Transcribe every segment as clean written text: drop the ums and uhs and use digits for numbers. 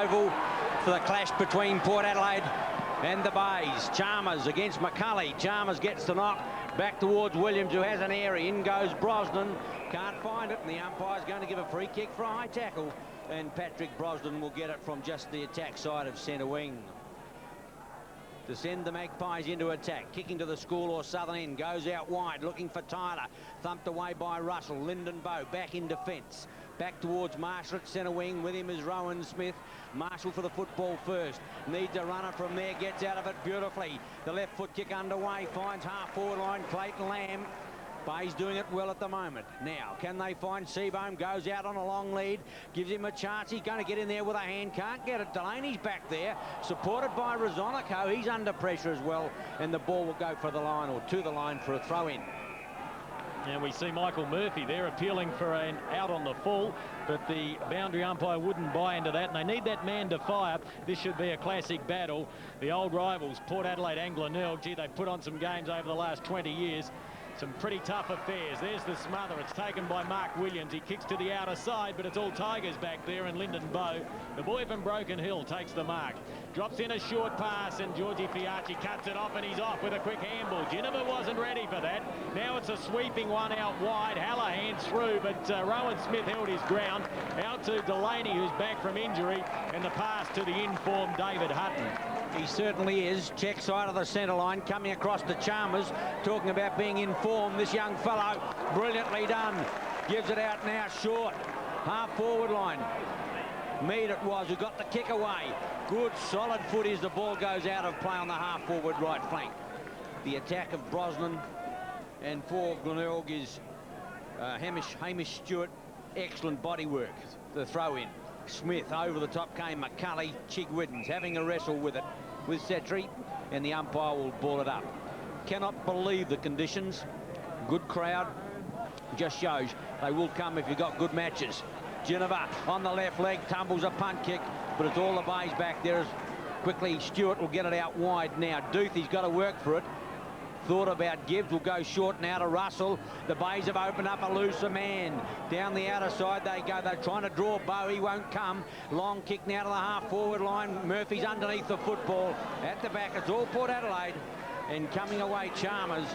Oval for the clash between Port Adelaide and the Bays. Chalmers against McCulley. Chalmers gets the knock back towards Williams, who has an area. In goes Brosnan. Can't find it, and the umpire's going to give a free kick for a high tackle. And Patrick Brosnan will get it from just the attack side of centre wing to send the Magpies into attack. Kicking to the school or southern end. Goes out wide, looking for Tyler. Thumped away by Russell. Lyndon Bowe back in defence. Back towards Marshall at centre wing. With him is Rowan Smith. Marshall for the football first. Needs a runner from there. Gets out of it beautifully. The left foot kick underway. Finds half-forward line Clayton Lamb. Bay's doing it well at the moment. Now, can they find Seabohm? Goes out on a long lead. Gives him a chance. He's going to get in there with a hand. Can't get it. Delaney's back there. Supported by Rosonico. He's under pressure as well. And the ball will go for the line, or to the line, for a throw-in. And we see Michael Murphy there appealing for an out on the full, but the boundary umpire wouldn't buy into that, and they need that man to fire. This should be a classic battle. The old rivals, Port Adelaide and Glenelg, gee, they've put on some games over the last 20 years. Some pretty tough affairs. There's the smother. It's taken by Mark Williams. He kicks to the outer side, but it's all Tigers back there, and Lyndon Bowe, the boy from Broken Hill, takes the mark. Drops in a short pass, and Georgie Fiacci cuts it off, and he's off with a quick handball. Ginniver wasn't ready for that. Now it's a sweeping one out wide. Hallahan's through, but Rowan Smith held his ground. Out to Delaney, who's back from injury, and the pass to the informed David Hutton. He certainly is. Check side of the centre line, coming across to Chalmers, talking about being informed. This young fellow, brilliantly done. Gives it out now short. Half-forward line. Mead it was who got the kick away. Good solid foot as the ball goes out of play on the half-forward right flank. The attack of Brosnan, and for Glenelg is Hamish Stewart. Excellent body work. The throw-in. Smith over the top came McCulley. Chig Widdens having a wrestle with it with Setri, and the umpire will ball it up. Cannot believe the conditions. Good crowd. Just shows they will come if you've got good matches. Ginniver on the left leg, tumbles a punt kick, but it's all the Bays back there. As quickly Stewart will get it out wide now. Duthie's got to work for it. Thought about Gibbs, will go short now to Russell. The Bays have opened up a looser man. Down the outer side they go. They're trying to draw Bowe. He won't come. Long kick now to the half-forward line. Murphy's underneath the football. At the back, it's all Port Adelaide. And coming away, Chalmers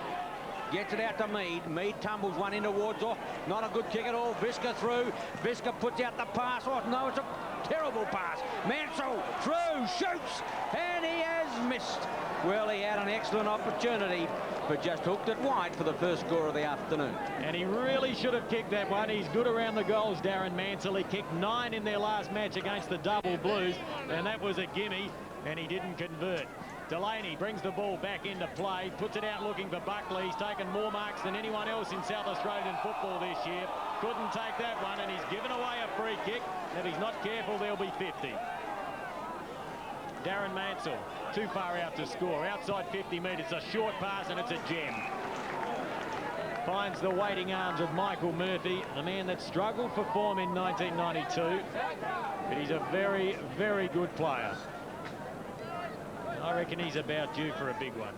gets it out to Mead. Mead tumbles one in towards off. Not a good kick at all. Viska through. Viska puts out the pass. Oh, no, it's a terrible pass. Mansell through, shoots, and he has missed. Well, he had an excellent opportunity, but just hooked it wide for the first score of the afternoon. And he really should have kicked that one. He's good around the goals, Darren Mansell. He kicked 9 in their last match against the Double Blues, and that was a gimme, and he didn't convert. Delaney brings the ball back into play, puts it out looking for Buckley. He's taken more marks than anyone else in South Australian football this year. Couldn't take that one, and he's given away a free kick. If he's not careful, there'll be 50. Darren Mansell, too far out to score. Outside 50 metres, a short pass, and it's a gem. Finds the waiting arms of Michael Murphy, the man that struggled for form in 1992. But he's a very, very good player. I reckon he's about due for a big one.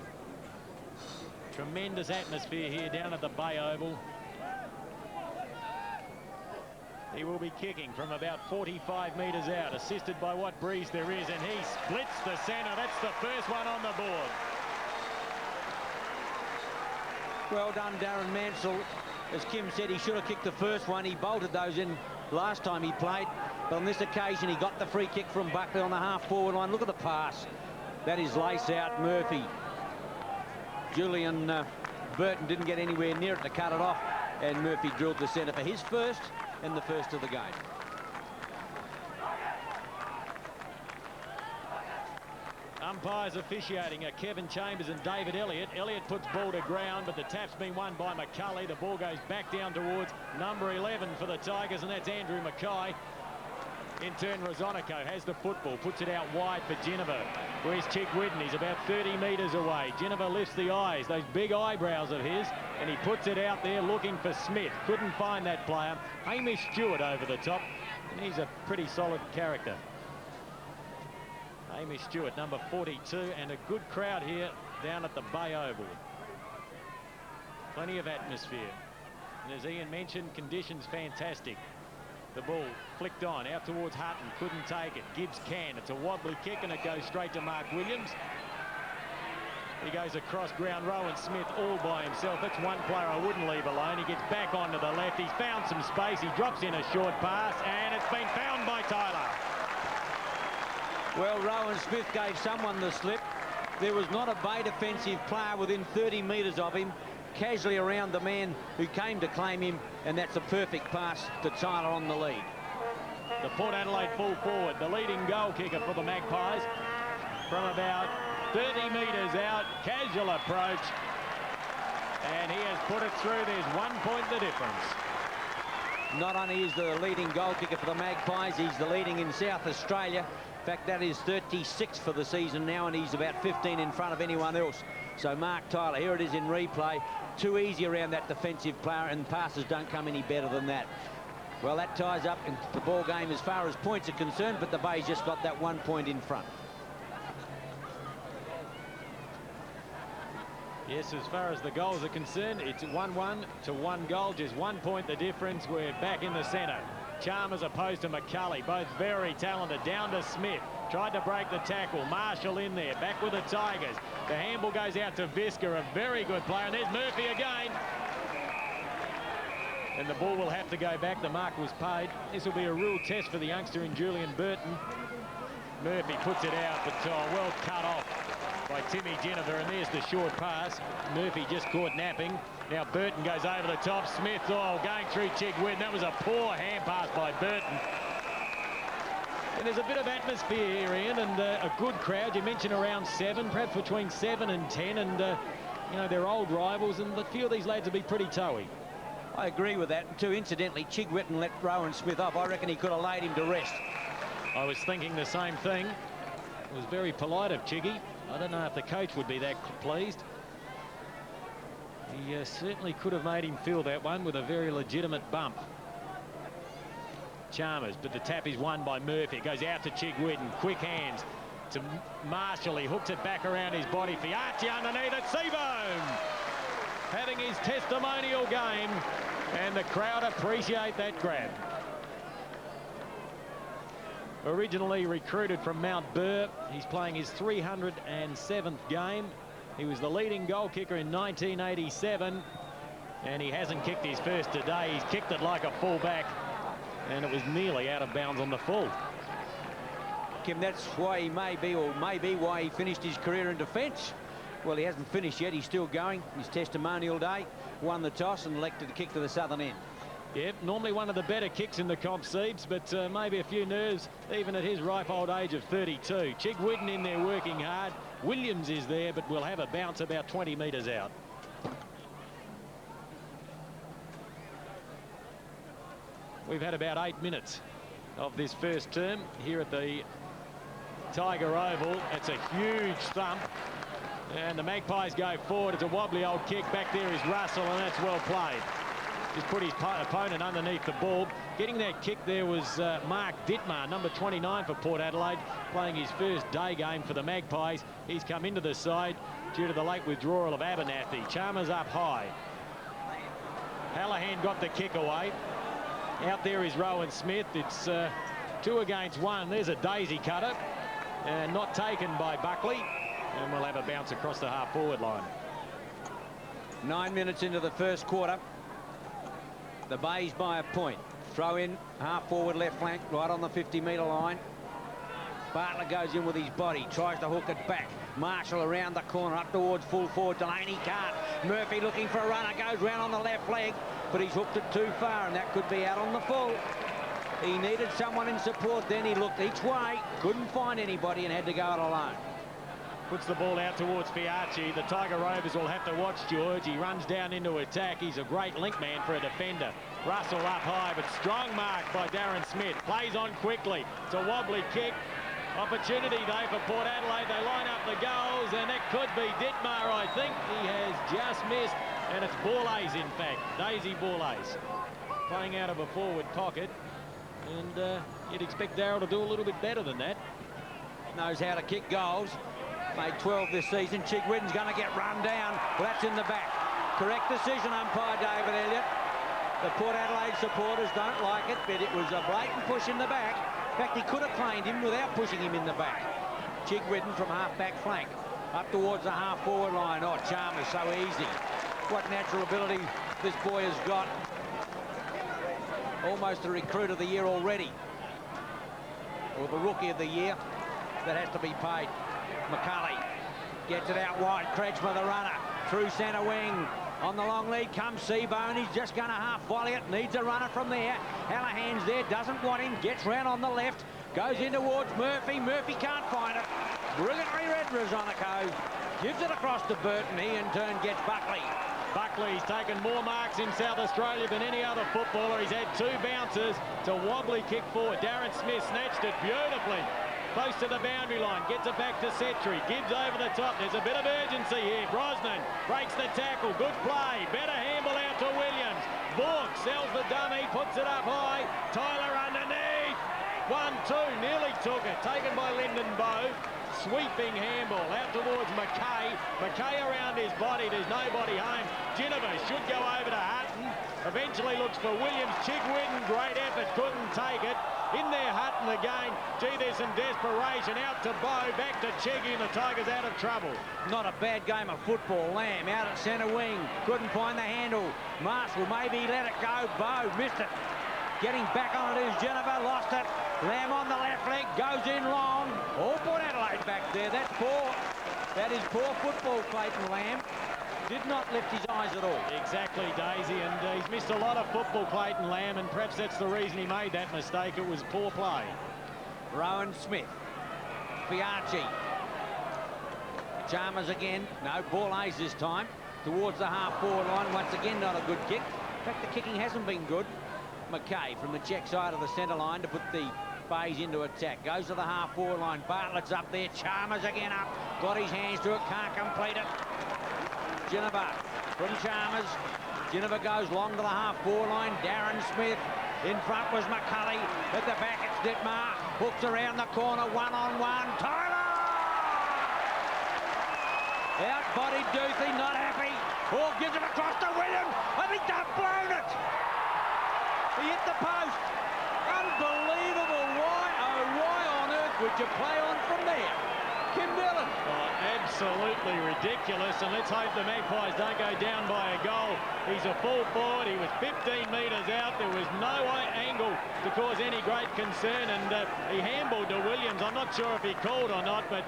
Tremendous atmosphere here down at the Bay Oval. He will be kicking from about 45 metres out, assisted by what breeze there is, and he splits the centre. That's the first one on the board. Well done, Darren Mansell. As Kim said, he should have kicked the first one. He bolted those in last time he played, but on this occasion he got the free kick from Buckley on the half-forward line. Look at the pass. That is lace out Murphy. Julian Burton didn't get anywhere near it to cut it off, and Murphy drilled the centre for his first and the first of the game. Umpires officiating are Kevin Chambers and David Elliott. Elliott puts ball to ground, but the tap's been won by McCulley. The ball goes back down towards number 11 for the Tigers, and that's Andrew McKay. In turn, Rosonico has the football, puts it out wide for Ginniver. Where's Chick Whidden? He's about 30 metres away. Ginniver lifts the eyes, those big eyebrows of his, and he puts it out there looking for Smith. Couldn't find that player. Hamish Stewart over the top, and he's a pretty solid character. Hamish Stewart, number 42, and a good crowd here down at the Bay Oval. Plenty of atmosphere. And as Ian mentioned, conditions fantastic. The ball flicked on out towards Hutton, couldn't take it. Gibbs can. It's a wobbly kick and it goes straight to Mark Williams. He goes across ground. Rowan Smith all by himself. That's one player I wouldn't leave alone. He gets back onto the left. He's found some space. He drops in a short pass and it's been found by Tyler. Well, Rowan Smith gave someone the slip. There was not a Bay defensive player within 30 metres of him. Casually around the man who came to claim him, and that's a perfect pass to Tyler on the lead. The Port Adelaide full forward, the leading goal kicker for the Magpies, from about 30 metres out, casual approach, and he has put it through. There's 1 point the difference. Not only is the leading goal kicker for the Magpies, he's the leading in South Australia. In fact, that is 36 for the season now, and he's about 15 in front of anyone else. So Mark Tyler, here it is in replay. Too easy around that defensive player, and passes don't come any better than that. Well, that ties up in the ball game as far as points are concerned, but the Bay's just got that 1 point in front. Yes, as far as the goals are concerned, it's 1-1 to 1 goal, just 1 point the difference. We're back in the centre. Chalmers opposed to McCulley, both very talented. Down to Smith, tried to break the tackle. Marshall in there, back with the Tigers. The handball goes out to Viska, a very good player, and there's Murphy again. And the ball will have to go back. The mark was paid. This will be a real test for the youngster in Julian Burton. Murphy puts it out, but well cut off by Timmy Jennifer, and there's the short pass. Murphy just caught napping. Now Burton goes over the top. Smith, going through Chigwin. That was a poor hand pass by Burton. And there's a bit of atmosphere here, Ian, and a good crowd. You mentioned around 7, perhaps between 7 and 10, and you know, they're old rivals, and a few of these lads will be pretty toey. I agree with that. And too, incidentally, Chigwin let Rowan Smith off. I reckon he could have laid him to rest. I was thinking the same thing. It was very polite of Chiggy. I don't know if the coach would be that pleased. He certainly could have made him feel that one with a very legitimate bump. Chalmers, but the tap is won by Murphy. It goes out to Chigwin. Quick hands to Marshall. He hooks it back around his body. Fiachi underneath it. Seabohm having his testimonial game, and the crowd appreciate that grab. Originally recruited from Mount Burr, he's playing his 307th game. He was the leading goal kicker in 1987, and he hasn't kicked his first today. He's kicked it like a fullback, and it was nearly out of bounds on the full. Kim, that's why he may be why he finished his career in defence. Well, he hasn't finished yet. He's still going. His testimonial day, won the toss and elected to kick to the southern end. Yep, normally one of the better kicks in the comp, Siebes, but maybe a few nerves even at his ripe old age of 32. Chigwin in there working hard. Williams is there, but will have a bounce about 20 metres out. We've had about 8 minutes of this first term here at the Tiger Oval. It's a huge thump, and the Magpies go forward. It's a wobbly old kick. Back there is Russell, and that's well played. Just put his opponent underneath the ball. Getting that kick there was Mark Dittmar, number 29 for Port Adelaide, playing his first day game for the Magpies. He's come into the side due to the late withdrawal of Abernathy. Chalmers up high. Hallahan got the kick away. Out there is Rowan Smith. It's 2 against 1. There's a daisy cutter, and not taken by Buckley. And we'll have a bounce across the half-forward line. 9 minutes into the first quarter. The Bays by a point. Throw in, half-forward left flank, right on the 50-metre line. Bartlett goes in with his body, tries to hook it back. Marshall around the corner, up towards full forward. Delaney can't. Murphy looking for a runner, goes round on the left leg, but he's hooked it too far, and that could be out on the full. He needed someone in support, then he looked each way, couldn't find anybody, and had to go it alone. Puts the ball out towards Fiachi. The Tiger Rovers will have to watch George. He runs down into attack. He's a great link man for a defender. Russell up high, but strong mark by Darren Smith. Plays on quickly. It's a wobbly kick. Opportunity, though, for Port Adelaide. They line up the goals, and it could be Dittmar, I think. He has just missed, and it's Borlase, in fact. Daisy Borlase playing out of a forward pocket. And you'd expect Darryl to do a little bit better than that. Knows how to kick goals. Made 12 this season. Chigwin's going to get run down. Well, that's in the back. Correct decision, umpire David Elliott. The Port Adelaide supporters don't like it, but it was a blatant push in the back. In fact, he could have claimed him without pushing him in the back. Chigwidden from half-back flank, up towards the half-forward line. Oh, Chalmers, so easy. What natural ability this boy has got. Almost a recruit of the year already. Or the rookie of the year. That has to be paid. McCulley gets it out wide. Kretschmer, the runner, through centre wing. On the long lead comes Seabone. He's just going to half volley it. Needs a runner from there. Hallahan's there. Doesn't want him. Gets round on the left. Goes in towards Murphy. Murphy can't find it. Brilliantly read Rosonico. Gives it across to Burton. He in turn gets Buckley. Buckley's taken more marks in South Australia than any other footballer. He's had 2 bounces. It's a wobbly kick forward. Darren Smith snatched it beautifully. Close to the boundary line, gets it back to Setri, gives over the top. There's a bit of urgency here. Brosnan breaks the tackle, good play. Better handball out to Williams. Bourke sells the dummy, puts it up high. Tyler underneath. 1-2, nearly took it. Taken by Lyndon Bowe. Sweeping handball out towards McKay. McKay around his body, there's nobody home. Ginniver should go over to Hutton. Eventually looks for Williams. Chigwidden, great effort, couldn't take it. In there, Hutton again. Gee, there's some desperation. Out to Bowe, back to Chiggy, and the Tigers out of trouble. Not a bad game of football. Lamb out at centre wing. Couldn't find the handle. Marshall maybe let it go. Bowe missed it. Getting back on it is Ginniver. Lost it. Lamb on the left leg. Goes in long. All Port Adelaide back there. That's poor. That is poor football, Clayton Lamb. Did not lift his eyes at all. Exactly, Daisy, and he's missed a lot of football, Clayton Lamb, and perhaps that's the reason he made that mistake. It was poor play. Rowan Smith. Fiarchi. Chalmers again. No, ball A's this time. Towards the half-forward line. Once again, not a good kick. In fact, the kicking hasn't been good. McKay from the check side of the centre line to put the Bays into attack. Goes to the half-forward line. Bartlett's up there. Chalmers again up. Got his hands to it. Can't complete it. Ginniver from Chalmers. Ginniver goes long to the half-forward line. Darren Smith. In front was McCulley. At the back it's Dittmar. Hooks around the corner. One-on-one. Tyler! Out-bodied Duthie. Not happy. Oh, gives it across to Williams. I think they've blown it. He hit the post. Unbelievable. Why on earth would you play on from there? Kim Dillon. Oh, absolutely ridiculous, and let's hope the Magpies don't go down by a goal. He's a full forward. He was 15 metres out. There was no angle to cause any great concern, and he handballed to Williams. I'm not sure if he called or not, but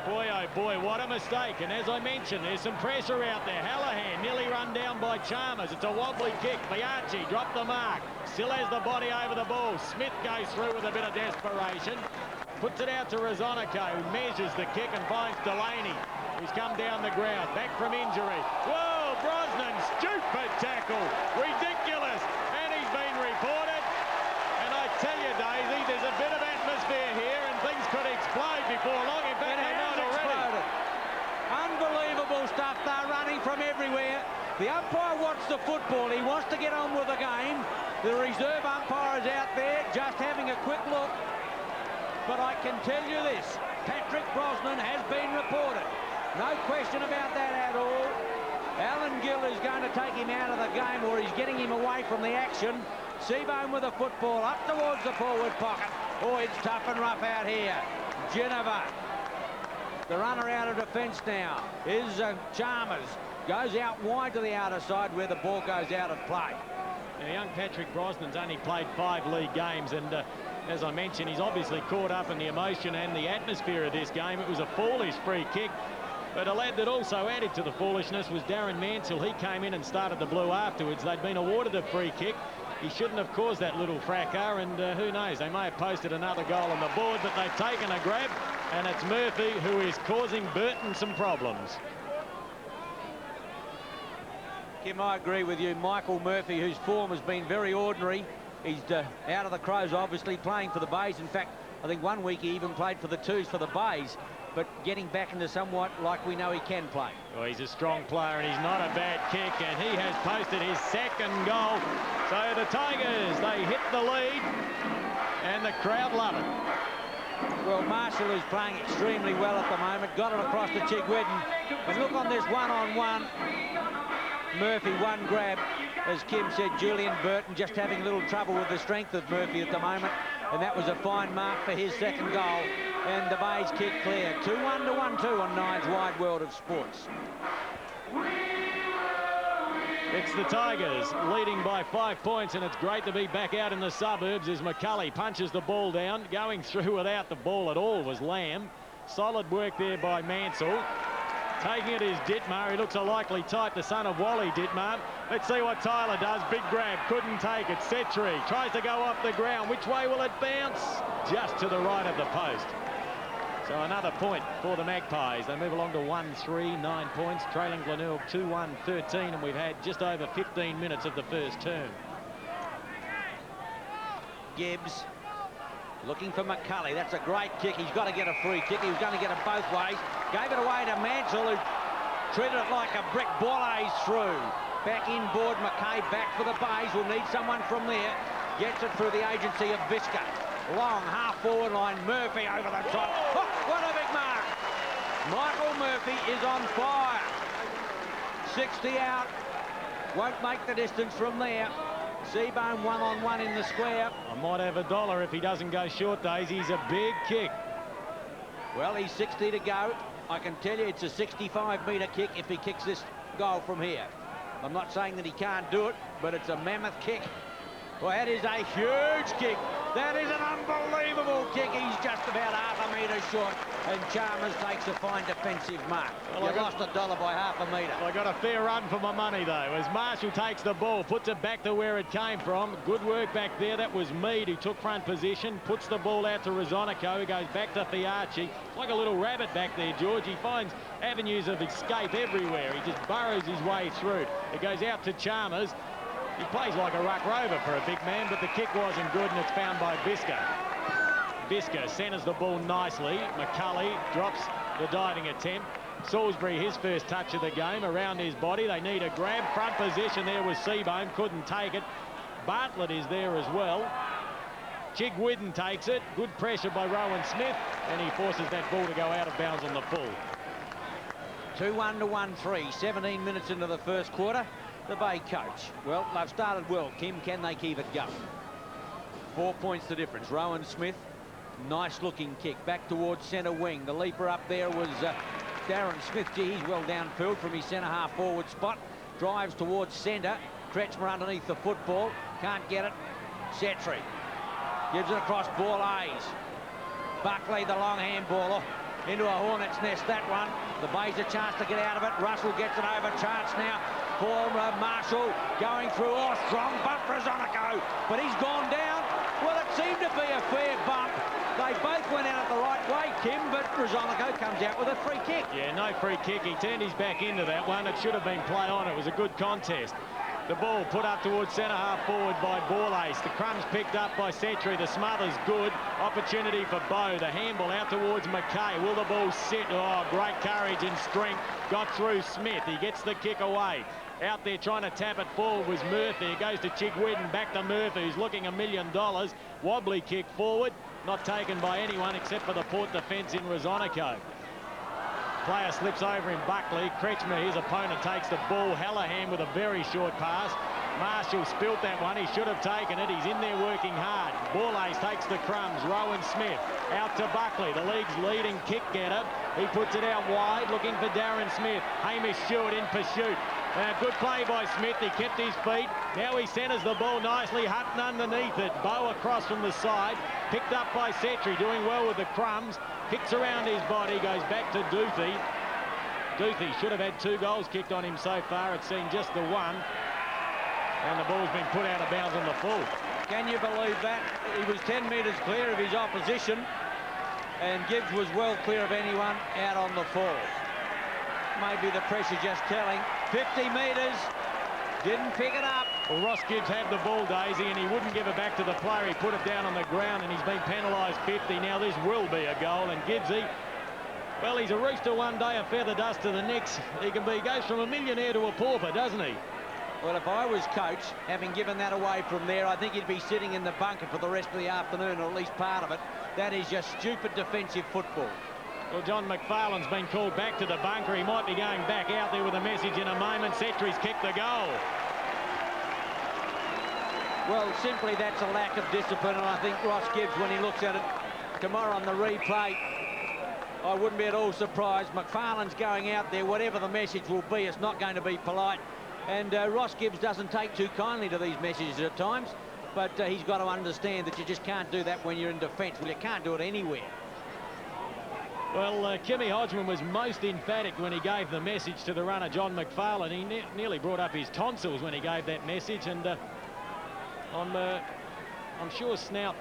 boy, oh boy, what a mistake. And as I mentioned, there's some pressure out there. Hallahan nearly run down by Chalmers. It's a wobbly kick. Fiarchi dropped the mark. Still has the body over the ball. Smith goes through with a bit of desperation. Puts it out to Rosonico, who measures the kick and finds Delaney, who's come down the ground, back from injury. Whoa, Brosnan, stupid tackle. Ridiculous. And he's been reported. And I tell you, Daisy, there's a bit of atmosphere here and things could explode before long. In fact, they might already. Unbelievable stuff. They're running from everywhere. The umpire wants the football. He wants to get on with the game. The reserve umpire is out there just having a quick look. But I can tell you this, Patrick Brosnan has been reported. No question about that at all. Alan Gill is going to take him out of the game, or he's getting him away from the action. Seabone with the football up towards the forward pocket. Oh, it's tough and rough out here. Ginniver, the runner out of defence now, is Chalmers. Goes out wide to the outer side where the ball goes out of play. Now, young Patrick Brosnan's only played 5 league games, and as I mentioned, he's obviously caught up in the emotion and the atmosphere of this game. It was a foolish free kick, but a lad that also added to the foolishness was Darren Mansell. He came in and started the blue afterwards. They'd been awarded a free kick. He shouldn't have caused that little fracas, and who knows, they may have posted another goal on the board, but they've taken a grab, and it's Murphy who is causing Burton some problems. Kim, I agree with you. Michael Murphy, whose form has been very ordinary. He's out of the Crows, obviously, playing for the Bays. In fact, I think one week he even played for the Twos for the Bays, but getting back into somewhat like we know he can play. Well, he's a strong player, and he's not a bad kick, and he has posted his 2nd goal. So the Tigers, they hit the lead, and the crowd love it. Well, Marshall is playing extremely well at the moment. Got it across to Chigwidden. And look on this one-on-one. Murphy, one grab. as Kim said, Julian Burton just having a little trouble with the strength of Murphy at the moment, and that was a fine mark for his second goal. And the Bays kick clear. 2-1 to 1-2 on Nine's Wide World of Sports. It's the Tigers leading by 5 points, and it's great to be back out in the suburbs as McCulley punches the ball down. Going through without the ball at all was Lamb. Solid work there by Mansell. Taking it is Dittmar. He looks a likely type, the son of Wally Dittmar. Let's see what Tyler does. Big grab, couldn't take it. Setri tries to go off the ground. Which way will it bounce? Just to the right of the post. So another point for the Magpies. They move along to 1-3, 9 points, trailing Glenelg 2-1, 13, and we've had just over 15 minutes of the first term. Gibbs looking for McCulley. That's a great kick. He's got to get a free kick. He was going to get it both ways. Gave it away to Mansell, who treated it like a brick. Boileau's through. Back inboard, McKay back for the Bays. Will need someone from there. Gets it through the agency of Viska. Long half-forward line. Murphy over the top. Oh, what a big mark. Michael Murphy is on fire. 60 out. Won't make the distance from there. Seabone one-on-one in the square. I might have $1 if he doesn't go short, Daisy. He's a big kick. Well, he's 60 to go. I can tell you it's a 65-metre kick if he kicks this goal from here. I'm not saying that he can't do it, but it's a mammoth kick. Well, that is a huge kick. That is an unbelievable kick. He's just about half a metre short, and Chalmers takes a fine defensive mark. Well, you lost $1 by half a metre. I got a fair run for my money, though, as Marshall takes the ball, puts it back to where it came from. Good work back there. That was Mead who took front position, puts the ball out to Rosonico, who goes back to Fiarchi. It's like a little rabbit back there, George. He finds avenues of escape everywhere. He just burrows his way through. It goes out to Chalmers. He plays like a ruck rover for a big man, but the kick wasn't good, and it's found by Viska. Viska centres the ball nicely. McCulley drops the diving attempt. Salisbury, his first touch of the game, around his body. They need a grab. Front position there was Seabone, couldn't take it. Bartlett is there as well. Chigwidden takes it. Good pressure by Rowan Smith, and he forces that ball to go out of bounds on the full. 2-1 to 1-3, 17 minutes into the first quarter. The Bay coach. Well, they've started well. Kim, can they keep it going? 4 points the difference. Rowan Smith, nice looking kick back towards centre wing. The leaper up there was Darren Smith. Gee, he's well downfield from his centre half forward spot. Drives towards centre. Kretschmer underneath the football. Can't get it. Setri gives it across Boileau's. Buckley, the long handballer, into a hornet's nest, that one. The Bays a chance to get out of it. Russell gets it over. Chance now for Marshall, going through. Oh, strong bump for Rosonico, but he's gone down. Well, it seemed to be a fair bump. They both went out the right way, Kim, but Rosonico comes out with a free kick. Yeah, no free kick. He turned his back into that one. It should have been play on. It was a good contest. The ball put up towards centre half forward by Borlace. The crumbs picked up by Setri. The smother's good. Opportunity for Bow. The handball out towards McKay. Will the ball sit? Oh, great courage and strength. Got through Smith. He gets the kick away. Out there trying to tap it forward was Murphy. It goes to Chigwidden, back to Murphy, who's looking $1 million. Wobbly kick forward. Not taken by anyone except for the Port defence in Rosonico. Player slips over in Buckley. Kretschmer, his opponent, takes the ball. Hallahan with a very short pass. Marshall spilt that one. He should have taken it. He's in there working hard. Borlace takes the crumbs. Rowan Smith out to Buckley, the league's leading kick getter. He puts it out wide, looking for Darren Smith. Hamish Stewart in pursuit. Good play by Smith. He kept his feet. Now he centres the ball nicely. Hutton underneath it. Bow across from the side. Picked up by Setri, doing well with the crumbs. Kicks around his body, goes back to Duthie. Duthie should have had 2 goals kicked on him so far. It's seen just the one. And the ball's been put out of bounds on the full. Can you believe that? He was 10 metres clear of his opposition, and Gibbs was well clear of anyone out on the full. Maybe the pressure just telling. 50 metres, didn't pick it up. Well, Ross Gibbs had the ball, Daisy, and he wouldn't give it back to the player. He put it down on the ground, and he's been penalised 50. Now this will be a goal, and Gibbsy, well, he's a rooster one day, a feather dust to the next. He goes from a millionaire to a pauper, doesn't he? Well, if I was coach, having given that away from there, I think he'd be sitting in the bunker for the rest of the afternoon, or at least part of it. That is just stupid defensive football. Well, John McFarlane's been called back to the bunker. He might be going back out there with a message in a moment. Setri's kicked the goal. Well, simply that's a lack of discipline, and I think Ross Gibbs, when he looks at it tomorrow on the replay, I wouldn't be at all surprised. McFarlane's going out there, whatever the message will be, it's not going to be polite. And Ross Gibbs doesn't take too kindly to these messages at times, but he's got to understand that you just can't do that when you're in defence. Well, you can't do it anywhere. Well, Kimmy Hodgman was most emphatic when he gave the message to the runner, John McFarlane. He nearly brought up his tonsils when he gave that message, and I'm sure Snout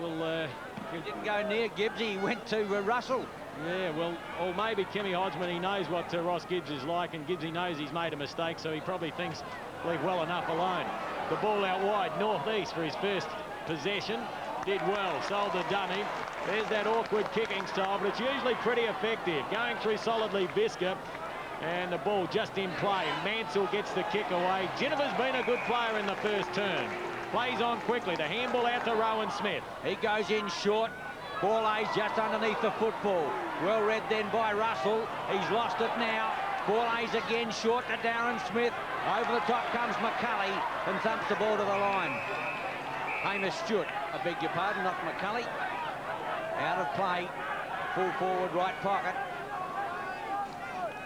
will... He didn't go near Gibbs, he went to Russell. Yeah, well, or maybe Kimmy Hodgman, he knows what Ross Gibbs is like, and Gibbs, he knows he's made a mistake, so he probably thinks leave well enough alone. The ball out wide, northeast for his first possession. Did well, sold the dummy. There's that awkward kicking style, but it's usually pretty effective. Going through solidly, Viska, and the ball just in play. Mansell gets the kick away. Jennifer's been a good player in the first turn. Plays on quickly. The handball out to Rowan Smith. He goes in short. Ball A's just underneath the football. Well read then by Russell. He's lost it now. Ball A's again short to Darren Smith. Over the top comes McCulley and thumps the ball to the line. Hamish Stewart, I beg your pardon, not McCulley. Out of play. Full forward right pocket.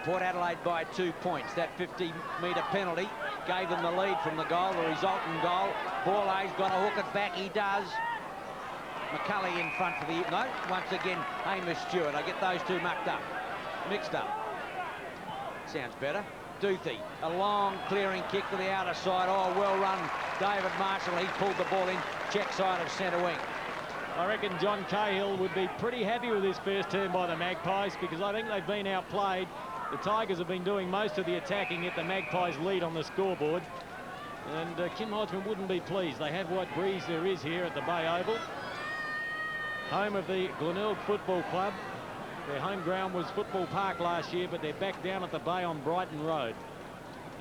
Port Adelaide by 2 points. That 50-metre penalty gave them the lead from the goal, the resultant goal. Ball A's got to hook it back. He does. McCulley in front for the... No, once again, Hamish Stewart. I get those two mixed up. Sounds better. Duthie, a long clearing kick to the outer side. Oh, well run, David Marshall. He pulled the ball in, check side of centre wing. I reckon John Cahill would be pretty happy with his first turn by the Magpies, because I think they've been outplayed. The Tigers have been doing most of the attacking, yet the Magpies lead on the scoreboard. And Kim Hodgman wouldn't be pleased. They have what breeze there is here at the Bay Oval. Home of the Glenelg Football Club. Their home ground was Football Park last year, but they're back down at the Bay on Brighton Road.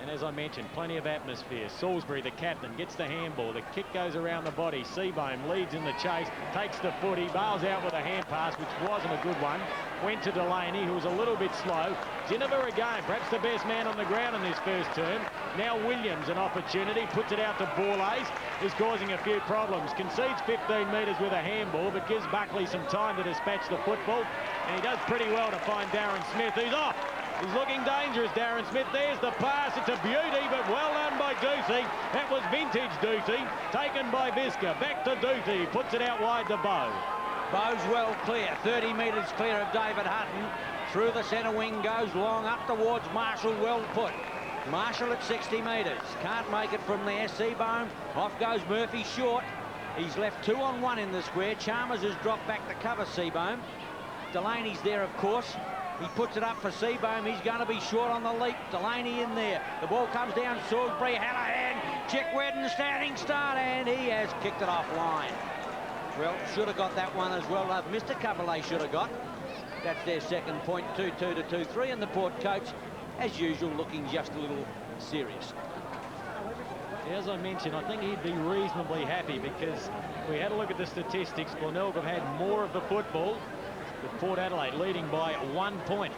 And as I mentioned, plenty of atmosphere. Salisbury, the captain, gets the handball. The kick goes around the body. Seabohm leads in the chase, takes the footy, bails out with a hand pass, which wasn't a good one. Went to Delaney, who was a little bit slow. Jennifer again, perhaps the best man on the ground in this first term. Now Williams, an opportunity, puts it out to Borlase, is causing a few problems. Concedes 15 metres with a handball, but gives Buckley some time to dispatch the football. And he does pretty well to find Darren Smith, who's off. He's looking dangerous, Darren Smith. There's the pass. It's a beauty, but well done by Duthie. That was vintage Duthie, taken by Viska. Back to Duthie. Puts it out wide to Bow. Bow's well clear. 30 metres clear of David Hutton. Through the centre wing, goes long up towards Marshall. Well put. Marshall at 60 metres. Can't make it from there. Seabohm. Off goes Murphy short. He's left 2-on-1 in the square. Chalmers has dropped back to cover Seabohm. Delaney's there, of course. He puts it up for Seabohm. He's going to be short on the leap. Delaney in there. The ball comes down. Salisbury, Hallahan. Chick Wedden standing start, and he has kicked it offline. Well, should have got that one as well. Mr. Cabalet should have got. That's their second point, 2-2 to 2-3, and the Port coach, as usual, looking just a little serious. As I mentioned, I think he'd be reasonably happy, because we had a look at the statistics. Glenelg have had more of the football, with Port Adelaide leading by 1 point.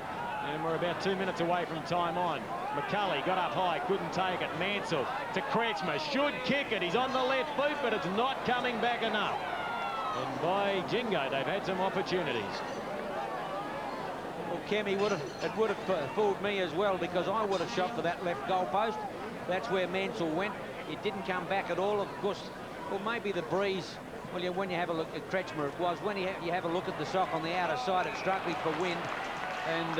And we're about 2 minutes away from time on. McCulley got up high, couldn't take it. Mansell to Kretschmer, should kick it. He's on the left foot, but it's not coming back enough. And by Jingo, they've had some opportunities. Well, Kemi would have fooled me as well, because I would have shot for that left goal post. That's where Mansell went. It didn't come back at all, of course. Well, maybe the breeze. Well, yeah, when you have a look at Kretschmer, it was. When you have a look at the sock on the outer side, it struck me for wind. And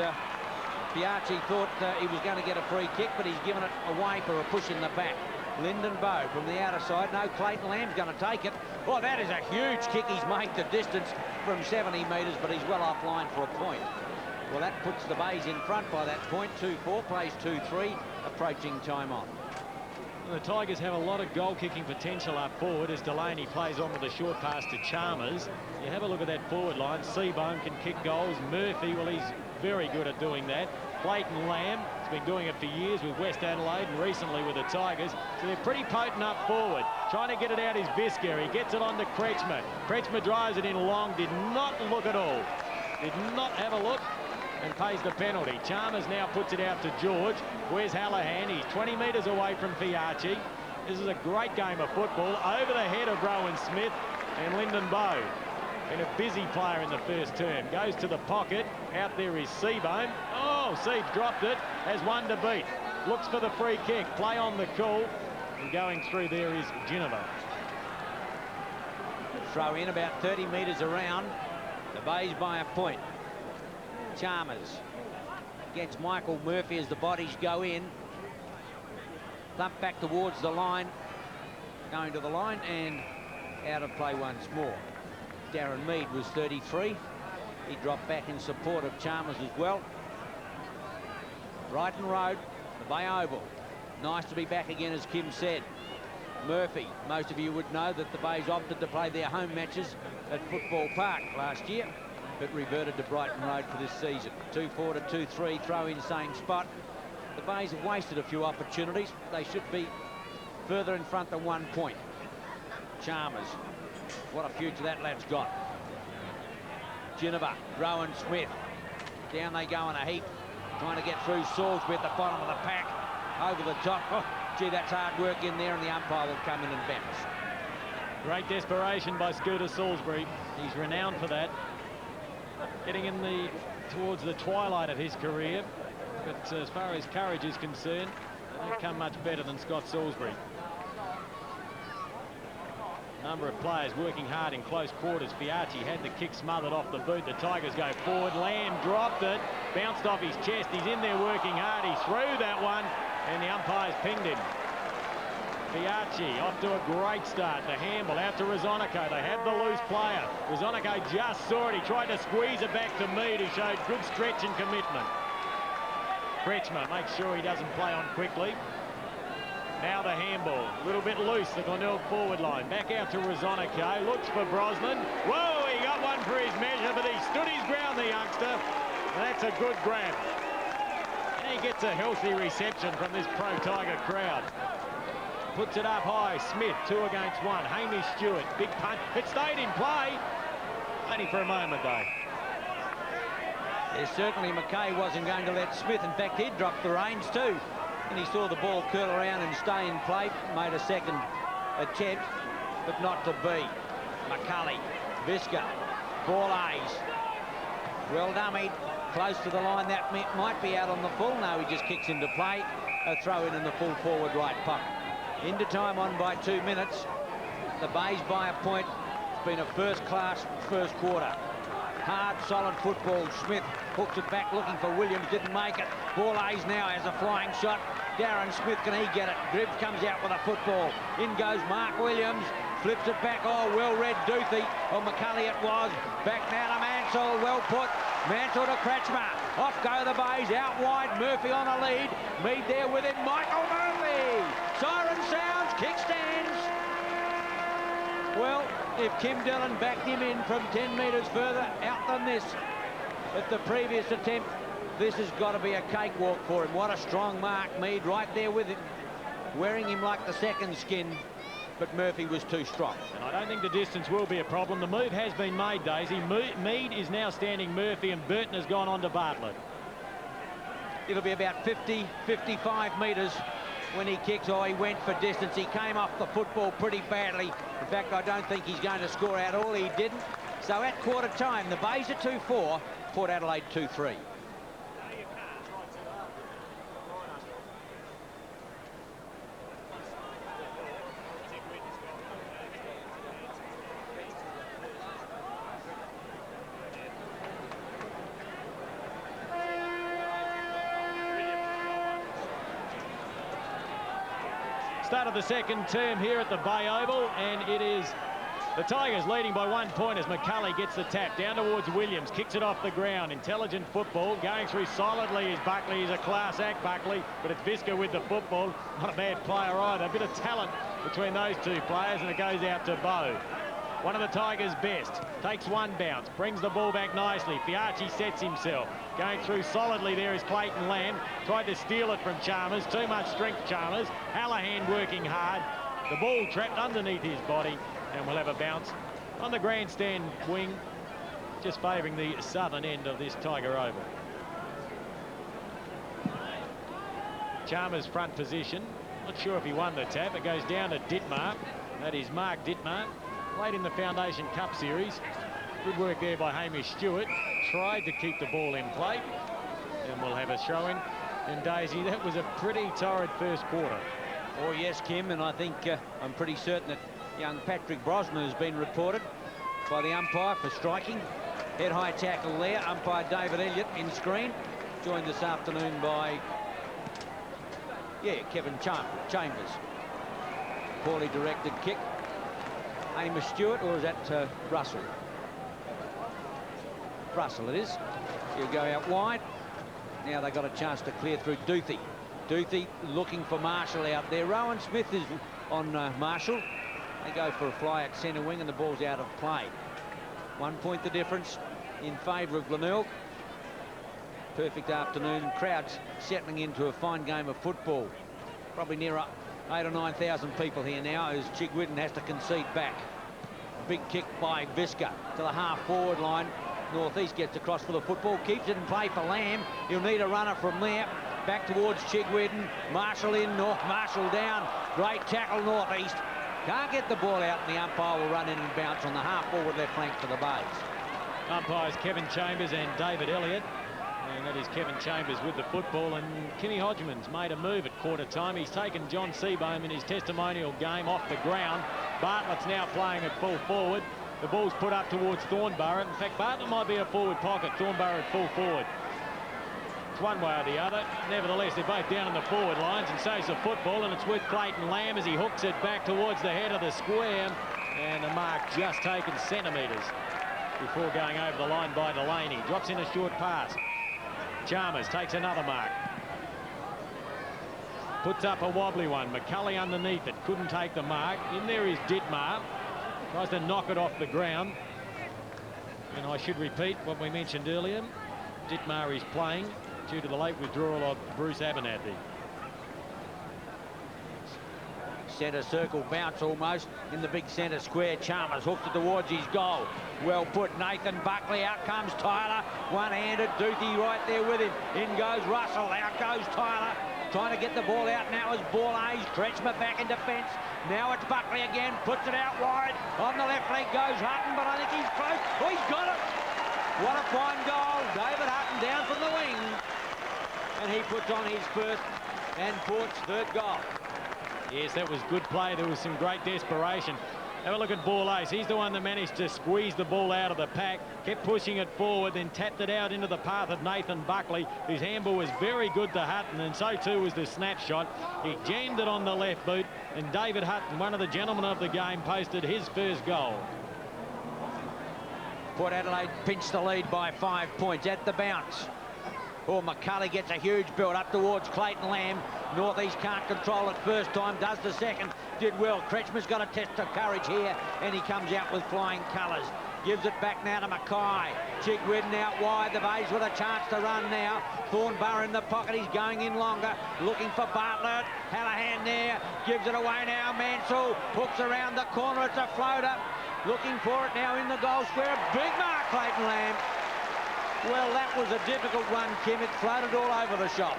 Piarci thought he was going to get a free kick, but he's given it away for a push in the back. Lyndon Bowe from the outer side. No, Clayton Lamb's going to take it. Oh, that is a huge kick. He's made the distance from 70 metres, but he's well offline for a point. Well, that puts the Bays in front by that point. 2-4, plays 2-3, approaching time on. The Tigers have a lot of goal-kicking potential up forward as Delaney plays on with a short pass to Chalmers. You have a look at that forward line. Seabohm can kick goals. Murphy, well, he's very good at doing that. Clayton Lamb has been doing it for years with West Adelaide and recently with the Tigers. So they're pretty potent up forward. Trying to get it out is Viska. He gets it on to Kretschmer. Kretschmer drives it in long. Did not look at all. Did not have a look. And pays the penalty. Chalmers now puts it out to George. Where's Hallahan? He's 20 metres away from Piarci. This is a great game of football. Over the head of Rowan Smith and Lyndon Bowe. And a busy player in the first term. Goes to the pocket. Out there is Seabohm. Oh, Seabohm dropped it. Has one to beat. Looks for the free kick. Play on the call. And going through there is Geneva. Throw in about 30 metres around. The Bays by a point. Chalmers gets Michael Murphy as the bodies go in. Thump back towards the line. Going to the line and out of play once more. Darren Mead was 33. He dropped back in support of Chalmers as well. Brighton Road, the Bay Oval. Nice to be back again, as Kim said. Murphy, most of you would know that the Bays opted to play their home matches at Football Park last year, but reverted to Brighton Road for this season. 2-4 to 2-3, throw in same spot. The Bays have wasted a few opportunities. They should be further in front than 1 point. Chalmers, what a future that lad's got. Geneva, Rowan Smith. Down they go in a heap, trying to get through Salisbury at the bottom of the pack. Over the top. Oh, gee, that's hard work in there, and the umpire will come in and bounce. Great desperation by Scooter Salisbury. He's renowned for that. Getting in towards the twilight of his career. But as far as courage is concerned, they don't come much better than Scott Salisbury. Number of players working hard in close quarters. Fiachi had the kick smothered off the boot. The Tigers go forward. Lamb dropped it. Bounced off his chest. He's in there working hard. He threw that one. And the umpires pinged him. Fiachi off to a great start. The handball out to Rosonico. They have the loose player. Rosonico just saw it. He tried to squeeze it back to Mead, who showed good stretch and commitment. Kretschmer makes sure he doesn't play on quickly. Now the handball, a little bit loose, the Glenelg forward line. Back out to Rosonico, looks for Brosnan. Whoa, he got one for his measure, but he stood his ground, the youngster. And that's a good grab. And he gets a healthy reception from this pro-Tiger crowd. Puts it up high, Smith, 2 against 1. Hamish Stewart, big punt. It stayed in play. Only for a moment, though. Yes, certainly McKay wasn't going to let Smith. In fact, he'd dropped the reins too. And he saw the ball curl around and stay in play. Made a second attempt, but not to be. McCulley, Viska, ball A's. Well dummied, close to the line. That might be out on the full. No, he just kicks into play. A throw in the full forward right pocket. Into time on by 2 minutes. The Bays by a point. It's been a first-class first quarter. Hard, solid football. Smith hooks it back, looking for Williams, didn't make it. Ball A's now has a flying shot. Darren Smith, can he get it? Gribbs comes out with a football. In goes Mark Williams, flips it back. Oh, well read Duthie. Oh, McCulley it was. Back now to Mansell, well put. Mansell to Kretschmer. Off go the Bays, out wide. Murphy on the lead. Mead there with him. Michael Murphy. Siren sounds, kick stands. Well, if Kim Dillon backed him in from 10 metres further out than this at the previous attempt, this has got to be a cakewalk for him. What a strong mark, Mead right there with him, wearing him like the second skin, but Murphy was too strong. And I don't think the distance will be a problem. The move has been made, Daisy. Mead is now standing Murphy, and Burton has gone on to Bartlett. It'll be about 50, 55 metres when he kicks. Oh, he went for distance. He came off the football pretty badly. In fact, I don't think he's going to score out all. He didn't. So at quarter time, the Bays are 2-4, Port Adelaide 2-3. Start of the second term here at the Bay Oval, and it is the Tigers leading by 1 point as McCulley gets the tap down towards Williams, kicks it off the ground. Intelligent football, going through solidly is Buckley. He's a class act, Buckley, but it's Viska with the football. Not a bad player either. A bit of talent between those two players, and it goes out to Bowe. One of the Tigers' best. Takes one bounce, brings the ball back nicely. Fiachi sets himself. Going through solidly there is Clayton Lamb. Tried to steal it from Chalmers. Too much strength, Chalmers. Hallahan working hard. The ball trapped underneath his body, and we'll have a bounce on the grandstand wing, just favouring the southern end of this Tiger Oval. Chalmers front position. Not sure if he won the tap. It goes down to Dittmar. That is Mark Dittmar. Played in the Foundation Cup Series. Good work there by Hamish Stewart. Tried to keep the ball in play. And we'll have a show in. And Daisy, that was a pretty torrid first quarter. Oh, yes, Kim, and I think I'm pretty certain that young Patrick Brosnan has been reported by the umpire for striking. Head high tackle there. Umpire David Elliott in screen. Joined this afternoon by, Kevin Chambers. Poorly directed kick. Amos Stewart, or is that Russell? Russell it is. He'll go out wide. Now they've got a chance to clear through Duthie. Duthie looking for Marshall out there. Rowan Smith is on Marshall. They go for a fly at centre wing and the ball's out of play. 1 point the difference in favour of Glenelg. Perfect afternoon. Crowds settling into a fine game of football. Probably near 8,000 or 9,000 people here now as Chigwidden has to concede back. Big kick by Viska to the half-forward line. Northeast gets across for the football. Keeps it in play for Lamb. He'll need a runner from there. Back towards Chigwidden. Marshall in. Marshall down. Great tackle Northeast. Can't get the ball out and the umpire will run in and bounce on the half-forward left flank for the Bays. Umpires Kevin Chambers and David Elliott. And that is Kevin Chambers with the football, and Kimmy Hodgman's made a move at quarter time. He's taken John Seabohm in his testimonial game off the ground. Bartlett's now playing at full forward. The ball's put up towards Thornborough. In fact, Bartlett might be a forward pocket, Thornborough at full forward. It's one way or the other. Nevertheless, they're both down in the forward lines, and so's the football, and it's with Clayton Lamb as he hooks it back towards the head of the square, and the mark just taken centimetres before going over the line by Delaney. Drops in a short pass. Chalmers takes another mark. Puts up a wobbly one. McCulley underneath it. Couldn't take the mark. In there is Dittmar. Tries to knock it off the ground. And I should repeat what we mentioned earlier. Dittmar is playing due to the late withdrawal of Bruce Abernathy. Centre circle bounce almost in the big centre square. Chalmers hooks it towards his goal. Well put, Nathan Buckley. Out comes Tyler. One-handed. Duthie right there with him. In goes Russell. Out goes Tyler. Trying to get the ball out now is Borlase. Kretschmer back in defence. Now it's Buckley again. Puts it out wide. On the left leg goes Hutton, but I think he's close. Oh, he's got it. What a fine goal. David Hutton down from the wing. And he puts on his first and Port's third goal. Yes, that was good play. There was some great desperation. Have a look at Borlase. He's the one that managed to squeeze the ball out of the pack, kept pushing it forward, then tapped it out into the path of Nathan Buckley, whose handball was very good to Hutton, and so too was the snapshot. He jammed it on the left boot, and David Hutton, one of the gentlemen of the game, posted his first goal. Port Adelaide pinched the lead by 5 points at the bounce. Oh, McCulley gets a huge build up towards Clayton Lamb. Northeast can't control it first time, does the second. Did well. Kretschmer's got a test of courage here, and he comes out with flying colours. Gives it back now to Mackay. Chigwidden out wide. The Bays with a chance to run now. Thornborough in the pocket. He's going in longer. Looking for Bartlett. Hallahan there. Gives it away now. Mansell hooks around the corner. It's a floater. Looking for it now in the goal square. Big mark, Clayton Lamb. Well, that was a difficult one, Kim. It floated all over the shop.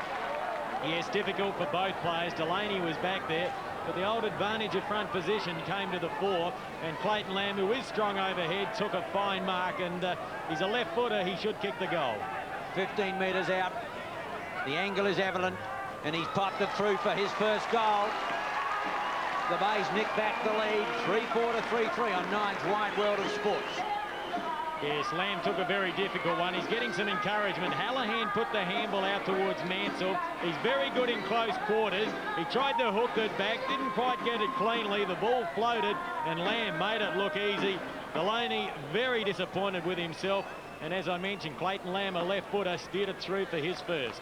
Yes, difficult for both players. Delaney was back there, but the old advantage of front position came to the fore, and Clayton Lamb, who is strong overhead, took a fine mark, and he's a left footer. He should kick the goal. 15 metres out. The angle is evident, and he's popped it through for his first goal. The Bays nick back the lead, 3-4 to 3-3 on Nine's Wide World of Sports. Yes, Lamb took a very difficult one. He's getting some encouragement. Hallahan put the handball out towards Mansell. He's very good in close quarters. He tried to hook it back, didn't quite get it cleanly. The ball floated, and Lamb made it look easy. Delaney very disappointed with himself. And as I mentioned, Clayton Lamb, a left footer, steered it through for his first.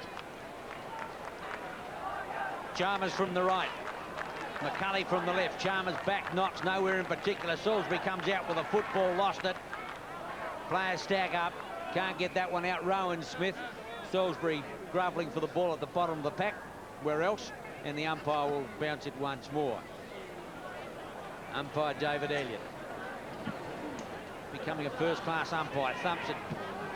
Chalmers from the right. McCulley from the left. Chalmers back, knocks nowhere in particular. Salisbury comes out with a football, lost it. Players stack up, can't get that one out. Rowan Smith, Salisbury grovelling for the ball at the bottom of the pack. Where else? And the umpire will bounce it once more. Umpire David Elliott, becoming a first-class umpire, thumps it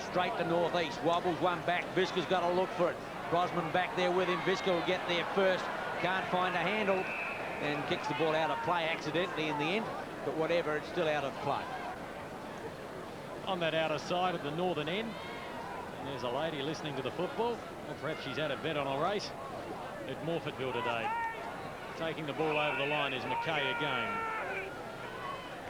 straight to Northeast, wobbles one back. Viska's got to look for it. Brosnan back there with him. Viska will get there first. can't find a handle and kicks the ball out of play accidentally in the end, but whatever, it's still out of play. On that outer side at the northern end, and there's a lady listening to the football, or perhaps she's had a bet on a race at Morfettville today. Taking the ball over the line is McKay again.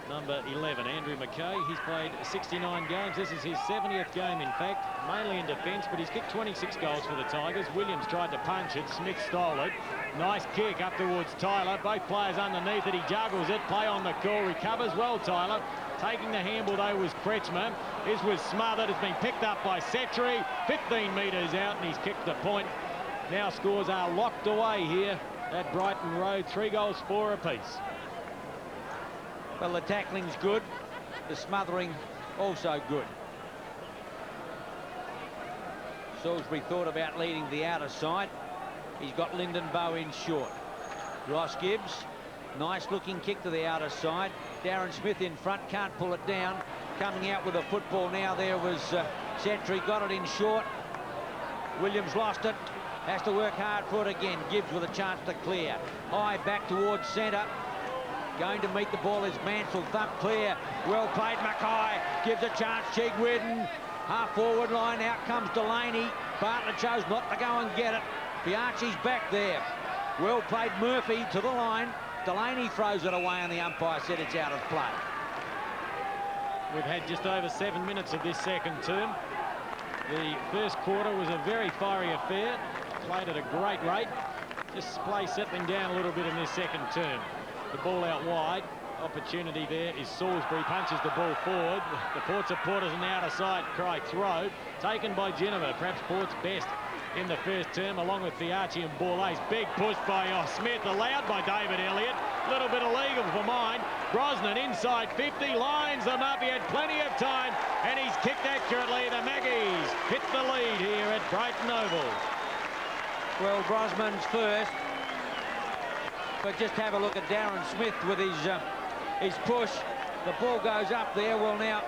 Number 11, Andrew McKay. He's played 69 games. This is his 70th game, in fact, mainly in defence, but he's kicked 26 goals for the Tigers. Williams tried to punch it. Smith stole it. Nice kick up towards Tyler. Both players underneath it. He juggles it. Play on the call. Recovers well, Tyler. Taking the handball, though, was Kretschmer. This was smothered. It's been picked up by Setri. 15 metres out, and he's kicked the point. Now scores are locked away here at Brighton Road. 3 goals, 4 apiece. Well, the tackling's good. The smothering also good. Salisbury thought about leading the outer side. He's got Lyndon Bowe in short. Ross Gibbs, nice looking kick to the outer side. Darren Smith in front, can't pull it down. Coming out with a football now there was Setri, got it in short. Williams lost it. Has to work hard for it again. Gibbs with a chance to clear. High back towards centre. Going to meet the ball is Mansell. Thump clear. Well played, McCay. Gives a chance. Chigwidden. Half forward line. Out comes Delaney. Bartlett chose not to go and get it. Fiachi's back there. Well played, Murphy to the line. Delaney throws it away and the umpire said it's out of play. We've had just over 7 minutes of this second term. The first quarter was a very fiery affair. Played at a great rate. Just play settling down a little bit in this second term. The ball out wide. Opportunity there is Salisbury. Punches the ball forward. The Port supporters on the outer side cry throw. Taken by Geneva. Perhaps Port's best in the first term, along with Fiachi and Borlase. Big push by Smith, allowed by David Elliott. A little bit illegal for mine. Brosnan inside 50, lines them up. He had plenty of time, and he's kicked accurately. The Maggies hit the lead here at Brighton Oval. Well, Brosman's first. But just have a look at Darren Smith with his push. The ball goes up there. Well, now,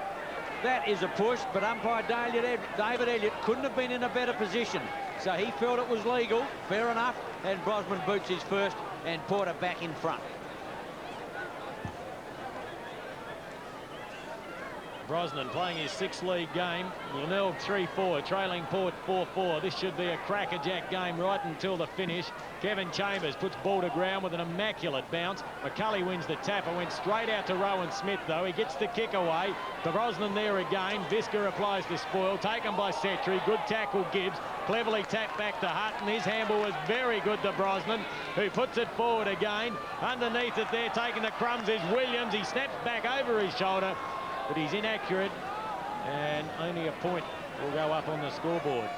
that is a push, but umpire David Elliott couldn't have been in a better position. So he felt it was legal, fair enough, and Brosnan boots his first, and Porter back in front. Brosnan playing his 6th league game. Glenelg 3-4, trailing Port 4-4. This should be a crackerjack game right until the finish. Kevin Chambers puts ball to ground with an immaculate bounce. McCulley wins the tapper, went straight out to Rowan Smith, though. He gets the kick away. Brosnan there again. Viska applies the spoil, taken by Setri. Good tackle, Gibbs. Cleverly tapped back to Hutton. His handball was very good to Brosnan, who puts it forward again. Underneath it there, taking the crumbs, is Williams. He snaps back over his shoulder, but he's inaccurate, and only a point will go up on the scoreboard.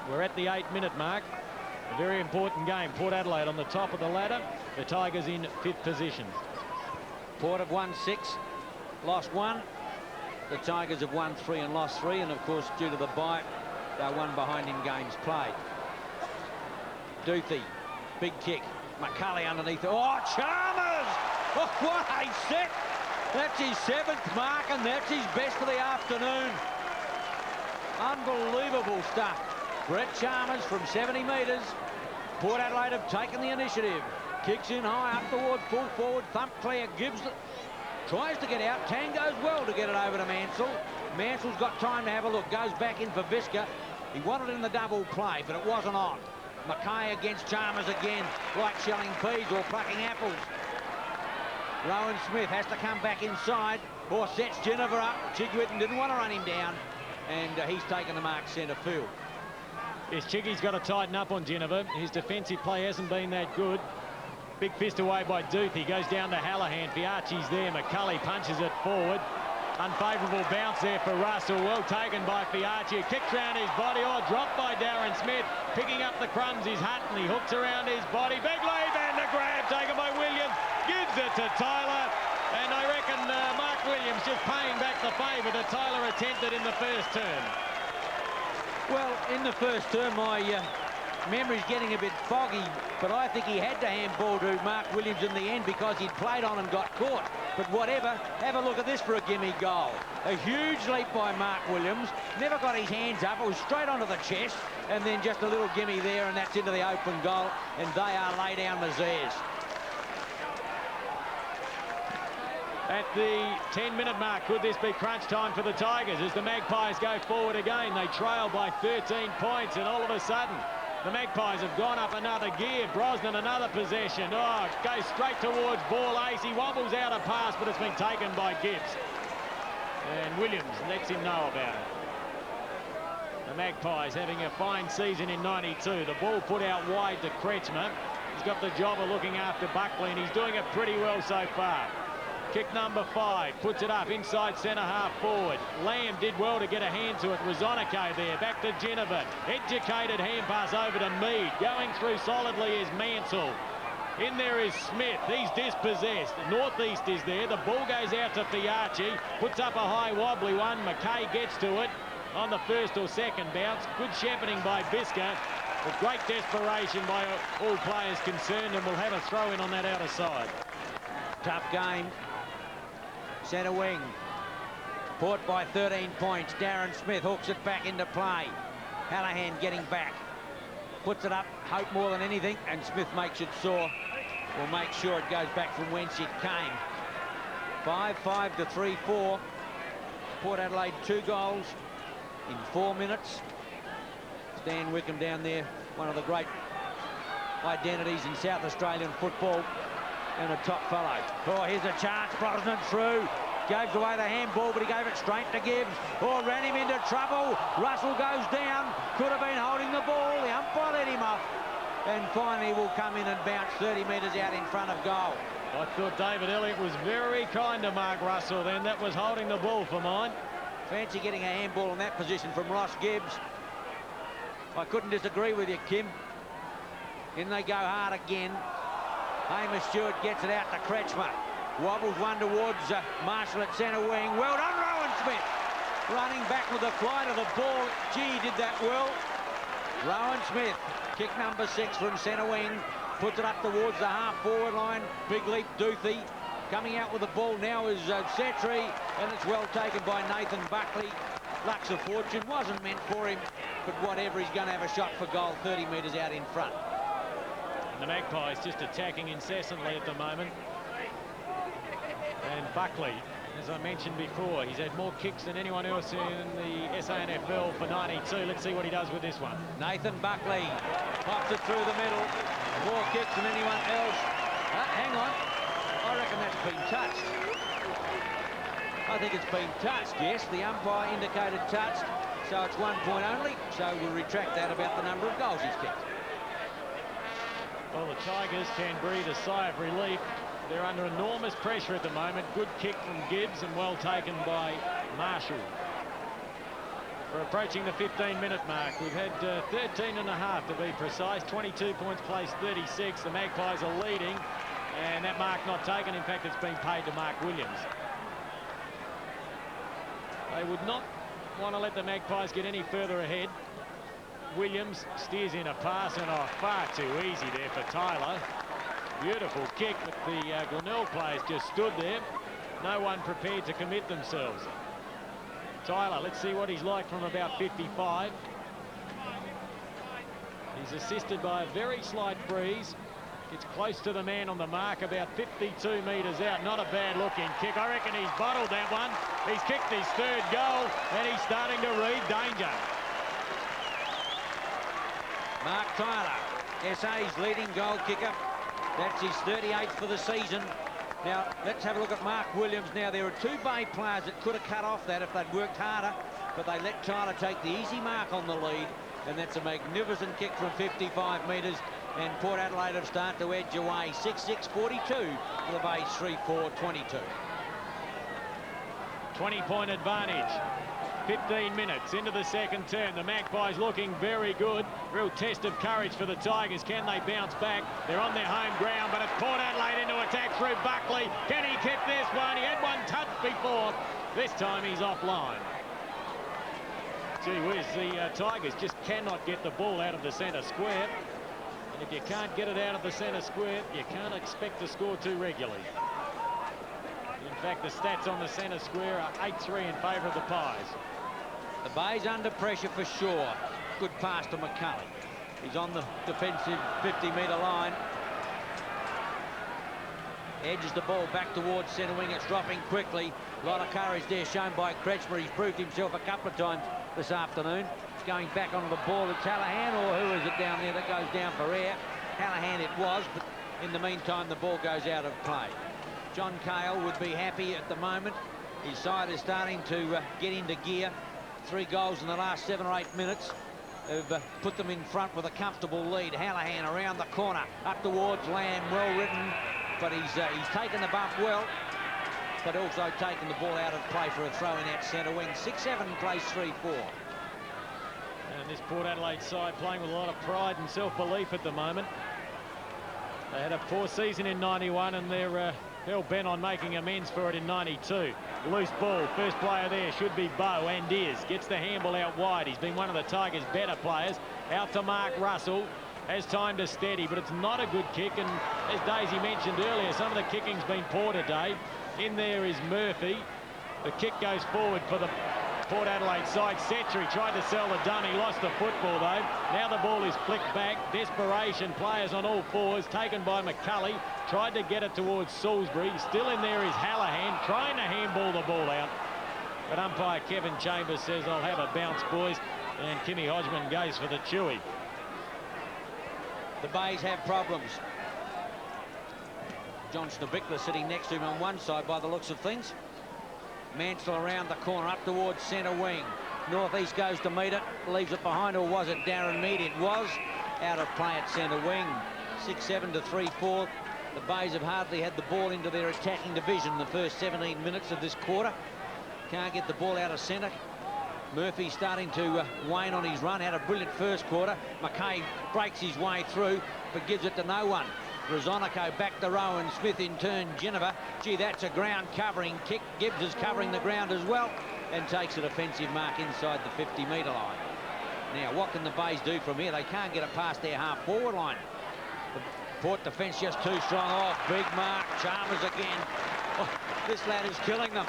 We're at the 8-minute mark. A very important game. Port Adelaide on the top of the ladder. The Tigers in 5th position. Port have won 6, lost 1. The Tigers have won 3 and lost 3, and of course, due to the bye, they're 1 behind in games played. Duthie, big kick. McCulley underneath. Oh, Chalmers! Oh, what a set! That's his 7th mark, and that's his best of the afternoon. Unbelievable stuff. Brett Chalmers from 70 metres. Port Adelaide have taken the initiative. Kicks in high up toward full forward. Thump clear. Gibbs tries to get out. Tang goes well to get it over to Mansell. Mansell's got time to have a look. Goes back in for Viska. He wanted in the double play, but it wasn't on. McKay against Chalmers again, like shelling peas or plucking apples. Rowan Smith has to come back inside, or sets Geneva up. Chigwidden didn't want to run him down, and he's taken the mark centre field. Yes, Chiggy's got to tighten up on Geneva. His defensive play hasn't been that good. Big fist away by Duthie. He goes down to Hallahan. Fiachi's there. McCulley punches it forward. Unfavourable bounce there for Russell. Well taken by Fiachi. Kicks around his body. Oh, dropped by Darren Smith. Picking up the crumbs is Hutton. He hooks around his body. Big lead and the grab taken by Williams. Gives it to Tyler. And I reckon Mark Williams just paying back the favour that Tyler attempted in the first term. Well, in the first term, I memory's getting a bit foggy, but I think he had to handball to Mark Williams in the end because he'd played on and got caught. But whatever, have a look at this for a gimme goal. A huge leap by Mark Williams, never got his hands up, it was straight onto the chest, and then just a little gimme there, and that's into the open goal, and they are lay down the Zers. At the 10-minute mark, could this be crunch time for the Tigers as the Magpies go forward again? They trail by 13 points, and all of a sudden, the Magpies have gone up another gear. Brosnan, another possession. Oh, goes straight towards ball ace. He wobbles out a pass, but it's been taken by Gibbs. And Williams lets him know about it. The Magpies having a fine season in 92. The ball put out wide to Kretschmer. He's got the job of looking after Buckley, and he's doing it pretty well so far. Kick number 5, puts it up inside centre half forward. Lamb did well to get a hand to it. Rosonico there, back to Ginnivan. Educated hand pass over to Mead. Going through solidly is Mansell. In there is Smith. He's dispossessed. Northeast is there. The ball goes out to Fiachi. Puts up a high wobbly one. McKay gets to it on the first or second bounce. Good shepherding by Viska. With great desperation by all players concerned, and we'll have a throw in on that outer side. Tough game. Centre wing. Port by 13 points. Darren Smith hooks it back into play. Hallahan getting back. Puts it up, hope more than anything, and Smith makes it soar. We'll make sure it goes back from whence it came. 5-5 to 3-4. Port Adelaide 2 goals in 4 minutes. Stan Wickham down there, one of the great identities in South Australian football, and a top fellow. Oh, here's a chance. Brosnan through. Gave away the handball, but he gave it straight to Gibbs. Oh, ran him into trouble. Russell goes down. Could have been holding the ball. The umpire let him off. And finally will come in and bounce 30 metres out in front of goal. I thought David Elliott was very kind to Mark Russell then. That was holding the ball for mine. Fancy getting a handball in that position from Ross Gibbs. I couldn't disagree with you, Kim. In they go hard again. Hamish Stewart gets it out to Kretschmer. Wobbles one towards Marshall at centre wing. Well done, Rowan Smith. Running back with the flight of the ball. Gee, he did that well. Rowan Smith, kick number 6 from centre wing. Puts it up towards the half-forward line. Big leap, Duthie. Coming out with the ball now is Setri, and it's well taken by Nathan Buckley. Lucks of fortune, wasn't meant for him, but whatever, he's going to have a shot for goal 30 metres out in front. And the Magpies just attacking incessantly at the moment. And Buckley, as I mentioned before, he's had more kicks than anyone else in the SANFL for 92. Let's see what he does with this one. Nathan Buckley pops it through the middle. More kicks than anyone else. Hang on. I reckon that's been touched. I think it's been touched, yes. The umpire indicated touched, so it's 1 point only. So we'll retract that about the number of goals he's kicked. Well, the Tigers can breathe a sigh of relief. They're under enormous pressure at the moment. Good kick from Gibbs and well taken by Marshall. We're approaching the 15-minute mark. We've had 13 and a half to be precise. 22 points placed 36. The Magpies are leading, and that mark not taken. In fact, it's been paid to Mark Williams. They would not want to let the Magpies get any further ahead. Williams steers in a pass, and far too easy there for Tyler. Beautiful kick, but the Glenelg players just stood there. No one prepared to commit themselves. Tyler, let's see what he's like from about 55. He's assisted by a very slight breeze. Gets close to the man on the mark, about 52 metres out. Not a bad looking kick. I reckon he's bottled that one. He's kicked his 3rd goal, and he's starting to read danger. Mark Tyler, SA's leading goal kicker. That's his 38th for the season. Now, let's have a look at Mark Williams. Now, there are 2 Bay players that could have cut off that if they'd worked harder, but they let Tyler take the easy mark on the lead, and that's a magnificent kick from 55 metres, and Port Adelaide have started to edge away. 6-6-42 for the Bays, 3-4-22. 20-point advantage. 15 minutes into the second term. The Magpies looking very good. Real test of courage for the Tigers. Can they bounce back? They're on their home ground, but it's Port Adelaide into attack through Buckley. Can he kick this one? He had one touch before. This time he's offline. Gee whiz, the Tigers just cannot get the ball out of the centre square. And if you can't get it out of the centre square, you can't expect to score too regularly. In fact, the stats on the centre square are 8-3 in favour of the Pies. The Bay's under pressure for sure. Good pass to McCulley. He's on the defensive 50-metre line. Edges the ball back towards centre wing. It's dropping quickly. A lot of courage there shown by Kretschmer. He's proved himself a couple of times this afternoon. It's going back onto the ball. It's Hallahan, or who is it down there that goes down for air? Hallahan it was, but in the meantime the ball goes out of play. John Cale would be happy at the moment. His side is starting to get into gear. 3 goals in the last 7 or 8 minutes have put them in front with a comfortable lead. Hallahan around the corner, up towards Lamb, well ridden, but he's taken the bump well, but also taken the ball out of play for a throw in at centre wing. 6-7 plays 3-4. And this Port Adelaide side playing with a lot of pride and self-belief at the moment. They had a poor season in 91 and they're hell-bent on making amends for it in 92. Loose ball, first player there should be Bow, and is. Gets the handball out wide. He's been one of the Tigers' better players. Out to Mark Russell. Has time to steady, but it's not a good kick. And as Daisy mentioned earlier, some of the kicking's been poor today. In there is Murphy. The kick goes forward for the Port Adelaide side. Setri tried to sell the dummy, lost the football though. Now the ball is flicked back. Desperation, players on all fours, taken by McCulley. Tried to get it towards Salisbury. Still in there is Hallahan, trying to handball the ball out. But umpire Kevin Chambers says, I'll have a bounce, boys. And Kimmy Hodgman goes for the chewy. The Bays have problems. John Snebickler sitting next to him on one side by the looks of things. Mansell around the corner, up towards centre wing. Northeast goes to meet it, leaves it behind, or was it Darren Mead? It was out of play at centre wing. 6-7 to 3-4. The Bays have hardly had the ball into their attacking division the first 17 minutes of this quarter. Can't get the ball out of centre. Murphy starting to wane on his run. Had a brilliant first quarter. McKay breaks his way through, but gives it to no one. Rosonico back to Rowan. Smith in turn, Geneva. Gee, that's a ground covering kick. Gibbs is covering the ground as well and takes a defensive mark inside the 50-metre line. Now, what can the Bays do from here? They can't get it past their half-forward line. The Port defence just too strong. Oh, big mark. Chalmers again. Oh, this lad is killing them.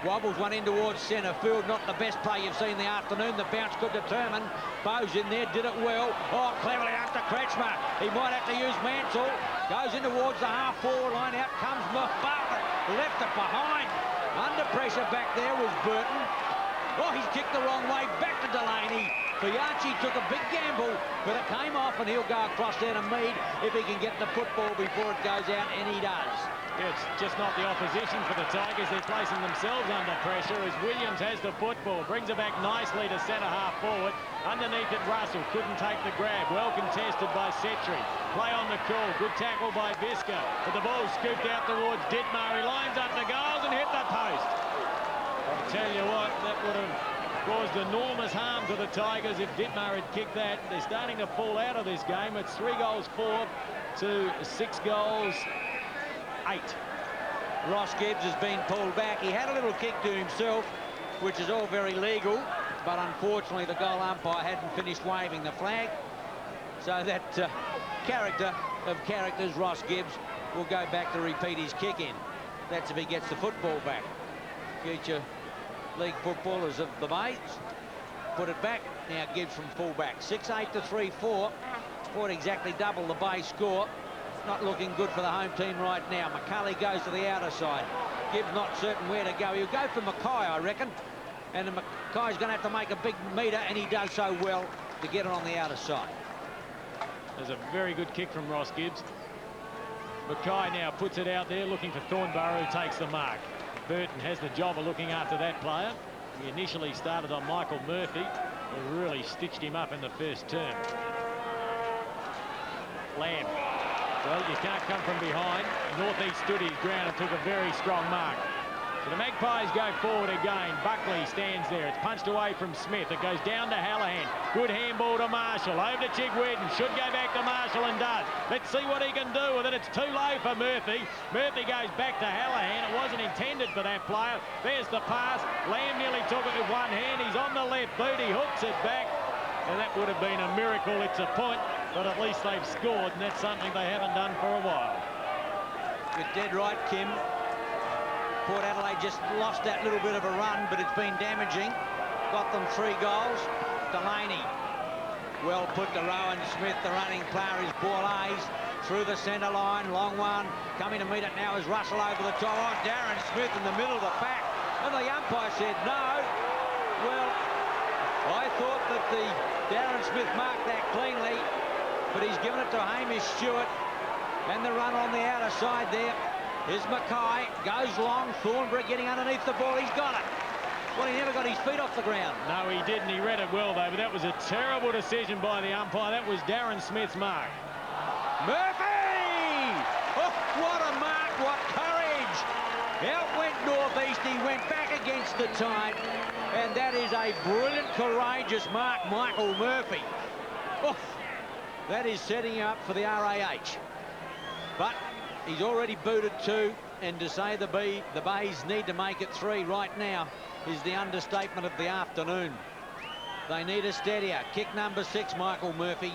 Wobbles one in towards centre field. Not the best play you've seen the afternoon. The bounce could determine. Bowes in there, did it well. Oh, cleverly up to Kretschmer. He might have to use Mansell. Goes in towards the half-forward line. Out comes Bartlett. Left it behind. Under pressure back there was Burton. Oh, he's kicked the wrong way. Back to Delaney. Bianchi took a big gamble, but it came off, and he'll go across there to Mead if he can get the football before it goes out, and he does. It's just not the opposition for the Tigers. They're placing themselves under pressure as Williams has the football. Brings it back nicely to centre half forward. Underneath it, Russell couldn't take the grab. Well contested by Setri. Play on the call. Good tackle by Viska. But the ball scooped out towards Dittmar. He lines up the goals and hit the post. I'll tell you what, that would have caused enormous harm to the Tigers if Dittmar had kicked that. They're starting to fall out of this game. It's 3 goals 4 to 6 goals 8. Ross Gibbs has been pulled back. He had a little kick to himself, which is all very legal, but unfortunately the goal umpire hadn't finished waving the flag. So that character of characters, Ross Gibbs, will go back to repeat his kick in. That's if he gets the football back. Future league footballers of the Bays put it back. Now Gibbs from full-back. 6-8 to 3-4. Port exactly double the Bay score. Not looking good for the home team right now. McCulley goes to the outer side. Gibbs not certain where to go. He'll go for McKay, I reckon. And McKay's going to have to make a big metre, and he does so well to get it on the outer side. There's a very good kick from Ross Gibbs. McKay now puts it out there, looking for Thornborough, who takes the mark. Burton has the job of looking after that player. He initially started on Michael Murphy, who really stitched him up in the first term. Lamb. Well, you can't come from behind. Northeast stood his ground and took a very strong mark. So the Magpies go forward again. Buckley stands there. It's punched away from Smith. It goes down to Hallahan. Good handball to Marshall. Over to Chigwedden. Should go back to Marshall and does. Let's see what he can do with it. It's too low for Murphy. Murphy goes back to Hallahan. It wasn't intended for that player. There's the pass. Lamb nearly took it with one hand. He's on the left boot. He hooks it back. And that would have been a miracle. It's a point, but at least they've scored, and that's something they haven't done for a while. You're dead right, Kim. Port Adelaide just lost that little bit of a run, but it's been damaging. Got them 3 goals. Delaney, well put to Rowan Smith. The running player is Borlays. Through the centre line, long one. Coming to meet it now is Russell over the top. Oh, Darren Smith in the middle of the pack. And the umpire said no. Well, I thought that the Darren Smith marked that cleanly, but he's given it to Hamish Stewart. And the run on the outer side there is McCay. Goes long. Thornbury getting underneath the ball. He's got it. Well, he never got his feet off the ground. No, he didn't. He read it well, though, but that was a terrible decision by the umpire. That was Darren Smith's mark. Murphy! Oh, what a mark. What courage. Out went northeast. He went back against the tide. And that is a brilliant, courageous mark, Michael Murphy. Oh, that is setting up for the RAH. But he's already booted 2, and to say the Bays need to make it 3 right now is the understatement of the afternoon. They need a steadier. Kick number 6, Michael Murphy.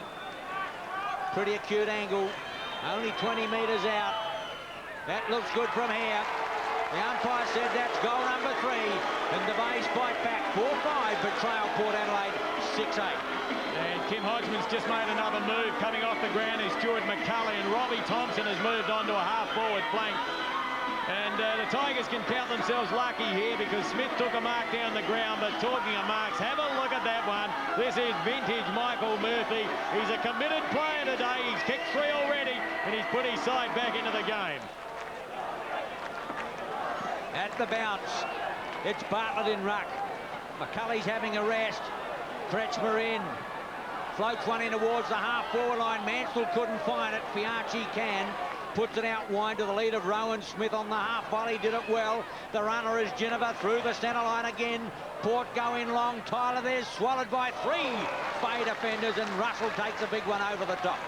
Pretty acute angle. Only 20 metres out. That looks good from here. The umpire said that's goal number 3, and the Bays fight back 4-5 for Trail Port Adelaide 6-8. And Kim Hodgman's just made another move. Coming off the ground is Stuart McCulley, and Robbie Thompson has moved on to a half-forward flank. And the Tigers can count themselves lucky here because Smith took a mark down the ground. But talking of marks, have a look at that one. This is vintage Michael Murphy. He's a committed player today. He's kicked 3 already, and he's put his side back into the game. At the bounce, it's Bartlett in ruck. McCulley's having a rest. Kretschmer in. Floats one in towards the half-forward line. Mansell couldn't find it. Fiacci can. Puts it out wide to the lead of Rowan Smith on the half volley. Did it well. The runner is Ginniver through the centre line again. Port going long. Tyler there swallowed by 3 Bay defenders, and Russell takes a big one over the top.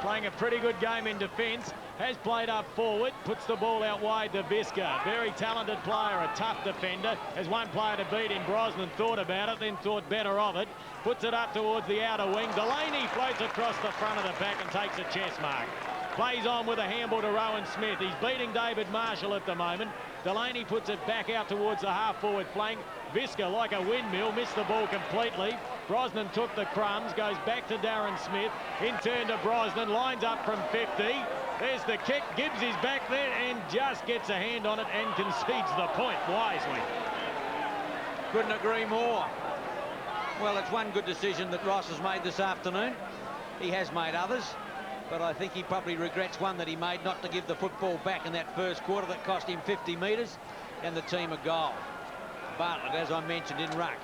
Playing a pretty good game in defence. Has played up forward, puts the ball out wide to Viska. Very talented player, a tough defender. Has one player to beat him. Brosnan thought about it, then thought better of it. Puts it up towards the outer wing. Delaney floats across the front of the pack and takes a chest mark. Plays on with a handball to Rowan Smith. He's beating David Marshall at the moment. Delaney puts it back out towards the half-forward flank. Viska, like a windmill, missed the ball completely. Brosnan took the crumbs, goes back to Darren Smith. In turn to Brosnan, lines up from 50. There's the kick. Gibbs is back there and just gets a hand on it and concedes the point wisely. Couldn't agree more. Well, it's one good decision that Ross has made this afternoon. He has made others, but I think he probably regrets one that he made, not to give the football back in that first quarter that cost him 50 metres and the team a goal. Bartlett, as I mentioned, in ruck.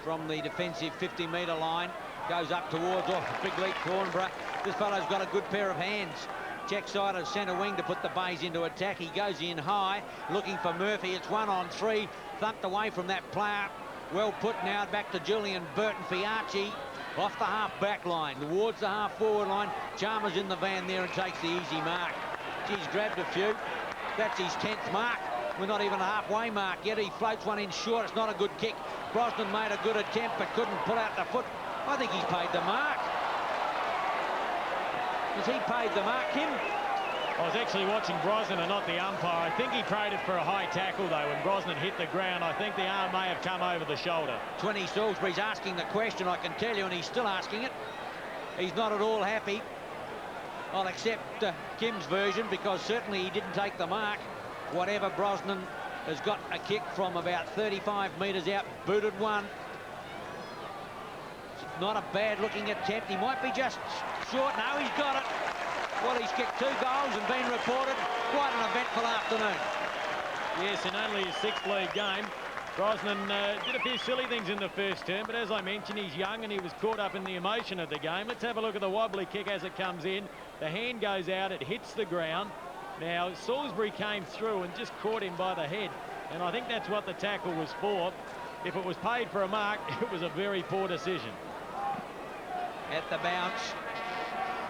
From the defensive 50-metre line, goes up towards big leap Thornborough. This fellow's got a good pair of hands. Check side of centre wing to put the Bays into attack. He goes in high, looking for Murphy. It's 1-on-3, thumped away from that player. Well put now back to Julian Burton. Fiacci off the half-back line, towards the half-forward line. Chalmers in the van there and takes the easy mark. He's grabbed a few. That's his 10th mark. We're not even a halfway mark yet. He floats one in short. It's not a good kick. Brosnan made a good attempt but couldn't pull out the foot. I think he's paid the mark. Has he paid the mark, Kim? I was actually watching Brosnan and not the umpire. I think he paid it for a high tackle, though. When Brosnan hit the ground, I think the arm may have come over the shoulder. 20 Salisbury's asking the question, I can tell you, and he's still asking it. He's not at all happy. I'll accept Kim's version because certainly he didn't take the mark. Whatever, Brosnan has got a kick from about 35 metres out, booted one. Not a bad-looking attempt. He might be just short. No, he's got it. Well, he's kicked 2 goals and been reported. Quite an eventful afternoon. Yes, in only his 6th league game. Brosnan did a few silly things in the first term, but as I mentioned, he's young and he was caught up in the emotion of the game. Let's have a look at the wobbly kick as it comes in. The hand goes out, it hits the ground. Now, Salisbury came through and just caught him by the head, and I think that's what the tackle was for. If it was paid for a mark, it was a very poor decision. At the bounce,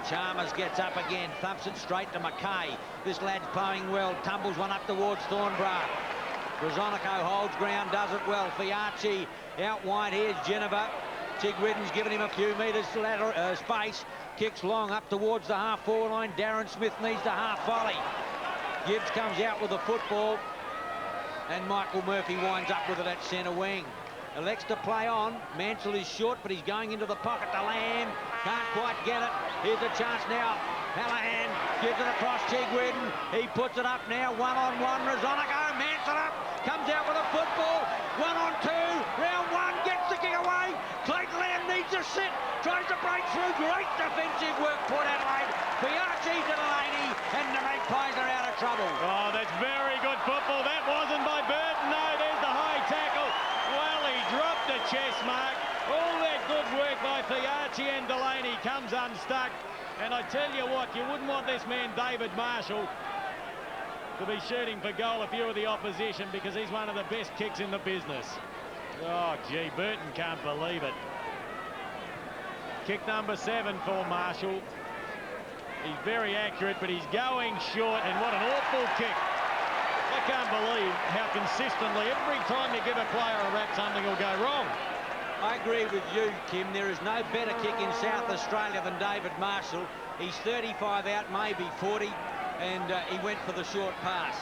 Chalmers gets up again, thumps it straight to McKay. This lad's playing well, tumbles one up towards Thornborough. Rosonico holds ground, does it well. Fiachi out wide, here's Geneva. Tigwidden's given him a few metres space. Kicks long up towards the half-forward line. Darren Smith needs the half volley. Gibbs comes out with the football. And Michael Murphy winds up with it at centre wing. Elects to play on. Mansell is short, but he's going into the pocket to Lamb. Can't quite get it. Here's a chance now. Hallahan gives it across Tigwidden. He puts it up now. One-on-one. Rosonico. Mansell up. Comes out with a football. 1-on-2. Round one. Gets the kick away. Clayton Lamb needs a sit. Tries to break through. Great defensive work. Port Adelaide. Fiachi to Delaney. And the Magpies are out of trouble. Oh, that's very good football. That wasn't by Burton. No, there's the high tackle. Well, he dropped the chest mark. All that good work by Fiachi, and Delaney comes unstuck. And I tell you what, you wouldn't want this man, David Marshall, to be shooting for goal if you were the opposition, because he's one of the best kicks in the business. Oh, gee, Burton can't believe it. Kick number 7 for Marshall. He's very accurate, but he's going short, and what an awful kick. I can't believe how consistently, every time you give a player a rap, something will go wrong. I agree with you, Kim. There is no better kick in South Australia than David Marshall. He's 35 out, maybe 40, and he went for the short pass.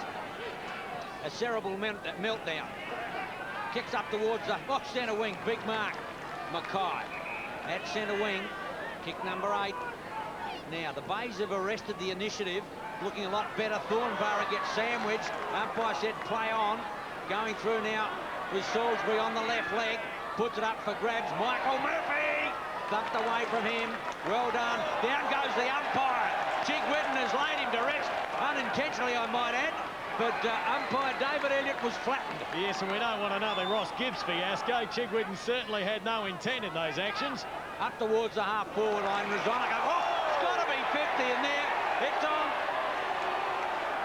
A cerebral meltdown. Kicks up towards the centre wing. Big mark. McKay at centre wing. Kick number 8. Now, the Bays have arrested the initiative. Looking a lot better. Thornborough gets sandwiched. Umpire said play on. Going through now with Salisbury on the left leg. Puts it up for grabs. Michael Murphy! Dumped away from him. Well done. Down goes the umpire. Tigwidden has laid him to rest. Unintentionally, I might add. But umpire David Elliott was flattened. Yes, and we don't want another Ross Gibbs fiasco. Tigwidden certainly had no intent in those actions. Up towards the half-forward line. Rosonico. Oh, it's got to be 50 in there. It's on.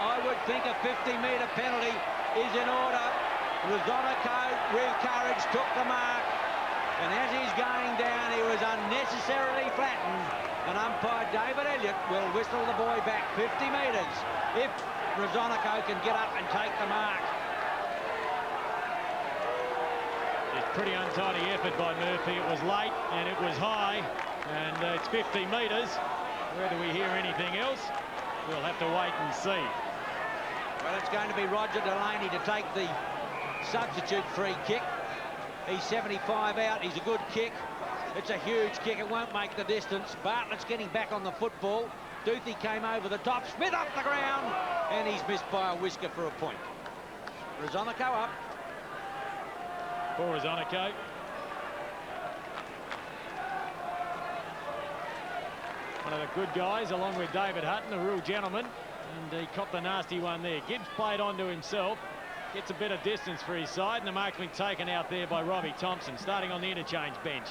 I would think a 50-metre penalty is in order. Rosonico, with courage, took the mark. And as he's going down, he was unnecessarily flattened. And umpire David Elliott will whistle the boy back 50 metres if Rosonico can get up and take the mark. It's pretty untidy effort by Murphy. It was late and it was high. And it's 50 metres. Whether we hear anything else, we'll have to wait and see. Well, it's going to be Roger Delaney to take the substitute free kick. He's 75 out. He's a good kick. It's a huge kick. It won't make the distance. Bartlett's getting back on the football. Duthie came over the top. Smith off the ground. And he's missed by a whisker for a point. Rosonico up. For Rosonico. One of the good guys, along with David Hutton, a real gentleman. And he copped a nasty one there. Gibbs played onto himself. Gets a bit of distance for his side, and the mark's been taken out there by Robbie Thompson, starting on the interchange bench.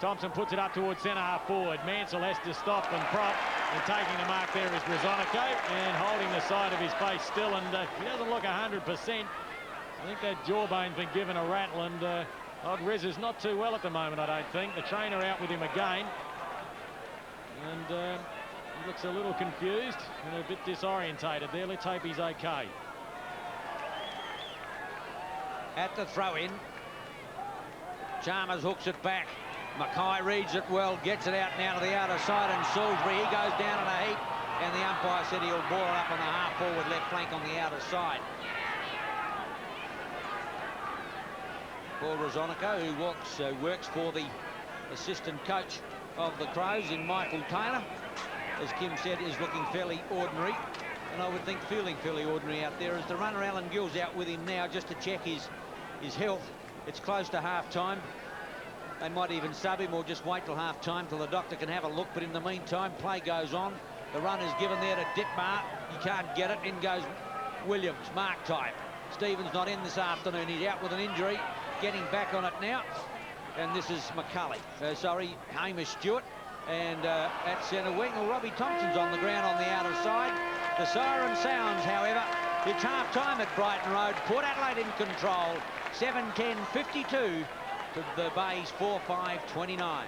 Thompson puts it up towards centre half forward. Mansell has to stop and prop, and taking the mark there is Rosonico, and holding the side of his face still, and he doesn't look 100%. I think that jawbone's been given a rattle, and Odd Rez is not too well at the moment, I don't think. The trainer out with him again, and he looks a little confused and a bit disorientated there. Let's hope he's okay. At the throw-in, Chalmers hooks it back. McKay reads it well, gets it out now to the outer side, and Salisbury, he goes down in a heap, and the umpire said he'll ball it up on the half-forward left flank on the outer side. Paul Rosonico, who works for the assistant coach of the Crows in Michael Taylor, as Kim said, is looking fairly ordinary. And I would think feeling fairly ordinary out there as the runner Alan Gill's out with him now just to check his health. It's close to half-time. They might even sub him or just wait till half-time till the doctor can have a look. But in the meantime, play goes on. The run is given there to Ditmar. He can't get it. In goes Williams, mark type. Stevens not in this afternoon. He's out with an injury. Getting back on it now. And this is Hamish Stewart. And at centre wing, well, Robbie Thompson's on the ground on the outer side. The siren sounds, however. It's half-time at Brighton Road. Port Adelaide in control. 7:10:52 to the Bays 4:5:29.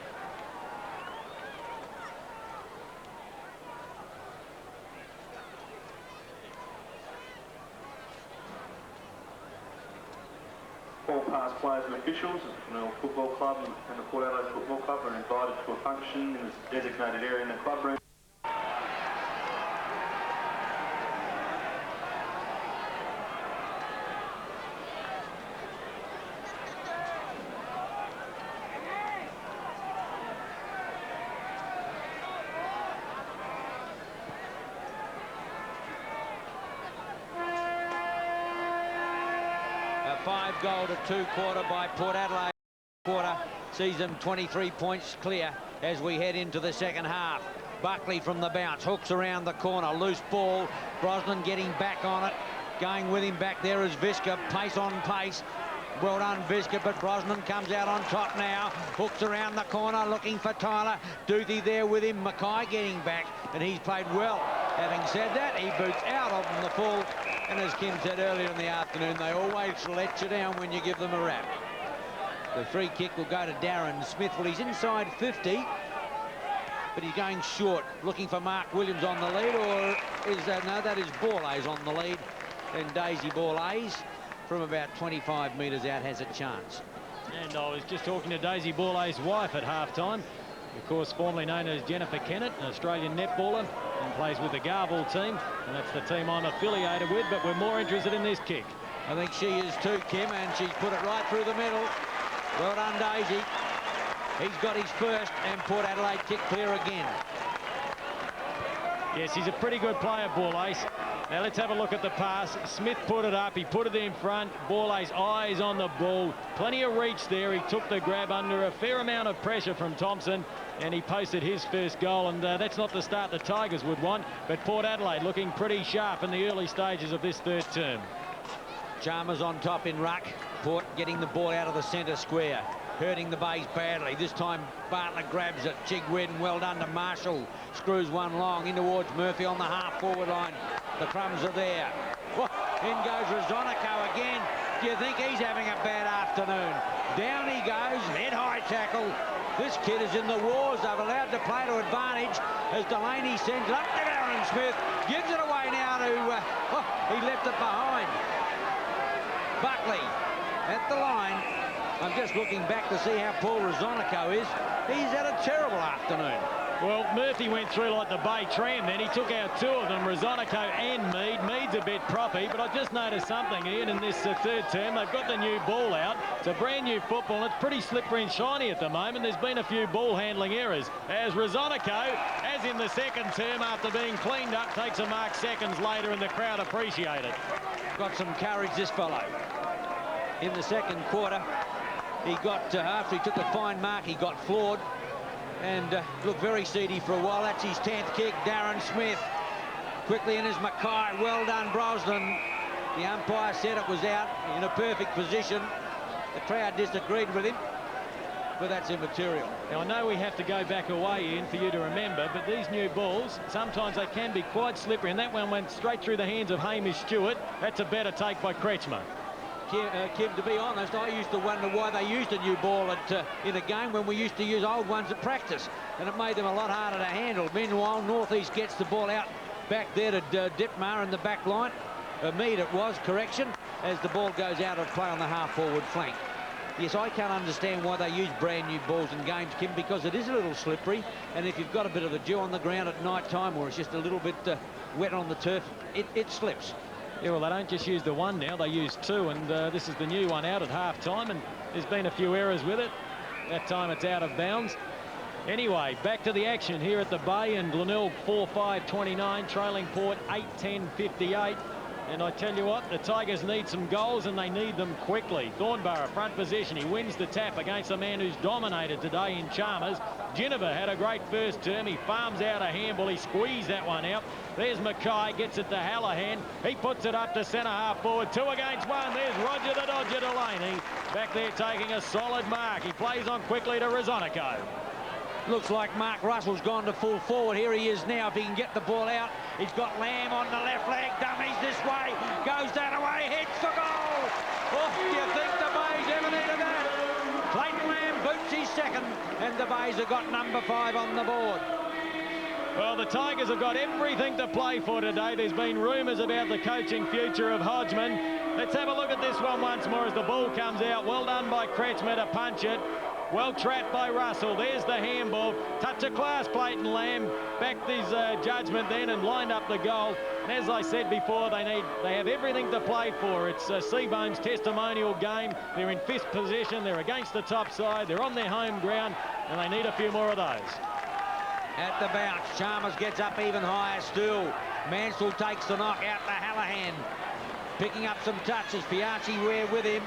All past players and officials of the Glenelg Football Club and the Port Adelaide Football Club are invited to a function in the designated area in the club room. A 5-goal to 2 quarter by Port Adelaide. Quarter sees them 23 points clear as we head into the second half. Buckley from the bounce, hooks around the corner, loose ball. Brosnan getting back on it. Going with him back there is Viska, pace on pace. Well done, Viska, but Brosnan comes out on top now. Hooks around the corner, looking for Tyler. Duthie there with him. McCay getting back, and he's played well. Having said that, he boots out of them the full. And as Kim said earlier in the afternoon, they always let you down when you give them a rap. The free kick will go to Darren Smith. Well, he's inside 50, but he's going short. Looking for Mark Williams on the lead, or is that, no, that is Borlase on the lead. And Daisy Borlase from about 25 metres out has a chance. And I was just talking to Daisy Borlase's wife at half-time. Of course, formerly known as Jennifer Kennett, an Australian netballer, and plays with the Garval team. And that's the team I'm affiliated with, but we're more interested in this kick. I think she is too, Kim, and she's put it right through the middle. Well done, Daisy. He's got his first, and Port Adelaide kick clear again. Yes, he's a pretty good player, Borlase. Now let's have a look at the pass. Smith put it up, he put it in front. Borlase eyes on the ball. Plenty of reach there. He took the grab under a fair amount of pressure from Thompson, and he posted his first goal. And that's not the start the Tigers would want, but Port Adelaide looking pretty sharp in the early stages of this third term. Chalmers on top in ruck. Port getting the ball out of the centre square, hurting the Bays badly. This time Bartlett grabs it. Chigwedden, well done to Marshall. Screws one long in towards Murphy on the half-forward line. The crumbs are there. Oh, in goes Rosonico again. Do you think he's having a bad afternoon? Down he goes, head-high tackle. This kid is in the wars. They've allowed to play to advantage as Delaney sends it up to Darren Smith. Gives it away now to... he left it behind. Buckley at the line. I'm just looking back to see how Paul Rosonico is. He's had a terrible afternoon. Well, Murphy went through like the Bay Tram then. He took out two of them, Rosonico and Mead. Mead's a bit proppy, but I just noticed something, Ian, in this third term. They've got the new ball out. It's a brand new football, and it's pretty slippery and shiny at the moment. There's been a few ball handling errors. As Rosonico, as in the second term, after being cleaned up, takes a mark seconds later, and the crowd appreciate it. Got some courage, this fellow. In the second quarter, he got, after he took a fine mark, he got floored and looked very seedy for a while. That's his 10th kick. Darren Smith quickly in is McCay. Well done, Brosnan. The umpire said it was out in a perfect position. The crowd disagreed with him, but that's immaterial. Now, I know we have to go back away, Ian, for you to remember, but these new balls, sometimes they can be quite slippery, and that one went straight through the hands of Hamish Stewart. That's a better take by Kretschmer. Kim, to be honest, I used to wonder why they used a new ball in a game when we used to use old ones at practice, and it made them a lot harder to handle. Meanwhile, Northeast gets the ball out back there to Ditmar in the back line. Mead it was, correction, as the ball goes out of play on the half-forward flank. Yes, I can't understand why they use brand new balls in games, Kim, because it is a little slippery, and if you've got a bit of the dew on the ground at night time, or it's just a little bit wet on the turf, it slips. Yeah, well, they don't just use the one now, they use two, and this is the new one out at half-time, and there's been a few errors with it. That time it's out of bounds. Anyway, back to the action here at the Bay, and Glenelg 4-5-29, trailing Port 8-10-58. And I tell you what, the Tigers need some goals, and they need them quickly. Thornborough, front position. He wins the tap against a man who's dominated today in Chalmers. Ginniver had a great first term. He farms out a handball. He squeezed that one out. There's McCay, gets it to Hallahan. He puts it up to centre half forward. 2 against 1. There's Roger the Dodger Delaney. Back there taking a solid mark. He plays on quickly to Rosonico. Looks like Mark Russell's gone to full forward. Here he is now. If he can get the ball out, he's got Lamb on the left leg. Dummies this way. Goes that away. Hits for goal. Oh, do you think the Bays ever needed that? Clayton Lamb boots his second, and the Bays have got number 5 on the board. Well, the Tigers have got everything to play for today. There's been rumours about the coaching future of Hodgman. Let's have a look at this one once more as the ball comes out. Well done by Kretschmer to punch it. Well trapped by Russell. There's the handball. Touch of class, Clayton Lamb. Backed his judgment then and lined up the goal. And as I said before, they have everything to play for. It's Seabone's testimonial game. They're in 5th position. They're against the top side. They're on their home ground, and they need a few more of those. At the bounce, Chalmers gets up even higher still. Mansell takes the knock out to Hallahan. Picking up some touches. Piarci Ware with him.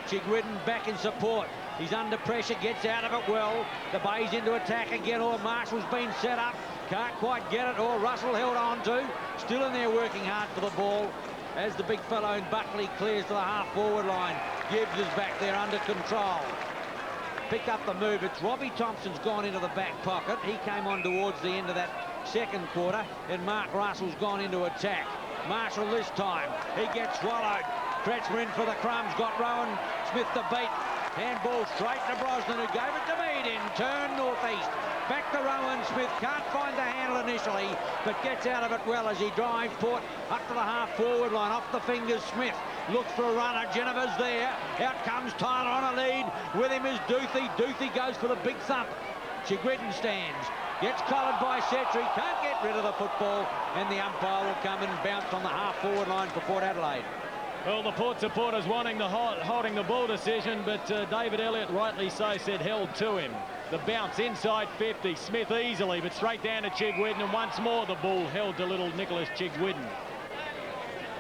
Chigwidden back in support. He's under pressure, gets out of it well. The Bays into attack again, or Marshall's been set up. Can't quite get it, or Russell held on to. Still in there working hard for the ball as the big fellow in Buckley clears to the half-forward line. Gibbs is back there under control. Picked up the move. It's Robbie Thompson's gone into the back pocket. He came on towards the end of that second quarter, and Mark Russell's gone into attack. Marshall this time. He gets swallowed. Kretschmer in for the crumbs. Got Rowan Smith to beat. Handball straight to Brosnan, who gave it to Mead in turn northeast. Back to Rowan Smith. Can't find the handle initially, but gets out of it well as he drives Port up to the half-forward line. Off the fingers, Smith. Looks for a runner. Jennifer's there. Out comes Tyler on a lead. With him is Duthie. Duthie goes for the big thump. Chigwidden stands. Gets collared by Setri. Can't get rid of the football. And the umpire will come and bounce on the half-forward line for Port Adelaide. Well, the Port supporters wanting the holding the ball decision, but David Elliott, rightly so, said held to him. The bounce inside 50. Smith easily, but straight down to Chigwidden, and once more the ball held to little Nicholas Chigwidden.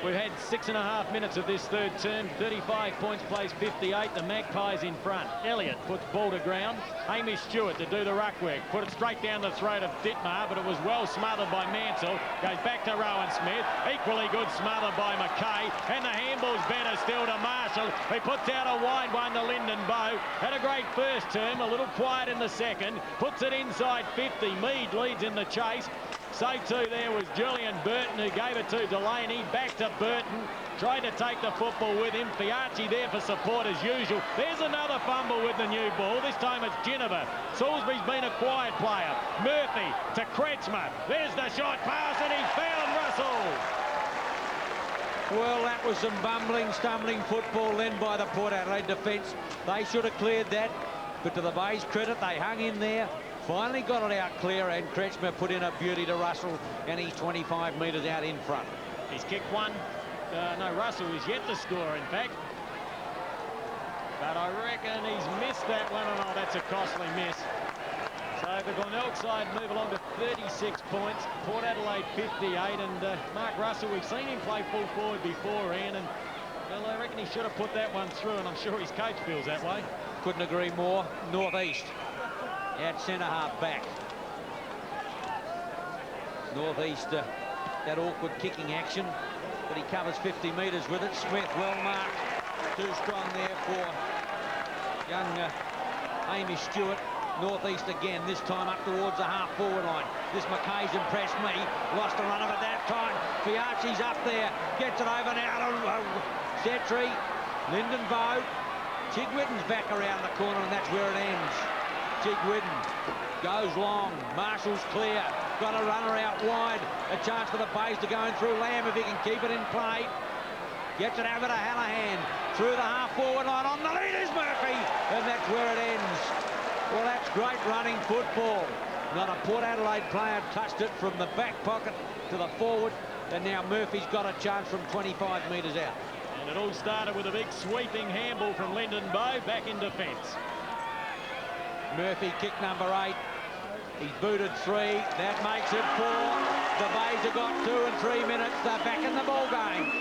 We've had 6.5 minutes of this third term. 35 points, plays 58. The Magpies in front. Elliott puts ball to ground. Hamish Stewart to do the ruck work. Put it straight down the throat of Dittmar, but it was well smothered by Mansell. Goes back to Rowan Smith. Equally good smothered by McKay. And the handball's better still to Marshall. He puts out a wide one to Lyndon Bowe. Had a great first term. A little quiet in the second. Puts it inside 50. Mead leads in the chase. So too there was Julian Burton, who gave it to Delaney. Back to Burton. Tried to take the football with him. Piarci there for support as usual. There's another fumble with the new ball. This time it's Ginniver. Salisbury's been a quiet player. Murphy to Kretschmer. There's the short pass, and he found Russell. Well, that was some bumbling, stumbling football then by the Port Adelaide defence. They should have cleared that. But to the Bays' credit, they hung in there. Finally got it out clear, and Kretschmer put in a beauty to Russell, and he's 25 metres out in front. He's kicked one. No, Russell is yet to score, in fact. But I reckon he's missed that one, and oh, that's a costly miss. So the Glenelg side move along to 36 points. Port Adelaide 58, and Mark Russell, we've seen him play full forward before, Ian, and well, I reckon he should have put that one through, and I'm sure his coach feels that way. Couldn't agree more. Northeast. At centre-half back. Northeast, that awkward kicking action, but he covers 50 metres with it. Smith, well marked. Too strong there for young Hamish Stewart. Northeast again, this time up towards the half-forward line. This McKay's impressed me. Lost a run of it that time. Piarci's up there. Gets it over now to Setri. Lyndon Bowe. Chigwidden's back around the corner, and that's where it ends. Chigwidden goes long. Marshall's clear. Got a runner out wide. A chance for the Bays to go in through Lamb if he can keep it in play. Gets it over to Hallahan. Through the half-forward line. On the lead is Murphy. And that's where it ends. Well, that's great running football. Not a Port Adelaide player touched it from the back pocket to the forward. And now Murphy's got a chance from 25 metres out. And it all started with a big sweeping handball from Lyndon Bowe back in defence. Murphy, kick number 8. He's booted 3. That makes it 4. The Bays have got 2 and 3 minutes. They're back in the ball game.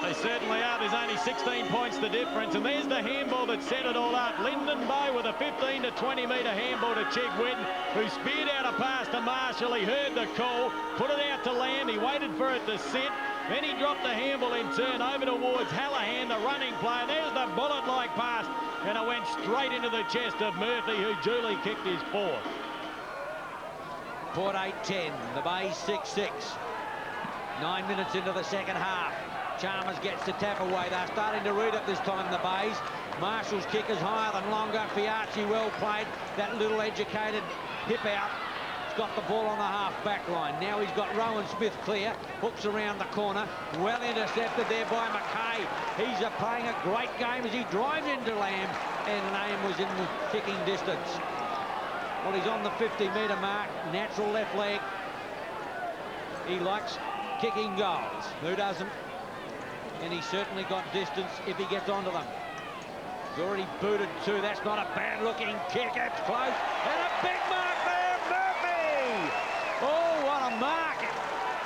They certainly are. There's only 16 points the difference. And there's the handball that set it all up. Lyndon Bowe with a 15 to 20 metre handball to Chigwidden, who speared out a pass to Marshall. He heard the call, put it out to Lamb. He waited for it to sit. Then he dropped the handball in turn over towards Hallahan, the running player. There's the bullet-like pass, and it went straight into the chest of Murphy, who duly kicked his fourth. Port 8-10, the Bays 6-6. 9 minutes into the second half. Chalmers gets the tap away. They're starting to read it this time, the Bays. Marshall's kick is higher than longer. Fiachi well played. That little educated hip out. He's got the ball on the half-back line. Now he's got Rowan Smith clear. Hooks around the corner. Well intercepted there by McKay. He's playing a great game as he drives into Lamb. And Lamb was in the kicking distance. Well, he's on the 50-metre mark. Natural left leg. He likes kicking goals. Who doesn't? And he's certainly got distance if he gets onto them. He's already booted two. That's not a bad-looking kick. It's close. And a big mark there, Murphy! Oh, what a mark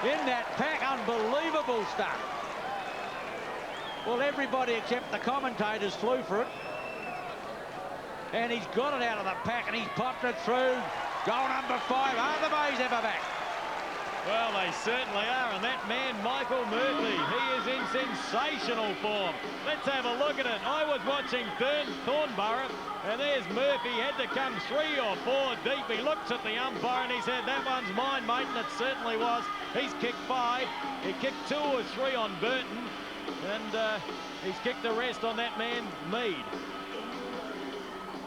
in that pack. Unbelievable stuff. Well, everybody except the commentators flew for it. And he's got it out of the pack, and he's popped it through. Goal number 5. Are the Bays ever back? Well, they certainly are, and that man, Michael Murphy, he is in sensational form. Let's have a look at it. I was watching Thornborough, and there's Murphy. Had to come 3 or 4 deep. He looked at the umpire, and he said, that one's mine, mate, and it certainly was. He's kicked 5. He kicked 2 or 3 on Burton, and he's kicked the rest on that man, Mead.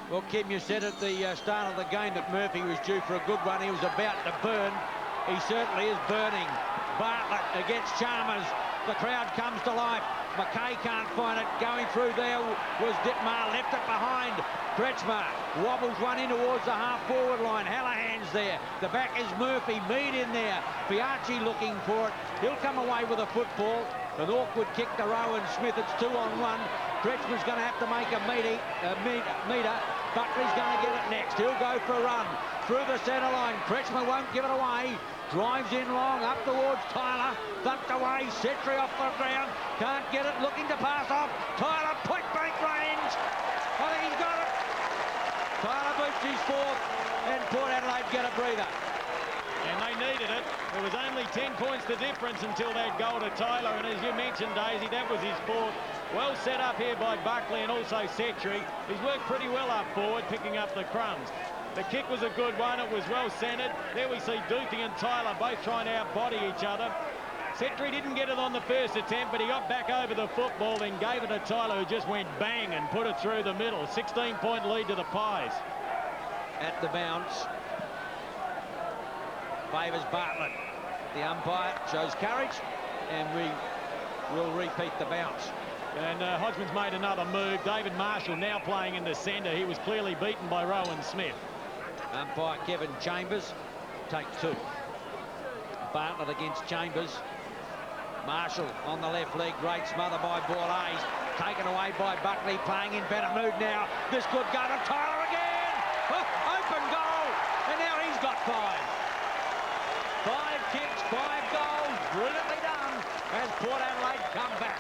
Well, Kim, you said at the start of the game that Murphy was due for a good one. He was about to burn. He certainly is burning. Bartlett against Chalmers. The crowd comes to life. McKay can't find it. Going through there was Dittmar. Left it behind. Kretschmar wobbles one in towards the half-forward line. Hallahan's there. The back is Murphy. Mead in there. Fiachi looking for it. He'll come away with a football. An awkward kick to Rowan Smith. It's 2-on-1. Kretschmar's going to have to make a meter. Buckley's going to get it next. He'll go for a run through the centre line. Kretschmar won't give it away. Drives in long, up towards Tyler. Thumped away, Setri off the ground. Can't get it, looking to pass off. Tyler, point blank range. I think he's got it. Tyler boots his fourth, and Port Adelaide get a breather. And they needed it. There was only 10 points the difference until that goal to Tyler. And as you mentioned, Daisy, that was his fourth. Well set up here by Buckley and also Setri. He's worked pretty well up forward, picking up the crumbs. The kick was a good one. It was well centred. There we see Duthie and Tyler both trying to outbody each other. Setri didn't get it on the first attempt, but he got back over the football and gave it to Tyler, who just went bang and put it through the middle. 16-point lead to the Pies. At the bounce. Favours Bartlett. The umpire shows courage, and we will repeat the bounce. And Hodgman's made another move. David Marshall now playing in the centre. He was clearly beaten by Rowan Smith. Umpire Kevin Chambers, take 2. Bartlett against Chambers. Marshall on the left leg, great smother by Borlase. Taken away by Buckley, playing in better mood now. This could go to Tyler again. Oh, open goal, and now he's got 5. 5 kicks, 5 goals, brilliantly done as Port Adelaide come back.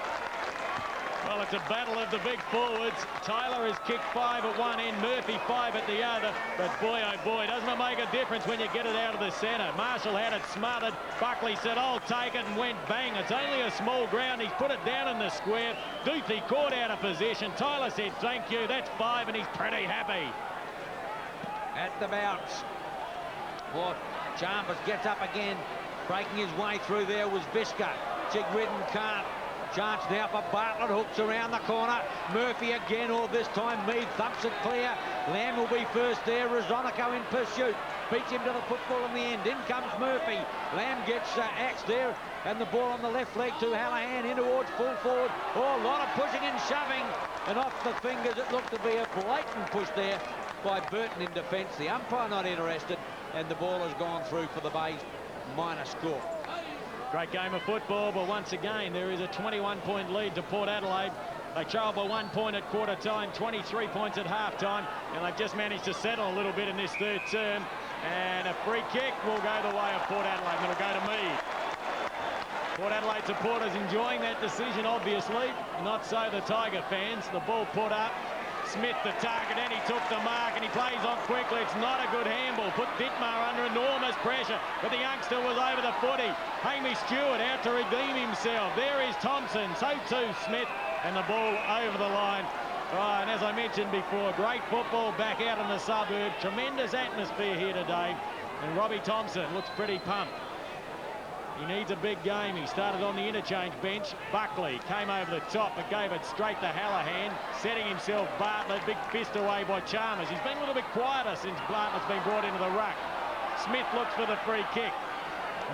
Well, it's a battle of the big forwards. Tyler has kicked 5 at one end, Murphy 5 at the other. But boy, oh boy, doesn't it make a difference when you get it out of the centre. Marshall had it smothered. Buckley said, I'll take it, and went bang. It's only a small ground. He's put it down in the square. Duthie caught out of position. Tyler said, thank you, that's 5, and he's pretty happy. At the bounce. Well, Chambers gets up again. Breaking his way through there was Viska. Chigwidden can't. Chance now for Bartlett, hooks around the corner. Murphy again, or this time Mead thumps it clear. Lamb will be first there. Rosonico in pursuit. Beats him to the football in the end. In comes Murphy. Lamb gets axed there, and the ball on the left leg to Hallahan in towards full forward. Oh, a lot of pushing and shoving, and off the fingers. It looked to be a blatant push there by Burton in defence. The umpire not interested, and the ball has gone through for the Bays. Minor score. Great game of football, but once again, there is a 21-point lead to Port Adelaide. They trail by 1 point at quarter time, 23 points at half time, and they've just managed to settle a little bit in this third term. And a free kick will go the way of Port Adelaide, and it'll go to Mead. Port Adelaide supporters enjoying that decision, obviously. Not so the Tiger fans. The ball put up. Smith the target, and he took the mark, and he plays on quickly. It's not a good handball. Put Dittmar under enormous pressure, but the youngster was over the footy. Hamish Stewart out to redeem himself. There is Thompson, so too Smith, and the ball over the line. Oh, and as I mentioned before, great football back out in the suburb. Tremendous atmosphere here today, and Robbie Thompson looks pretty pumped. He needs a big game. He started on the interchange bench. Buckley came over the top but gave it straight to Hallahan, setting himself Bartlett. Big fist away by Chalmers. He's been a little bit quieter since Bartlett's been brought into the ruck. Smith looks for the free kick.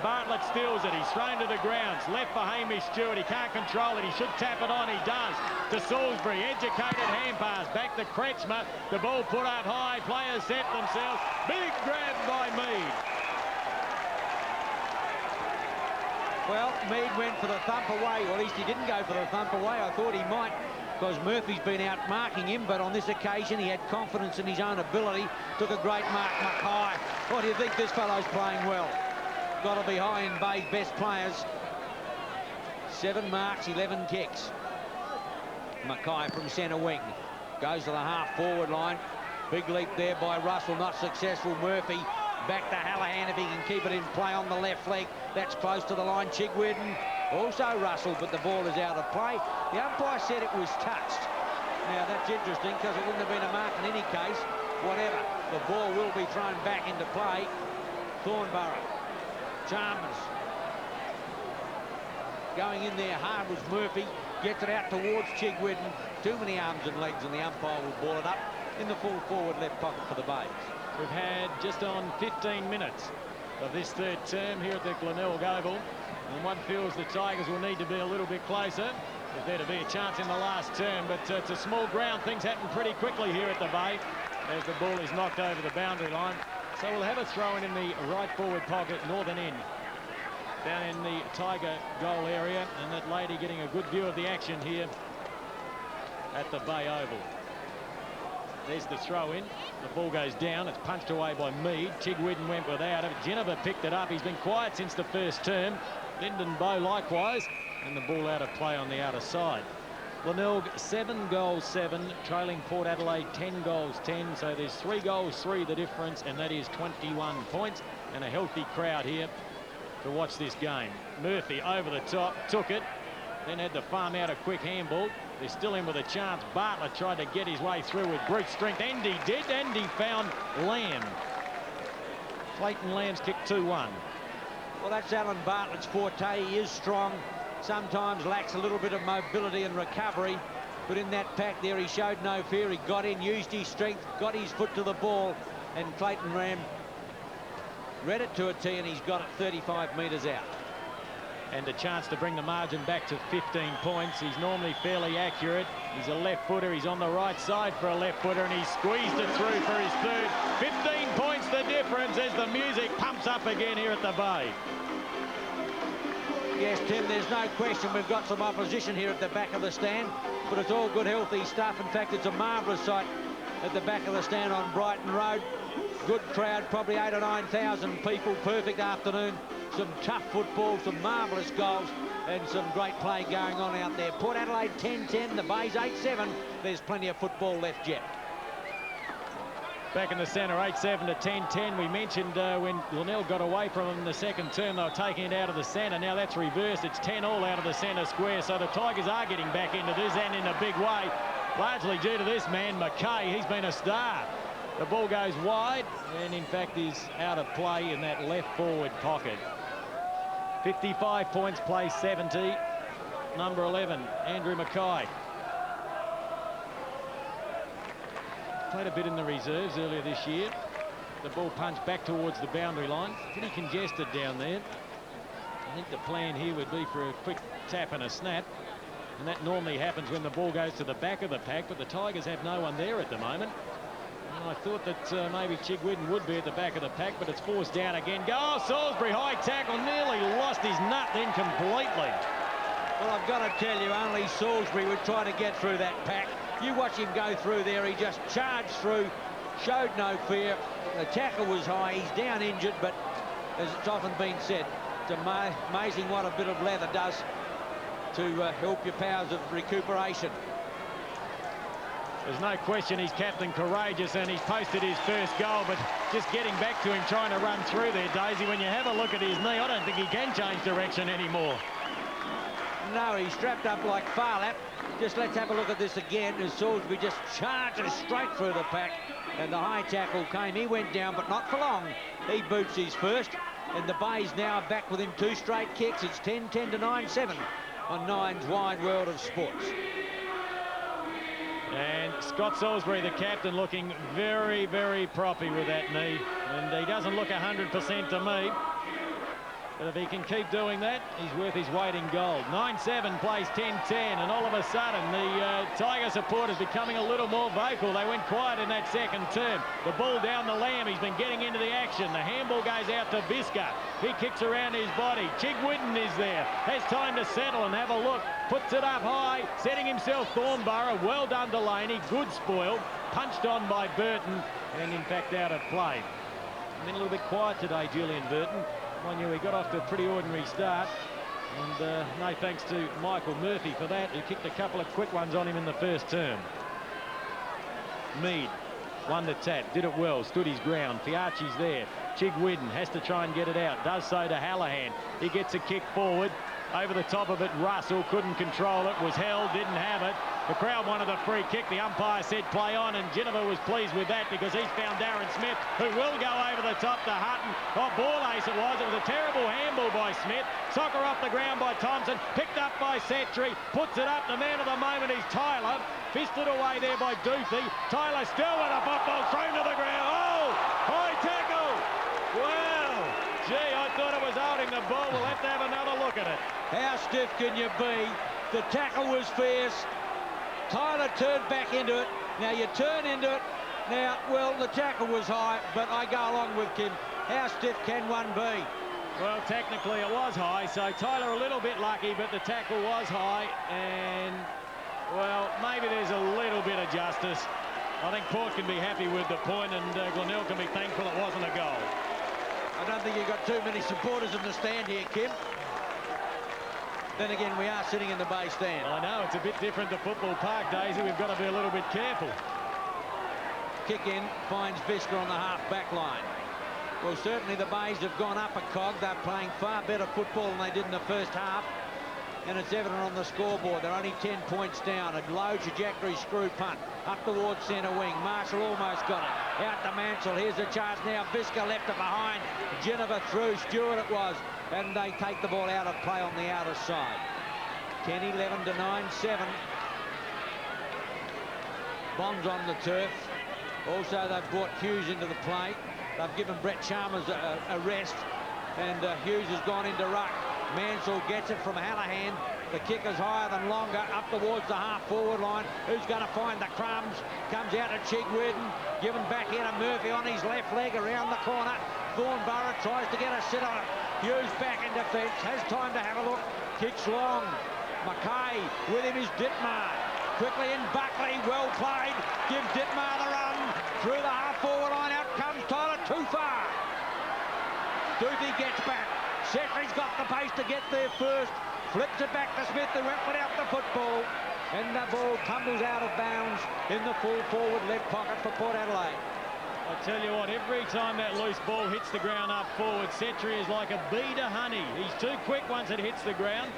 Bartlett steals it. He's thrown to the grounds. Left for Hamish Stewart. He can't control it. He should tap it on. He does. To Salisbury. Educated hand pass. Back to Kretschmer. The ball put up high. Players set themselves. Big grab by Mead. Well, Mead went for the thump away, or at least he didn't go for the thump away. I thought he might, because Murphy's been out marking him, but on this occasion he had confidence in his own ability. Took a great mark, McCay. What do you think? This fellow's playing well. Got to be high in Bay's best players. 7 marks, 11 kicks. McCay from centre wing. Goes to the half-forward line. Big leap there by Russell, not successful. Murphy back to Hallahan if he can keep it in play on the left leg. That's close to the line. Chigwidden, also Russell, but the ball is out of play. The umpire said it was touched. Now that's interesting because it wouldn't have been a mark in any case. Whatever, the ball will be thrown back into play. Thornborough, Chalmers going in there hard was Murphy. Gets it out towards Chigwidden. Too many arms and legs, and the umpire will ball it up in the full forward left pocket for the Bays. We've had just on 15 minutes of this third term here at the Glenelg Oval, and one feels the Tigers will need to be a little bit closer if there to be a chance in the last term. But it's a small ground. Things happen pretty quickly here at the Bay as the ball is knocked over the boundary line. So we'll have a throw-in in the right forward pocket, northern end, down in the Tiger goal area, and that lady getting a good view of the action here at the Bay Oval. There's the throw-in. The ball goes down. It's punched away by Mead. Chigwidden went without it. Jennifer picked it up. He's been quiet since the first term. Lyndon Bowe likewise. And the ball out of play on the outer side. Glenelg 7 goals 7, trailing Port Adelaide 10 goals 10. So there's 3 goals 3 the difference, and that is 21 points. And a healthy crowd here to watch this game. Murphy over the top, took it, then had to farm out a quick handball. They're still in with a chance. Bartlett tried to get his way through with brute strength, and he did, and he found Lamb. Clayton Lamb's kick 2-1. Well, that's Alan Bartlett's forte. He is strong, sometimes lacks a little bit of mobility and recovery, but in that pack there he showed no fear. He got in, used his strength, got his foot to the ball, and Clayton Lamb read it to a tee, and he's got it 35 metres out. And a chance to bring the margin back to 15 points. He's normally fairly accurate. He's a left footer. He's on the right side for a left footer, and he squeezed it through for his third. 15 points the difference as the music pumps up again here at the Bay. Yes, Tim, there's no question we've got some opposition here at the back of the stand, but it's all good, healthy stuff. In fact, it's a marvellous sight at the back of the stand on Brighton Road. Good crowd, probably 8,000 or 9,000 people. Perfect afternoon. Some tough football, some marvellous goals, and some great play going on out there. Port Adelaide 10-10, the Bays 8-7. There's plenty of football left yet. Back in the centre, 8-7 to 10-10. We mentioned when Glenelg got away from them in the second term, they were taking it out of the centre. Now that's reversed. It's 10-all out of the centre square. So the Tigers are getting back into this, and in a big way, largely due to this man, McKay. He's been a star. The ball goes wide, and in fact is out of play in that left forward pocket. 55 points, plays 70. Number 11, Andrew McKay. Played a bit in the reserves earlier this year. The ball punched back towards the boundary line. Pretty congested down there. I think the plan here would be for a quick tap and a snap. And that normally happens when the ball goes to the back of the pack, but the Tigers have no one there at the moment. And I thought that maybe Chigwidden would be at the back of the pack, but it's forced down again. Oh, Salisbury, high tackle, nearly lost his nut then completely. Well, I've got to tell you, only Salisbury would try to get through that pack. You watch him go through there, he just charged through, showed no fear. The tackle was high, he's down injured, but as it's often been said, it's amazing what a bit of leather does to help your powers of recuperation. There's no question he's captain courageous, and he's posted his first goal, but just getting back to him trying to run through there, Daisy, when you have a look at his knee, I don't think he can change direction anymore. No, he's strapped up like Farlap. Just let's have a look at this again as Salisbury just charges straight through the pack, and the high tackle came. He went down, but not for long. He boots his first, and the Bays now are back within 2 straight kicks. It's 10-10 to 9-7 on Nine's Wide World of Sports. And Scott Salisbury, the captain, looking very, very proppy with that knee. And he doesn't look 100% to me. But if he can keep doing that, he's worth his weight in gold. 9-7 plays 10-10, and all of a sudden the Tiger supporters becoming a little more vocal. They went quiet in that second term. The ball down the lamb, he's been getting into the action. The handball goes out to Viska. He kicks around his body. Chigwidden is there. Has time to settle and have a look. Puts it up high, setting himself Thornborough. Well done Delaney. Good spoil. Punched on by Burton, and in fact out of play. Been a little bit quiet today, Julian Burton. Mind you, he got off to a pretty ordinary start, and no thanks to Michael Murphy for that, who kicked a couple of quick ones on him in the first term. Mead won the tap, did it well, stood his ground. Fiachi's there. Chigwidden has to try and get it out, does so to Hallahan. He gets a kick forward. Over the top of it, Russell couldn't control it, was held, didn't have it. The crowd wanted a free kick. The umpire said play on, and Ginnivan was pleased with that because he's found Darren Smith, who will go over the top to Hutton. Oh, ball ace it was. It was a terrible handball by Smith. Soccer off the ground by Thompson. Picked up by Setri. Puts it up. The man of the moment is Tyler. Fisted away there by Doofy. Tyler still with a football thrown to the ground. Oh, high tackle. Well, gee, I thought it was holding the ball. We'll have to have another look at it. How stiff can you be? The tackle was fierce. Tyler turned back into it. Now you turn into it. Now, well, the tackle was high, but I go along with Kim. How stiff can one be? Well, technically it was high, so Tyler a little bit lucky, but the tackle was high, and, well, maybe there's a little bit of justice. I think Port can be happy with the point, and Glenelg can be thankful it wasn't a goal. I don't think you've got too many supporters in the stand here, Kim. Then again, we are sitting in the Bay stand. I know, it's a bit different to Football Park, Daisy. We've got to be a little bit careful. Kick in, finds Viska on the half-back line. Well, certainly the Bays have gone up a cog. They're playing far better football than they did in the first half. And it's evident on the scoreboard. They're only 10 points down. A low trajectory screw punt. Up towards centre wing. Marshall almost got it. Out to Mansell. Here's a chance now. Viska left it behind. Ginnivan through. Stewart it was. And they take the ball out of play on the outer side. 10-11 to 9-7. Bond's on the turf. Also, they've brought Hughes into the play. They've given Brett Chalmers a rest. And Hughes has gone into ruck. Mansell gets it from Hallahan. The kick is higher than longer, up towards the half-forward line. Who's going to find the crumbs? Comes out to Chigwidden, given back here to Murphy on his left leg around the corner. Thornborough tries to get a sit on it. Hughes back in defence, has time to have a look. Kicks long. McKay, with him is Dittmar. Quickly in Buckley, well played. Gives Dittmar the run. Through the half-forward line, out comes Tyler, too far. Doofy gets back. Setri's got the pace to get there first. Flips it back to Smith, who went without the football. And the ball tumbles out of bounds in the full forward left pocket for Port Adelaide. I tell you what, every time that loose ball hits the ground up forward, Setri is like a bee to honey. He's too quick once it hits the ground.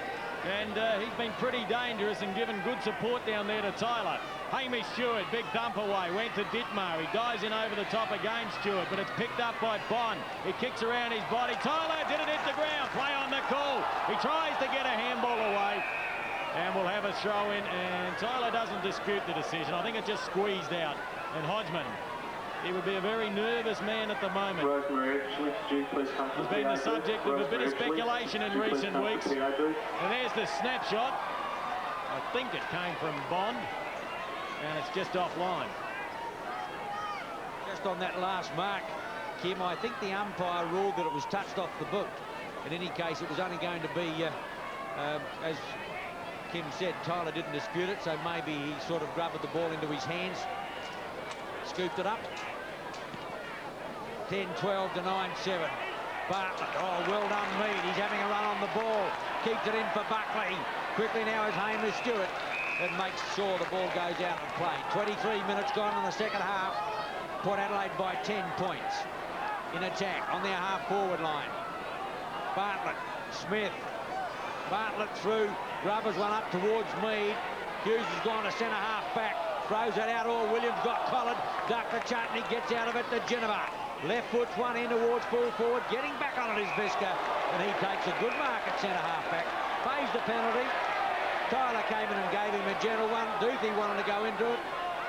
And he's been pretty dangerous and given good support down there to Tyler. Hamish Stewart, big thump away, went to Dittmar. He dives in over the top against Stewart, but it's picked up by Bond. He kicks around his body. Tyler did it hit the ground. Play on the call. He tries to get a handball away. And we'll have a throw in, and Tyler doesn't dispute the decision. I think it just squeezed out. And Hodgman, he would be a very nervous man at the moment. He's been the subject of a bit of speculation in recent weeks. And there's the snapshot. I think it came from Bond. And it's just offline. Just on that last mark, Kim, I think the umpire ruled that it was touched off the boot. In any case, it was only going to be, as Kim said, Tyler didn't dispute it, so maybe he sort of grabbed the ball into his hands. Scooped it up. 10-12 to 9-7. Bartlett, oh, well done Mead. He's having a run on the ball. Keeps it in for Buckley. Quickly now is Hamish Stewart. and makes sure the ball goes out of play. 23 minutes gone in the second half. Port Adelaide by 10 points. In attack on their half-forward line. Bartlett, Smith. Bartlett through. Grubbers one up towards Mead. Hughes has gone to centre half back. Throws it out. Or Williams got collared. Dr. Chutney gets out of it to Geneva. Left foot's one in towards full forward. Getting back on it is Viska. And he takes a good mark at centre half back. Pays the penalty. Tyler came in and gave him a gentle one. Doothy wanted to go into it,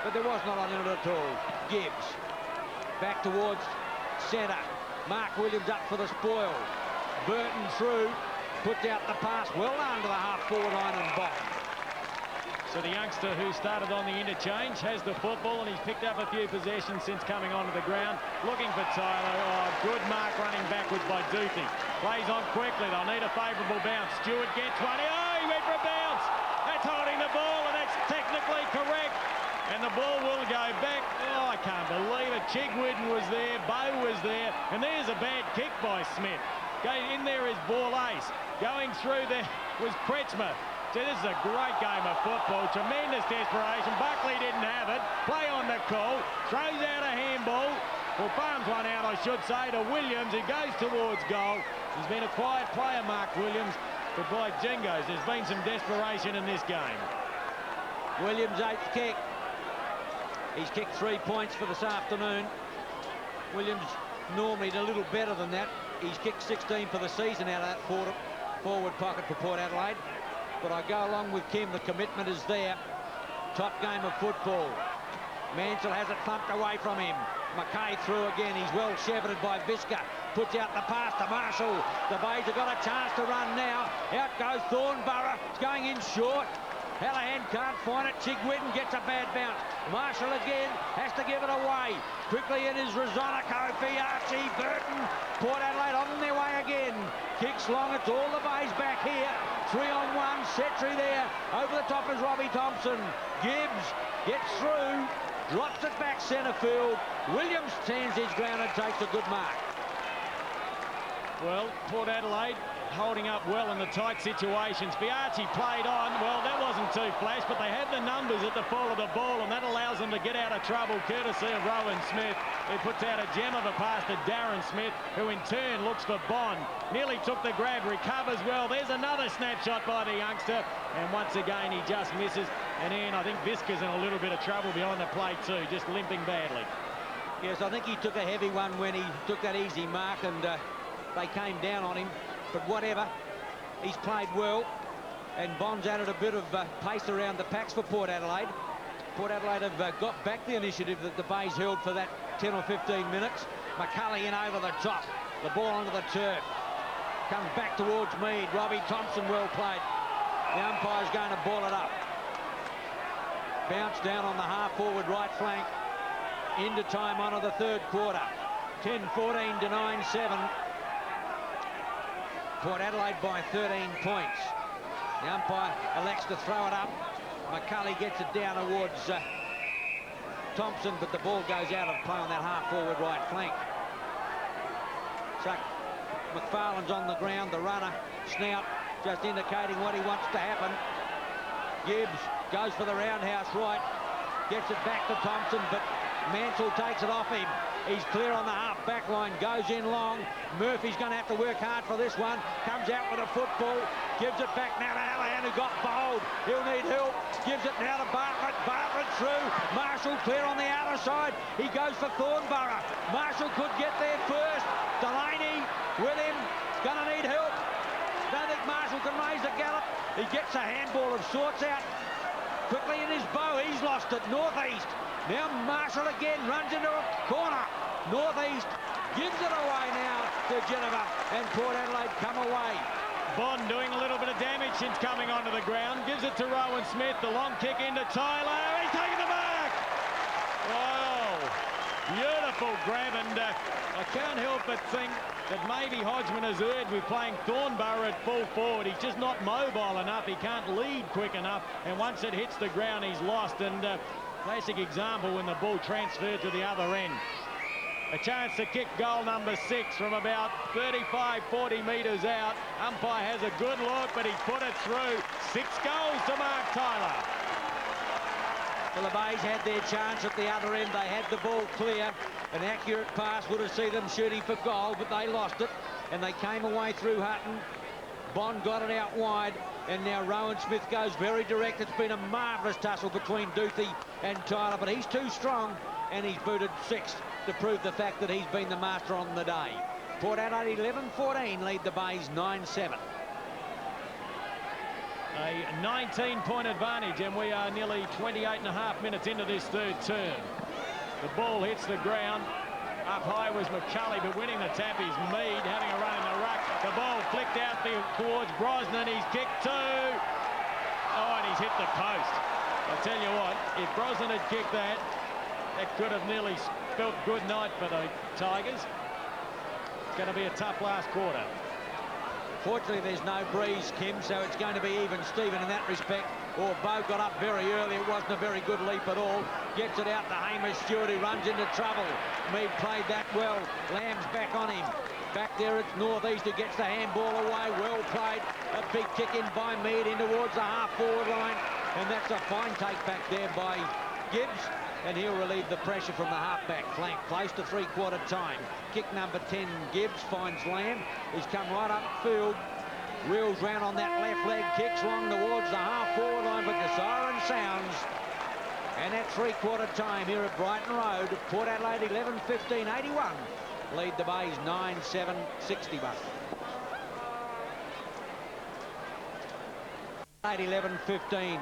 but there was not on it at all. Gibbs. Back towards centre. Mark Williams up for the spoil. Burton through. Puts out the pass. Well under the half-forward line and Bob. So the youngster who started on the interchange has the football, and he's picked up a few possessions since coming onto the ground. Looking for Tyler. Oh, good mark running backwards by Doothy. Plays on quickly. They'll need a favourable bounce. Stewart gets one. Oh, he went for a bounce. That's holding the ball, and that's technically correct. And the ball will go back. Oh, I can't believe it. Chigwidden was there. Bow was there. And there's a bad kick by Smith. Going in there is Ball Ace. Going through there was Pretzmer. So this is a great game of football. Tremendous desperation. Buckley didn't have it. Play on the call. Throws out a handball. Well, farms one out, I should say, to Williams. He goes towards goal. He's been a quiet player, Mark Williams. But by Jingos, there's been some desperation in this game. Williams' 8th kick. He's kicked 3 points for this afternoon. Williams normally a little better than that. He's kicked 16 for the season out of that forward pocket for Port Adelaide. But I go along with Kim. The commitment is there. Top game of football. Mansell has it thumped away from him. McKay through again. He's well shepherded by Viska. Puts out the pass to Marshall. The Bays have got a chance to run now. Out goes Thornborough. It's going in short. Hallahan can't find it. Chigwidden gets a bad bounce. Marshall again has to give it away. Quickly in is Rosona, Kofi, Archie, Burton. Port Adelaide on their way again. Kicks long. It's all the Bays back here. 3-on-1. Setri there. Over the top is Robbie Thompson. Gibbs gets through. Drops it back centre field. Williams stands his ground and takes a good mark. Well, Port Adelaide holding up well in the tight situations. Biaggi played on. Well, that wasn't too flash, but they had the numbers at the fall of the ball, and that allows them to get out of trouble, courtesy of Rowan Smith, who puts out a gem of a pass to Darren Smith, who in turn looks for Bond. Nearly took the grab, recovers well. There's another snapshot by the youngster, and once again he just misses. And Ian, I think Viska's in a little bit of trouble behind the plate too, just limping badly. Yes, I think he took a heavy one when he took that easy mark, and they came down on him. But whatever, he's played well, and Bond's added a bit of pace around the packs for Port Adelaide. Port Adelaide have got back the initiative that the Bays held for that 10 or 15 minutes. McCulley in over the top, the ball onto the turf. Comes back towards Mead. Robbie Thompson well played. The umpire's going to ball it up. Bounce down on the half-forward right flank. Into time on of the third quarter. 10-14 to 9-7. Port Adelaide by 13 points. The umpire elects to throw it up. McCulley gets it down towards Thompson, but the ball goes out of play on that half-forward right flank. So McFarlane's on the ground, the runner, Snout, just indicating what he wants to happen. Gibbs goes for the roundhouse right, gets it back to Thompson, but Mansell takes it off him. He's clear on the half-back line, goes in long. Murphy's going to have to work hard for this one. Comes out with a football, gives it back now to Hallahan, who got bowled. He'll need help. Gives it now to Bartlett. Bartlett through. Marshall clear on the outer side. He goes for Thornborough. Marshall could get there first. Delaney with him. Going to need help. Don't think Marshall can raise the gallop. He gets a handball of sorts out. Quickly in his bow. He's lost it. Northeast. Now Marshall again runs into a corner. Northeast gives it away now to Geneva, and Port Adelaide come away. Bond doing a little bit of damage since coming onto the ground. Gives it to Rowan Smith. The long kick into Tyler. He's taking the mark. Oh, beautiful grab, and I can't help but think that maybe Hodgman has erred with playing Thornborough at full forward. He's just not mobile enough. He can't lead quick enough, and once it hits the ground, he's lost. And classic example when the ball transferred to the other end. A chance to kick goal number 6 from about 35-40 metres out. Umpire has a good look, but he's put it through. 6 goals to Mark Tyler. Well, the Bays had their chance at the other end. They had the ball clear. An accurate pass would have seen them shooting for goal, but they lost it. And they came away through Hutton. Bond got it out wide. And now Rowan Smith goes very direct. It's been a marvellous tussle between Duthie and Tyler, but he's too strong. And he's booted 6 to prove the fact that he's been the master on the day. Port Adelaide 11-14 lead the Bays 9-7. A 19-point advantage, and we are nearly 28.5 minutes into this third term. The ball hits the ground. Up high was McCulley, but winning the tap is Mead, having a run in the ruck. The ball flicked out towards Brosnan. He's kicked 2. Oh, and he's hit the post. I tell you what, if Brosnan had kicked that, that could have nearly spelt good night for the Tigers. It's going to be a tough last quarter. Fortunately, there's no breeze, Kim, so it's going to be even Steven in that respect. Or Bo got up very early. It wasn't a very good leap at all. Gets it out to Hamish Stewart, who runs into trouble. Mead played that well. Lamb's back on him. Back there, it's Northeast who gets the handball away. Well played. A big kick in by Mead in towards the half-forward line. And that's a fine take back there by Gibbs. And he'll relieve the pressure from the half-back flank. Close to three-quarter time. Kick number 10, Gibbs finds Lamb. He's come right upfield. Wheels round on that left leg. Kicks long towards the half-forward line, but the siren sounds. And at three-quarter time here at Brighton Road. Port Adelaide 11-15-81. Lead the Bays 9-7, 61. 11-15.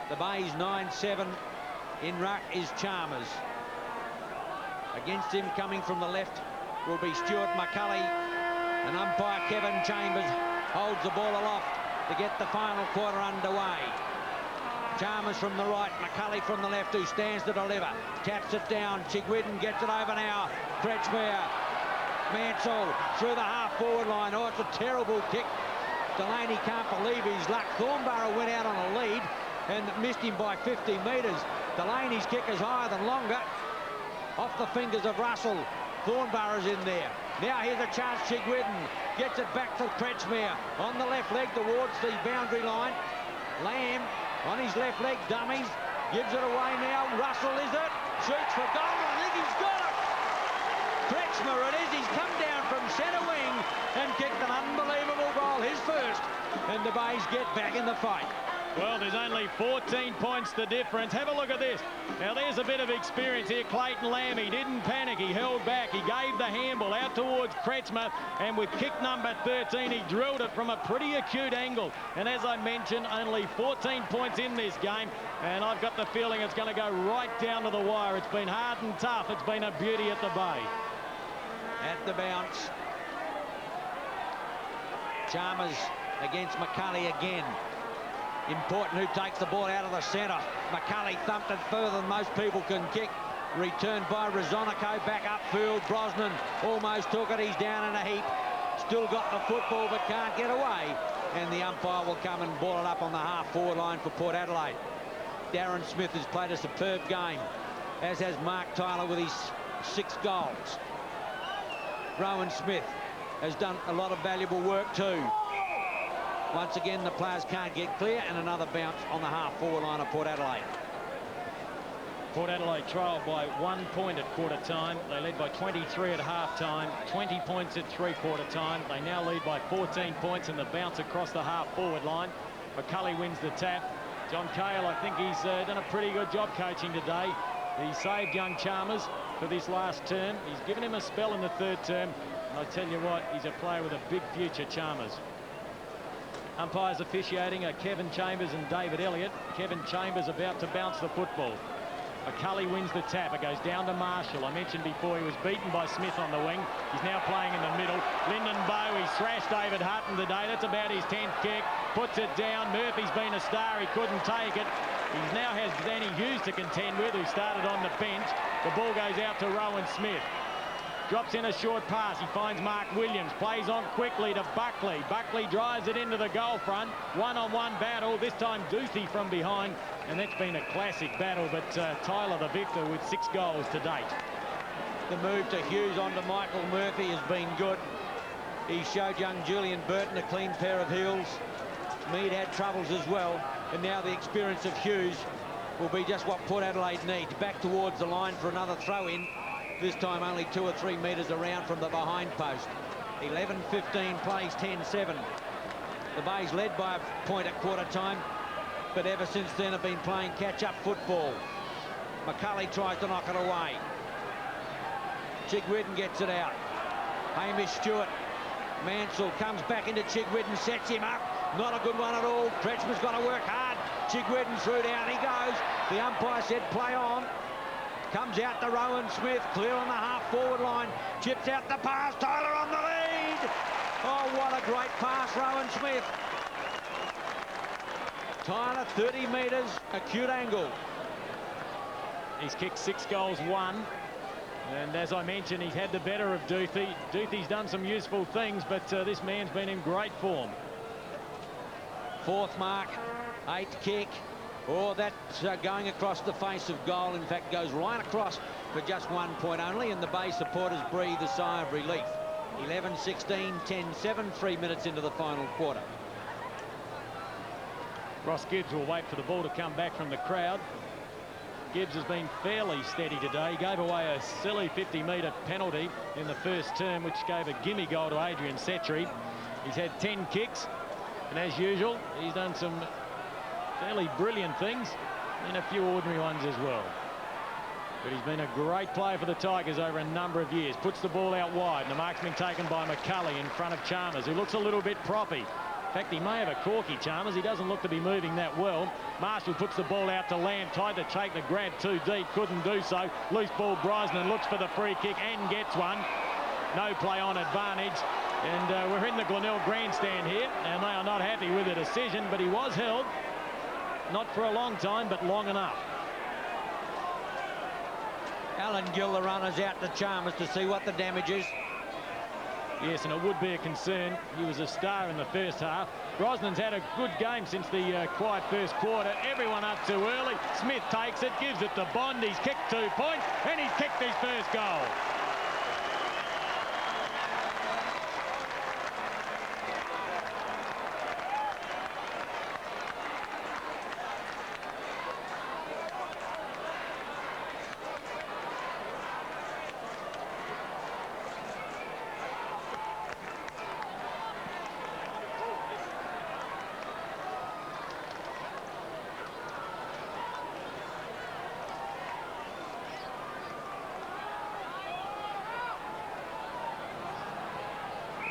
The Bays 9-7. In ruck is Chalmers. Against him, coming from the left, will be Stuart McCulley. And umpire Kevin Chambers holds the ball aloft to get the final quarter underway. Chalmers from the right, McCulley from the left, who stands to deliver. Taps it down. Chigwidden gets it over now. Kretschmer. Mansell through the half-forward line. Oh, it's a terrible kick. Delaney can't believe his luck. Thornborough went out on a lead and missed him by 50 metres. Delaney's kick is higher than longer. Off the fingers of Russell. Thornborough's in there. Now here's a chance. Chigwidden gets it back to Kretschmer on the left leg towards the boundary line. Lamb on his left leg, dummies. Gives it away now. Russell, is it? Shoots for goal. I think he's got it. Kretschmer it is. He's come down from centre wing and kicked an unbelievable goal. His first. And the Bays get back in the fight. Well, there's only 14 points the difference. Have a look at this. Now, there's a bit of experience here. Clayton Lamb, he didn't panic. He held back. He gave the handball out towards Kretschmer. And with kick number 13, he drilled it from a pretty acute angle. And as I mentioned, only 14 points in this game. And I've got the feeling it's going to go right down to the wire. It's been hard and tough. It's been a beauty at the Bay. At the bounce. Chalmers against McCulley again. Important who takes the ball out of the centre. McCulley thumped it further than most people can kick. Returned by Rezonico back upfield. Brosnan almost took it. He's down in a heap. Still got the football but can't get away. And the umpire will come and ball it up on the half-forward line for Port Adelaide. Darren Smith has played a superb game, as has Mark Tyler with his 6 goals. Rowan Smith has done a lot of valuable work too. Once again, the players can't get clear, and another bounce on the half-forward line of Port Adelaide. Port Adelaide trailed by 1 point at quarter-time. They led by 23 at half-time, 20 points at three-quarter time. They now lead by 14 points in the bounce across the half-forward line. McCulley wins the tap. John Cale, I think he's done a pretty good job coaching today. He saved young Chalmers for this last term. He's given him a spell in the third term. And I tell you what, he's a player with a big future, Chalmers. Umpires officiating are Kevin Chambers and David Elliott. Kevin Chambers about to bounce the football. McCulley wins the tap. It goes down to Marshall. I mentioned before he was beaten by Smith on the wing. He's now playing in the middle. Lyndon Bowe, he thrashed David Hutton today. That's about his 10th kick. Puts it down. Murphy's been a star. He couldn't take it. He now has Danny Hughes to contend with, who started on the bench. The ball goes out to Rowan Smith. Drops in a short pass. He finds Mark Williams. Plays on quickly to Buckley. Buckley drives it into the goal front. One-on-one battle. This time Duthie from behind. And that's been a classic battle. But Tyler the victor with 6 goals to date. The move to Hughes onto Michael Murphy has been good. He showed young Julian Burton a clean pair of heels. Mead had troubles as well. And now the experience of Hughes will be just what Port Adelaide needs. Back towards the line for another throw-in. This time only 2 or 3 metres around from the behind post. 11-15 plays 10-7. The Bays led by a point at quarter time, but ever since then have been playing catch-up football. McCulley tries to knock it away. Chigwidden gets it out. Hamish Stewart. Mansell comes back into Chigwidden, sets him up. Not a good one at all. Kretschmer's got to work hard. Chigwidden through, down he goes. The umpire said play on. Comes out to Rowan Smith, clear on the half-forward line. Chips out the pass, Tyler on the lead. Oh, what a great pass, Rowan Smith. Tyler, 30 metres, acute angle. He's kicked 6 goals, 1. And as I mentioned, he's had the better of Duthie. Duthie's done some useful things, but this man's been in great form. 4th mark, 8th kick. Oh, that's going across the face of goal. In fact, goes right across for just 1 point only, and the Bay supporters breathe a sigh of relief. 11-16, 10-7, 3 minutes into the final quarter. Ross Gibbs will wait for the ball to come back from the crowd. Gibbs has been fairly steady today. He gave away a silly 50-metre penalty in the first term, which gave a gimme goal to Adrian Setri. He's had 10 kicks, and as usual, he's done some fairly brilliant things and a few ordinary ones as well. But he's been a great player for the Tigers over a number of years. Puts the ball out wide, and the mark's been taken by McCulley in front of Chalmers, who looks a little bit proppy. In fact, he may have a corky, Chalmers. He doesn't look to be moving that well. Marshall puts the ball out to Lamb, tried to take the grab too deep, couldn't do so. Loose ball, Brosnan looks for the free kick and gets one. No play on advantage. And we're in the Glenelg grandstand here, and they are not happy with the decision, but he was held. Not for a long time, but long enough. Alan Gill, the runner's out to Chalmers to see what the damage is. Yes, and it would be a concern. He was a star in the first half. Brosnan's had a good game since the quiet first quarter. Everyone up too early. Smith takes it, gives it to Bond. He's kicked 2 points, and he's kicked his first goal.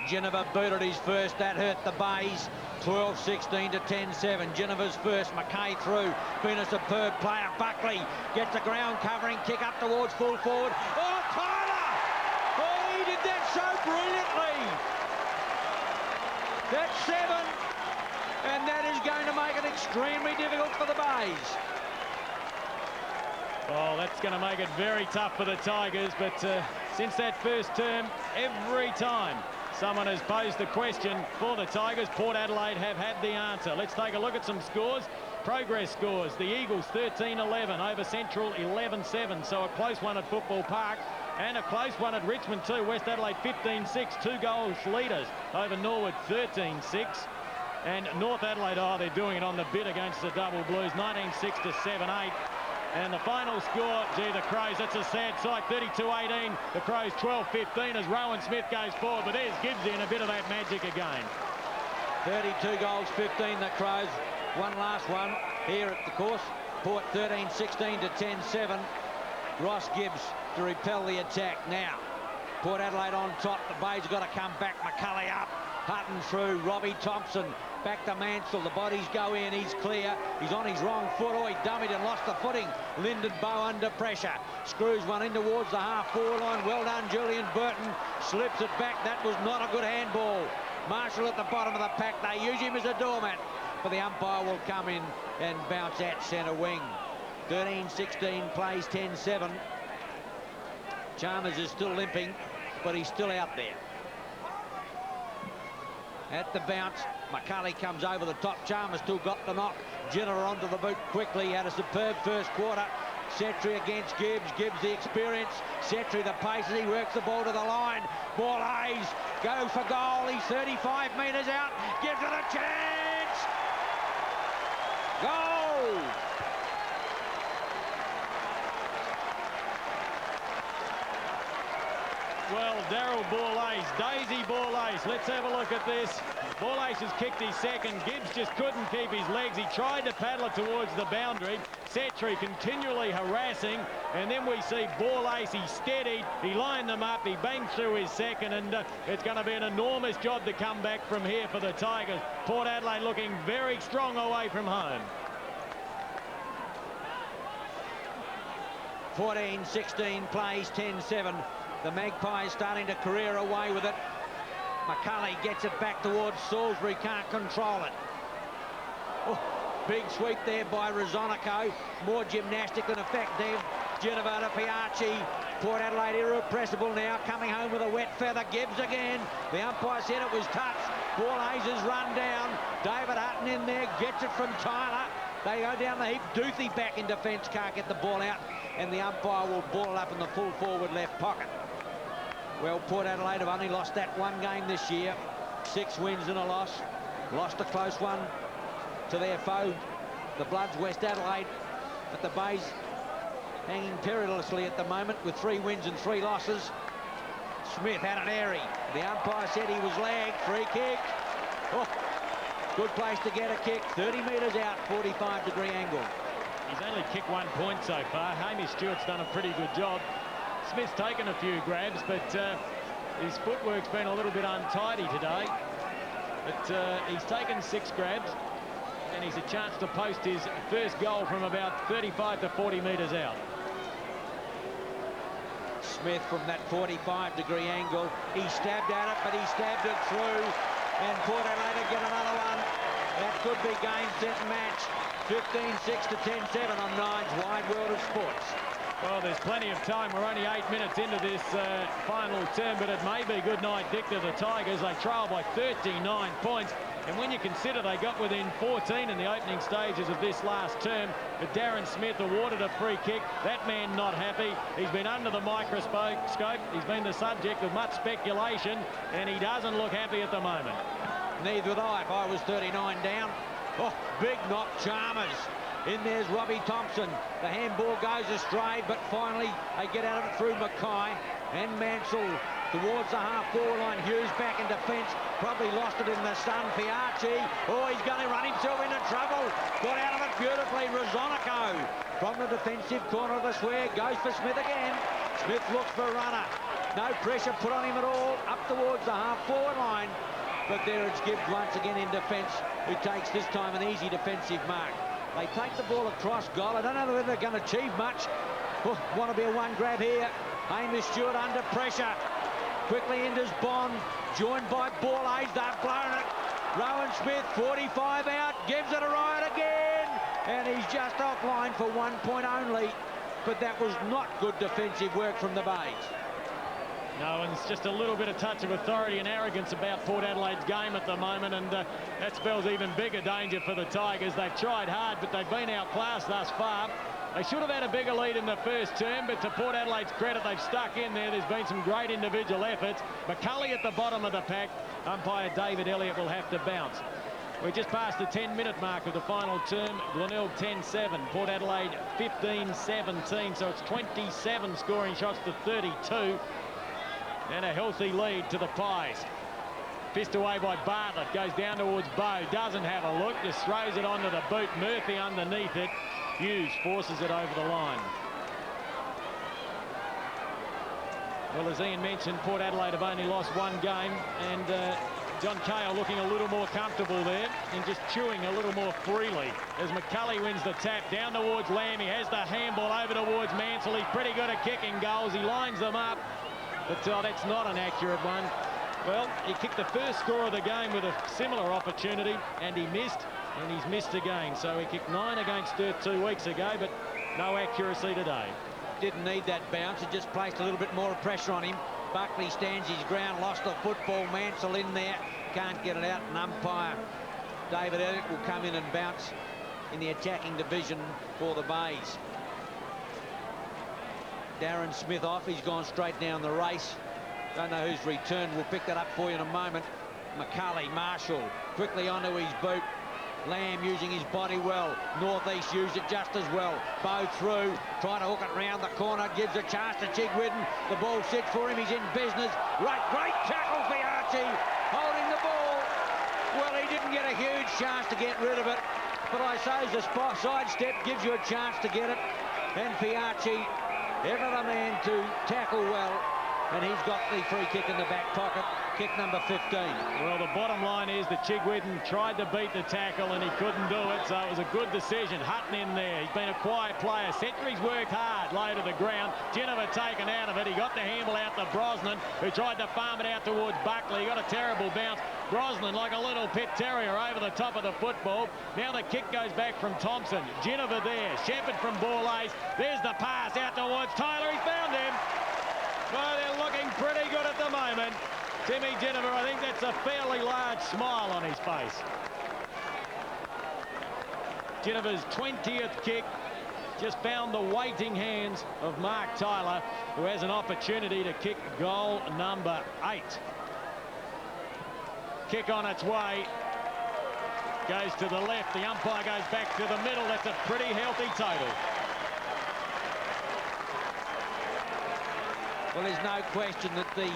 Geneva booted his first. That hurt the Bays. 12-16 to 10-7. Geneva's first. McKay through. Been a superb player. Buckley gets the ground covering. Kick up towards full forward. Oh, Tyler! Oh, he did that so brilliantly. That's 7. And that is going to make it extremely difficult for the Bays. Oh, that's going to make it very tough for the Tigers. But since that first term, every time someone has posed the question for the Tigers, Port Adelaide have had the answer. Let's take a look at some scores. Progress scores. The Eagles 13-11 over Central 11-7. So a close one at Football Park and a close one at Richmond too. West Adelaide 15-6. 2 goals leaders over Norwood 13-6. And North Adelaide, oh, they're doing it on the bit against the Double Blues 19-6 to 7-8. And the final score, gee, the Crows, that's a sad sight, 32-18. The Crows 12-15 as Rowan Smith goes forward. But there's Gibbs in a bit of that magic again. 32 goals, 15 the Crows. One last one here at the course. Port 13-16 to 10-7. Ross Gibbs to repel the attack now. Port Adelaide on top. The Bays got to come back. McCulley up. Hutton through. Robbie Thompson back to Mansell. The bodies go in. He's clear. He's on his wrong foot. Oh, he dummied and lost the footing. Lyndon Bowe under pressure. Screws one in towards the half-forward line. Well done, Julian Burton. Slips it back. That was not a good handball. Marshall at the bottom of the pack. They use him as a doormat. But the umpire will come in and bounce at centre wing. 13-16 plays 10-7. Chalmers is still limping, but he's still out there. At the bounce, McCulley comes over the top. Chalmers still got the knock. Jenner onto the boot quickly. Had a superb first quarter. Setri against Gibbs. Gibbs the experience. Setri the pace as he works the ball to the line. Ball Hayes goes for goal. He's 35 metres out. Gives it a chance. Goal! Well, Daryl Borlace, Daisy Borlace, let's have a look at this. Borlace has kicked his second. Gibbs just couldn't keep his legs. He tried to paddle it towards the boundary. Setri continually harassing, and then we see Borlace, he steadied, he lined them up, he banged through his second, and it's going to be an enormous job to come back from here for the Tigers. Port Adelaide looking very strong away from home. 14-16 plays, 10-7. The Magpies starting to career away with it. McCulley gets it back towards Salisbury, can't control it. Oh, big sweep there by Rosonico. More gymnastic and effective. Ginevra Piarci. Port Adelaide irrepressible now, coming home with a wet feather. Gibbs again. The umpire said it was touch. Borlace has run down. David Hutton in there, gets it from Tyler. They go down the heap. Duthie back in defence, can't get the ball out. And the umpire will ball it up in the full forward left pocket. Well, Port Adelaide have only lost that one game this year. 6 wins and a loss. Lost a close one to their foe, the Bloods, West Adelaide. But the Bays hanging perilously at the moment with 3 wins and 3 losses. Smith had an airy. The umpire said he was lagged. Free kick. Oh, good place to get a kick. 30 metres out, 45-degree angle. He's only kicked 1 point so far. Hamish Stewart's done a pretty good job. Smith's taken a few grabs, but his footwork's been a little bit untidy today. But he's taken 6 grabs, and he's a chance to post his first goal from about 35 to 40 metres out. Smith from that 45-degree angle. He stabbed at it, but he stabbed it through. And Port Adelaide get another one. That could be game, set, match. 15-6 to 10-7 on Nine's Wide World of Sports. Well, there's plenty of time. We're only 8 minutes into this final term, but it may be good night Dick to the Tigers. They trail by 39 points. And when you consider they got within 14 in the opening stages of this last term, but Darren Smith awarded a free kick. That man not happy. He's been under the microscope. He's been the subject of much speculation, and he doesn't look happy at the moment. Neither would I if I was 39 down. Oh, big knock, Chalmers. In there's Robbie Thompson. The handball goes astray, but finally they get out of it through McKay and Mansell towards the half-forward line. Hughes back in defence. Probably lost it in the sun. Piarci. Oh, he's going to run himself into trouble. Got out of it beautifully. Rosonico from the defensive corner of the square. Goes for Smith again. Smith looks for a runner. No pressure put on him at all. Up towards the half-forward line. But there it's Gibbs once again in defence, who takes this time an easy defensive mark. They take the ball across goal. I don't know whether they're going to achieve much. Oh, want to be a one grab here. Hamish Stewart under pressure. Quickly enters Bond, joined by Borlace. They've blown it. Rowan Smith, 45 out, gives it a ride again. And he's just offline for 1 point only. But that was not good defensive work from the Bays. No, and it's just a little bit of touch of authority and arrogance about Port Adelaide's game at the moment, and that spells even bigger danger for the Tigers. They've tried hard, but they've been outclassed thus far. They should have had a bigger lead in the first term, but to Port Adelaide's credit, they've stuck in there. There's been some great individual efforts. McCulley at the bottom of the pack. Umpire David Elliott will have to bounce. We're just past the 10-minute mark of the final term. Glenelg 10-7, Port Adelaide 15-17, so it's 27 scoring shots to 32. And a healthy lead to the Pies. Fist away by Bartlett. Goes down towards Bow. Doesn't have a look. Just throws it onto the boot. Murphy underneath it. Hughes forces it over the line. Well, as Ian mentioned, Port Adelaide have only lost 1 game. And John Cahill looking a little more comfortable there and just chewing a little more freely. As McCulley wins the tap down towards Lamb. He has the handball over towards Mansell. He's pretty good at kicking goals. He lines them up. But that's not an accurate one. Well, he kicked the first score of the game with a similar opportunity, and he missed, and he's missed again. So he kicked 9 against Sturt 2 weeks ago, but no accuracy today. Didn't need that bounce. It just placed a little bit more pressure on him. Buckley stands his ground, lost the football. Mansell in there, can't get it out, and umpire David Elliott will come in and bounce in the attacking division for the Bays. Darren Smith off. He's gone straight down the race. Don't know who's returned. We'll pick that up for you in a moment. McCulley, Marshall, quickly onto his boot. Lamb using his body well. Northeast used it just as well. Bow through, trying to hook it round the corner, gives a chance to Chigwidden. The ball sits for him, he's in business. Great tackle for Archie, holding the ball. Well, he didn't get a huge chance to get rid of it, but I suppose the sidestep gives you a chance to get it. And Fiarchi, ever the man to tackle well, and he's got the free kick in the back pocket, kick number 15. Well, the bottom line is that Chigwidden tried to beat the tackle and he couldn't do it, so it was a good decision. Hutton in there, he's been a quiet player. Sedgwick's worked hard, low to the ground. Ginniver taken out of it. He got the handle out to Brosnan, who tried to farm it out towards Buckley. He got a terrible bounce. Brosnan, like a little pit terrier, over the top of the football. Now the kick goes back from Thompson. Ginniver there, Shepherd from ball ace. There's the pass out towards Tyler. He's found him. Well, they're looking pretty good at the moment. Timmy Ginniver, I think that's a fairly large smile on his face. Ginniver's 20th kick just found the waiting hands of Mark Tyler, who has an opportunity to kick goal number 8. Kick on its way. Goes to the left. The umpire goes back to the middle. That's a pretty healthy total. Well, there's no question that the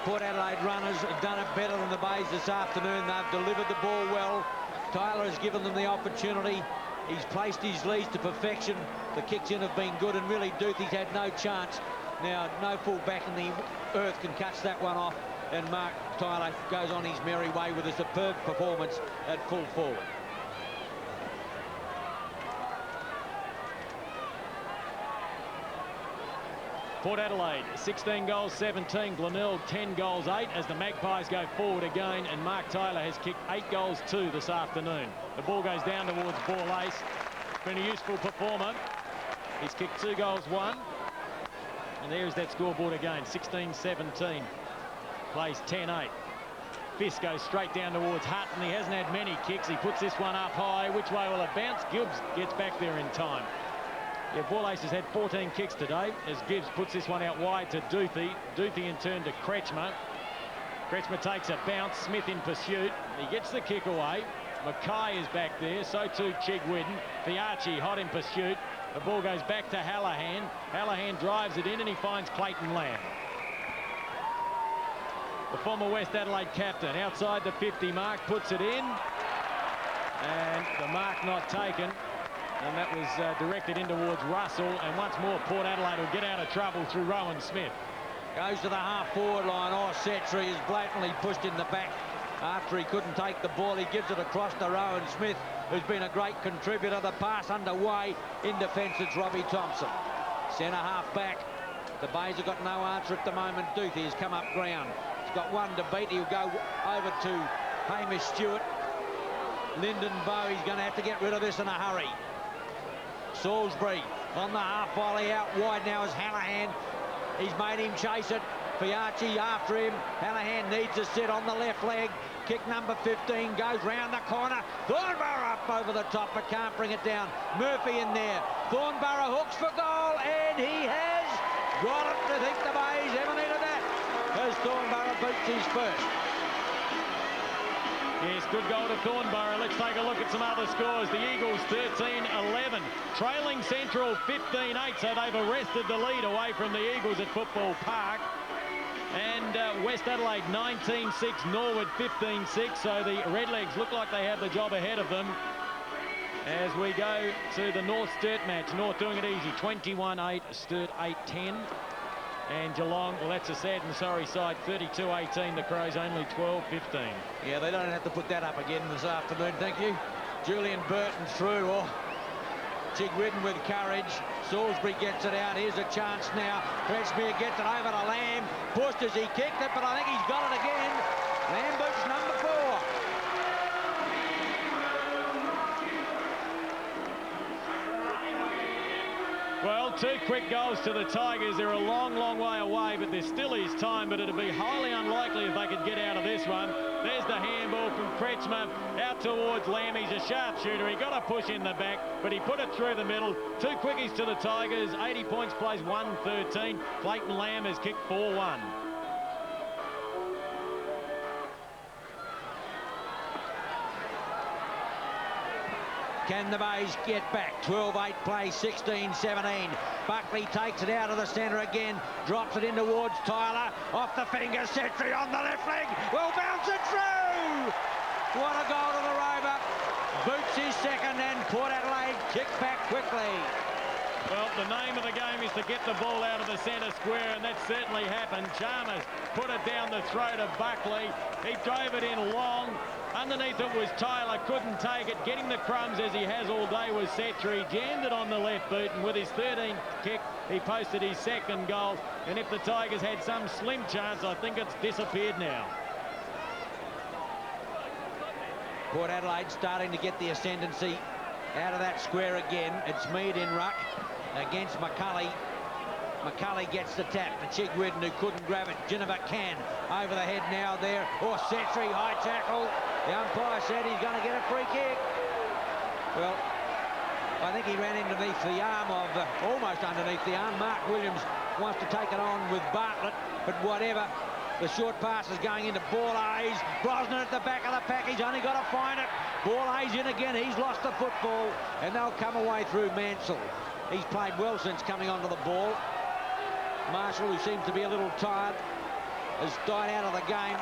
Port Adelaide runners have done it better than the Bays this afternoon. They've delivered the ball well. Tyler has given them the opportunity. He's placed his leads to perfection. The kicks in have been good, and really Duthie's had no chance. Now, no full back in the earth can catch that one off, and Mark Tyler goes on his merry way with a superb performance at full forward. Port Adelaide 16 goals 17, Glenelg 10 goals 8 as the Magpies go forward again, and Mark Tyler has kicked 8 goals 2 this afternoon. The ball goes down towards ball ace. Been a useful performer. He's kicked 2 goals 1, and there's that scoreboard again. 16-17 plays 10-8. Viska goes straight down towards Hutton. He hasn't had many kicks. He puts this one up high. Which way will it bounce? Gibbs gets back there in time. Yeah, Ball Ace has had 14 kicks today as Gibbs puts this one out wide to Duthie. Duthie in turn to Kretschmer. Kretschmer takes a bounce. Smith in pursuit. He gets the kick away. McKay is back there. So too Chigwidden. Fiarchi hot in pursuit. The ball goes back to Hallahan. Hallahan drives it in and he finds Clayton Lamb. The former West Adelaide captain outside the 50 mark puts it in. And the mark not taken. And that was directed in towards Russell, and once more Port Adelaide will get out of trouble through Rowan Smith. Goes to the half-forward line. Oh, Setri is blatantly pushed in the back after he couldn't take the ball. He gives it across to Rowan Smith, who's been a great contributor. The pass underway. In defence, it's Robbie Thompson. Centre half back. The Bays have got no answer at the moment. Duthie has come up ground. He's got one to beat. He'll go over to Hamish Stewart. Lyndon Bowe, he's going to have to get rid of this in a hurry. Salisbury on the half volley out wide now is Hallahan. He's made him chase it. Fiarchi after him. Hallahan needs a sit on the left leg. Kick number 15 goes round the corner. Thornborough up over the top but can't bring it down. Murphy in there. Thornborough hooks for goal and he has got it. I think the Bays ever needed that as Thornborough beats his first. Yes, good goal to Thornborough. Let's take a look at some other scores. The Eagles 13-11, trailing Central 15-8, so they've arrested the lead away from the Eagles at Football Park. And West Adelaide 19-6, Norwood 15-6, so the Redlegs look like they have the job ahead of them. As we go to the North Sturt match, North doing it easy, 21-8, Sturt 8-10. And Geelong, well, that's a sad and sorry side, 32-18. The Crows only 12-15. Yeah, they don't have to put that up again this afternoon, thank you. Julian Burton through. Oh, Chigwidden with courage. Salisbury gets it out. Here's a chance now. Kretschmer gets it over to Lamb. Pushed as he kicked it, but I think he's got it again. Lamb boots number 4. Well, 2 quick goals to the Tigers. They're a long, long way away, but there still is time, but it'd be highly unlikely if they could get out of this one. There's the handball from Kretschmer out towards Lamb. He's a sharpshooter. He got a push in the back, but he put it through the middle. 2 quickies to the Tigers. 80 points, plays 1-13. Clayton Lamb has kicked 4-1. Can the Bays get back? 12-8 play, 16-17. Buckley takes it out of the centre again, drops it in towards Tyler. Off the fingers, Setri on the left leg. Will bounce it through. What a goal to the Rover. Boots his second, and Port Adelaide kick back quickly. Well, the name of the game is to get the ball out of the centre square, and that certainly happened. Chalmers put it down the throat of Buckley. He drove it in long. Underneath it was Tyler, couldn't take it. Getting the crumbs as he has all day was Setri. Jammed it on the left boot, and with his 13th kick, he posted his second goal. And if the Tigers had some slim chance, I think it's disappeared now. Port Adelaide starting to get the ascendancy out of that square again. It's Mead in ruck against McCulley. McCulley gets the tap. The Chigwidden, who couldn't grab it. Ginnivan can. Over the head now there. Oh, Setri, high tackle. The umpire said he's going to get a free kick. Well, I think he ran underneath the arm of, almost underneath the arm. Mark Williams wants to take it on with Bartlett, but whatever. The short pass is going into Borlase. Brosnan at the back of the pack. He's only got to find it. Borlase in again. He's lost the football, and they'll come away through Mansell. He's played well since coming onto the ball. Marshall, who seems to be a little tired, has died out of the game.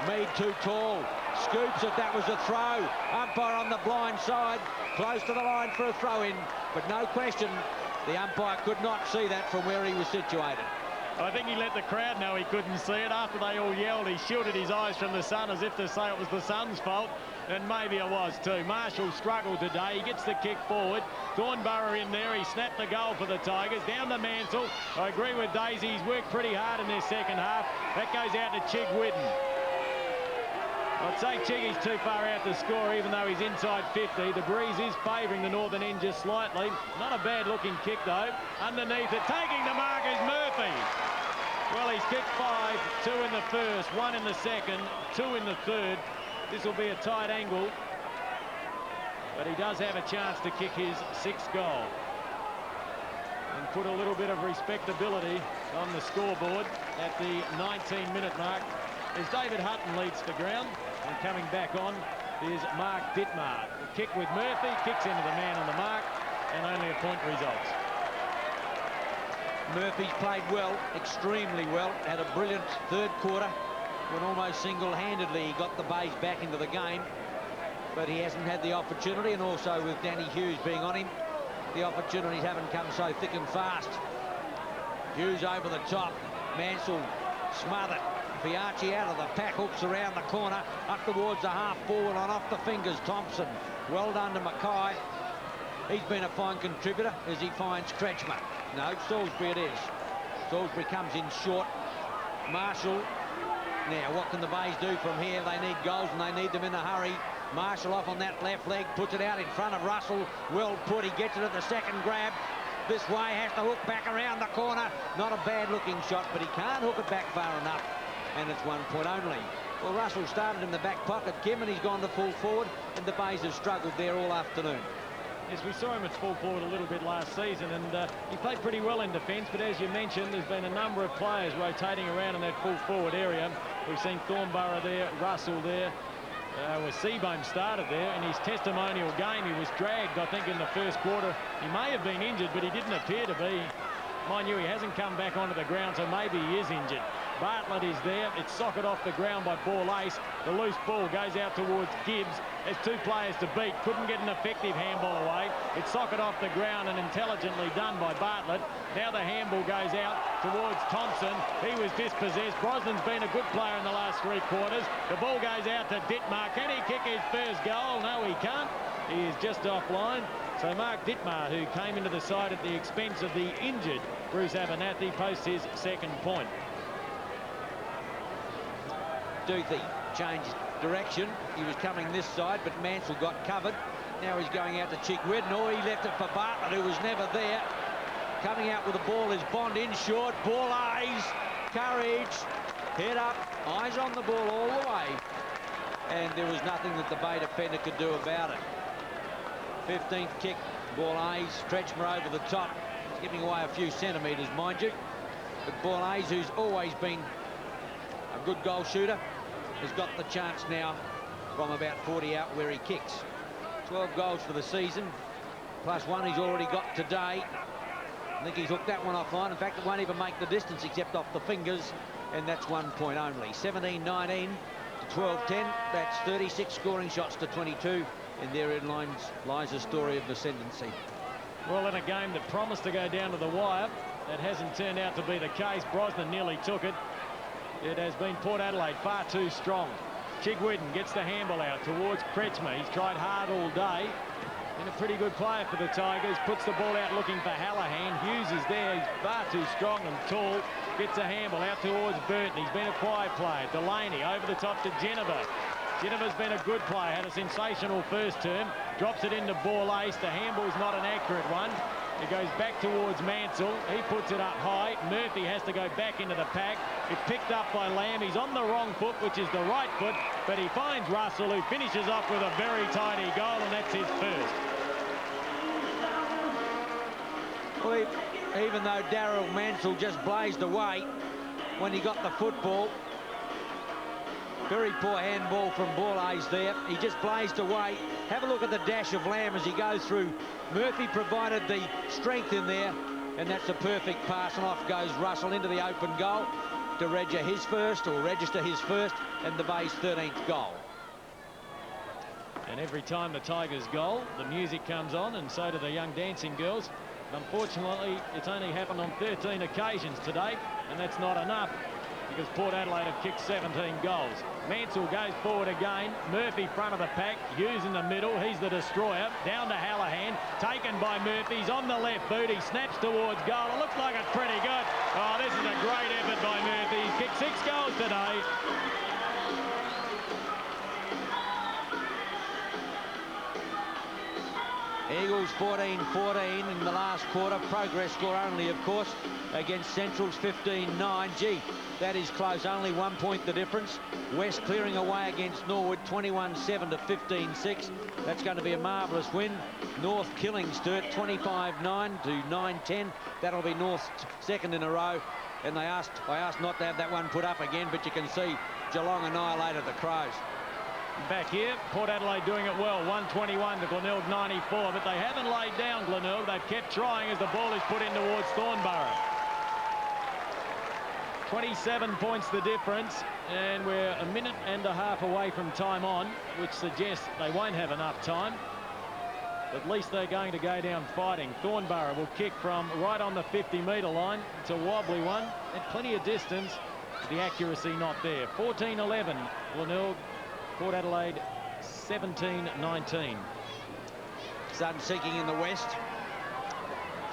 Mead too tall. Scoops it. That was a throw. Umpire on the blind side. Close to the line for a throw-in. But no question, the umpire could not see that from where he was situated. I think he let the crowd know he couldn't see it. After they all yelled, he shielded his eyes from the sun as if to say it was the sun's fault. And maybe it was too. Marshall struggled today. He gets the kick forward. Thornborough in there. He snapped the goal for the Tigers. Down to Mansell. I agree with Daisy. He's worked pretty hard in their second half. That goes out to Chigwidden. I'd say Chiggy's too far out to score, even though he's inside 50. The breeze is favouring the Northern End just slightly. Not a bad looking kick though. Underneath it, taking the mark is Murphy. Well, he's kicked 5, 2 in the first, 1 in the second, 2 in the third. This will be a tight angle, but he does have a chance to kick his 6th goal and put a little bit of respectability on the scoreboard at the 19-minute mark as David Hutton leads the ground, and coming back on is Mark Dittmar. The kick with Murphy, kicks into the man on the mark, and only a point results. Murphy's played well, extremely well. Had a brilliant third quarter when almost single-handedly he got the Bays back into the game. But he hasn't had the opportunity, and also with Danny Hughes being on him, the opportunities haven't come so thick and fast. Hughes over the top. Mansell smothered. Fiacci out of the pack, hooks around the corner, up towards the half-forward on off the fingers. Thompson, well done to McKay. He's been a fine contributor as he finds Kretschmer. No, Salisbury it is. Salisbury comes in short. Marshall. Now, what can the Bays do from here? They need goals, and they need them in a hurry. Marshall off on that left leg, puts it out in front of Russell. Well put, he gets it at the second grab. This way, has to hook back around the corner. Not a bad-looking shot, but he can't hook it back far enough. And it's 1 point only. Well, Russell started in the back pocket, Kim, and he's gone to full forward, and the Bays have struggled there all afternoon. Yes, we saw him at full forward a little bit last season, and he played pretty well in defence, but as you mentioned, there's been a number of players rotating around in that full forward area. We've seen Thornborough there, Russell there, where Seabohm started there. In his testimonial game, he was dragged, I think, in the first quarter. He may have been injured, but he didn't appear to be. Mind you, he hasn't come back onto the ground, so maybe he is injured. Bartlett is there. It's socket off the ground by Borlase. The loose ball goes out towards Gibbs. There's 2 players to beat. Couldn't get an effective handball away. It's socket off the ground and intelligently done by Bartlett. Now the handball goes out towards Thompson. He was dispossessed. Brosnan's been a good player in the last 3 quarters. The ball goes out to Dittmar. Can he kick his first goal? No, he can't. He is just offline. So Mark Dittmar, who came into the side at the expense of the injured Bruce Abernathy, posts his 2nd point. Duthie changed direction. He was coming this side, but Mansell got covered. Now he's going out to Chigwidden. Oh, he left it for Bartlett, who was never there. Coming out with the ball is Bond in short. Ball eyes, courage, head up, eyes on the ball all the way. And there was nothing that the Bay defender could do about it. 15th kick, Borlase, Kretschmer over the top, giving away a few centimetres, mind you. But Borlase, who's always been a good goal shooter, has got the chance now from about 40 out where he kicks. 12 goals for the season, plus one he's already got today. I think he's hooked that one offline. In fact, it won't even make the distance except off the fingers, and that's 1 point only. 17-19 to 12-10. That's 36 scoring shots to 22, and therein lies a story of ascendancy. Well, in a game that promised to go down to the wire, that hasn't turned out to be the case. Brosnan nearly took it. It has been Port Adelaide far too strong. Chigwidden gets the handball out towards Kretschmer. He's tried hard all day. Been a pretty good player for the Tigers. Puts the ball out looking for Hallahan. Hughes is there. He's far too strong and tall. Gets a handball out towards Burton. He's been a quiet player. Delaney over the top to Geneva. Geneva's been a good player. Had a sensational first term. Drops it into ball ace. The handball's not an accurate one. It goes back towards Mansell. He puts it up high. Murphy has to go back into the pack. It's picked up by Lamb. He's on the wrong foot, which is the right foot, but he finds Russell, who finishes off with a very tidy goal, and that's his first. Well, even though Daryl Mansell just blazed away when he got the football, very poor handball from Borlase there. He just blazed away. Have a look at the dash of Lamb as he goes through. Murphy provided the strength in there, and that's a perfect pass, and off goes Russell into the open goal to register his first, and the Bay's 13th goal. And every time the Tigers goal, the music comes on, and so do the young dancing girls. Unfortunately, it's only happened on 13 occasions today, and that's not enough, because Port Adelaide have kicked 17 goals. Mansell goes forward again. Murphy front of the pack. Hughes in the middle. He's the destroyer. Down to Hallahan. Taken by Murphy. He's on the left boot. He snaps towards goal. It looks like it's pretty good. Oh, this is a great effort by Murphy. He's kicked 6 goals today. Eagles 14-14 in the last quarter. Progress score only, of course, against Central's 15-9. Gee, that is close. Only 1 point the difference. West clearing away against Norwood 21-7 to 15-6. That's going to be a marvellous win. North killing Sturt 25-9 to 9-10. That'll be North's second in a row. And I asked not to have that one put up again, but you can see Geelong annihilated the Crows. Back here, Port Adelaide doing it well. 121 to Glenelg 94, but they haven't laid down Glenelg. They've kept trying as the ball is put in towards Thornborough. 27 points the difference, and we're a minute and a half away from time on, which suggests they won't have enough time. At least they're going to go down fighting. Thornborough will kick from right on the 50-metre line. It's a wobbly one, and plenty of distance. The accuracy not there. 14-11, Glenelg. Port Adelaide 17-19. Sun sinking in the west.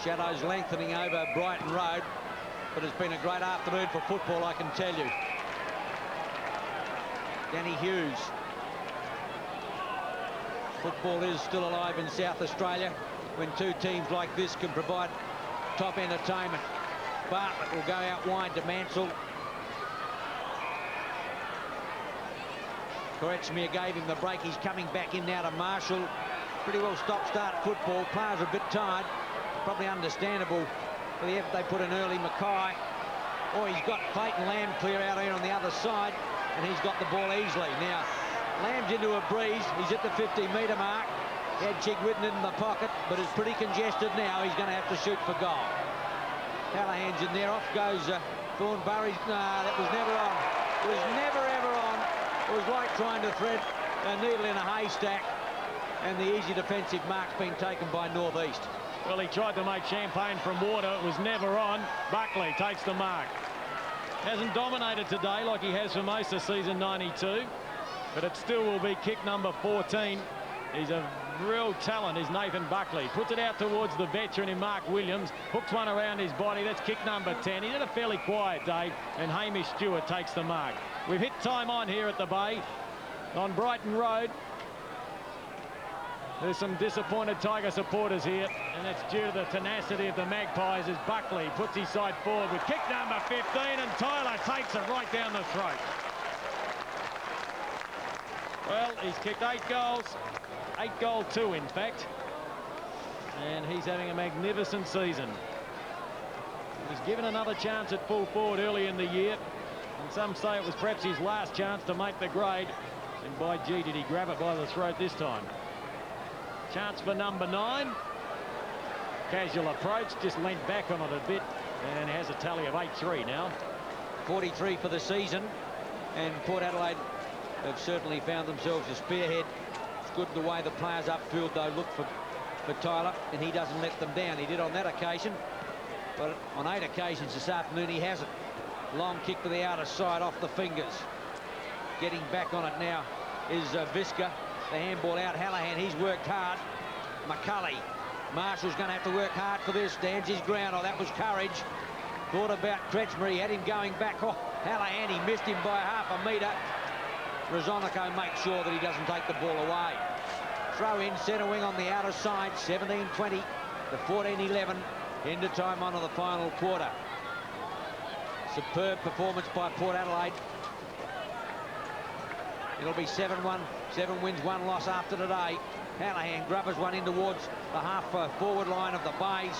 Shadows lengthening over Brighton Road. But it's been a great afternoon for football, I can tell you. Danny Hughes. Football is still alive in South Australia when two teams like this can provide top entertainment. Bartlett will go out wide to Mansell. Kretschmer gave him the break. He's coming back in now to Marshall. Pretty well stop-start football. Players are a bit tired. Probably understandable. For the effort they put in early. McCay. Oh, he's got Clayton Lamb clear out here on the other side, and he's got the ball easily. Now, Lamb's into a breeze. He's at the 50-metre mark. He had Chigwidden in the pocket, but it's pretty congested now. He's going to have to shoot for goal. Hallahan's in there. Off goes Thornborough. Nah, that was never on. It was never, ever on. It was like trying to thread a needle in a haystack, and the easy defensive mark's been taken by North East. Well, he tried to make champagne from water. It was never on. Buckley takes the mark. Hasn't dominated today like he has for most of season 92, but it still will be kick number 14. He's a real talent, is Nathan Buckley. Puts it out towards the veteran in Mark Williams. Hooks one around his body. That's kick number 10. He had a fairly quiet day, and Hamish Stewart takes the mark. We've hit time on here at the Bay on Brighton Road. There's some disappointed Tiger supporters here, and that's due to the tenacity of the Magpies as Buckley puts his side forward with kick number 15, and Tyler takes it right down the throat. Well, he's kicked 8 goals, 8-goal-2 in fact, and he's having a magnificent season. He was given another chance at full forward early in the year, and some say it was perhaps his last chance to make the grade, and by gee did he grab it by the throat this time. Chance for number 9. Casual approach, just leant back on it a bit and has a tally of 8-3 now. 43 for the season, and Port Adelaide have certainly found themselves a spearhead. It's good the way the players upfield, though, look for Tyler, and he doesn't let them down. He did on that occasion, but on 8 occasions this afternoon he hasn't. Long kick to the outer side off the fingers. Getting back on it now is Viska. The handball out. Hallahan, he's worked hard. McCulley. Marshall's going to have to work hard for this. Stands his ground. Oh, that was courage. Thought about Kretschmer. He had him going back. Oh, Hallahan, he missed him by half a metre. Rosonico makes sure that he doesn't take the ball away. Throw in centre wing on the outer side. 17-20 to 14-11 into time on to the final quarter. Superb performance by Port Adelaide. It'll be 7-1, 7 wins, 1 loss after today. Hallahan grubbers one in towards the half forward line of the Bays.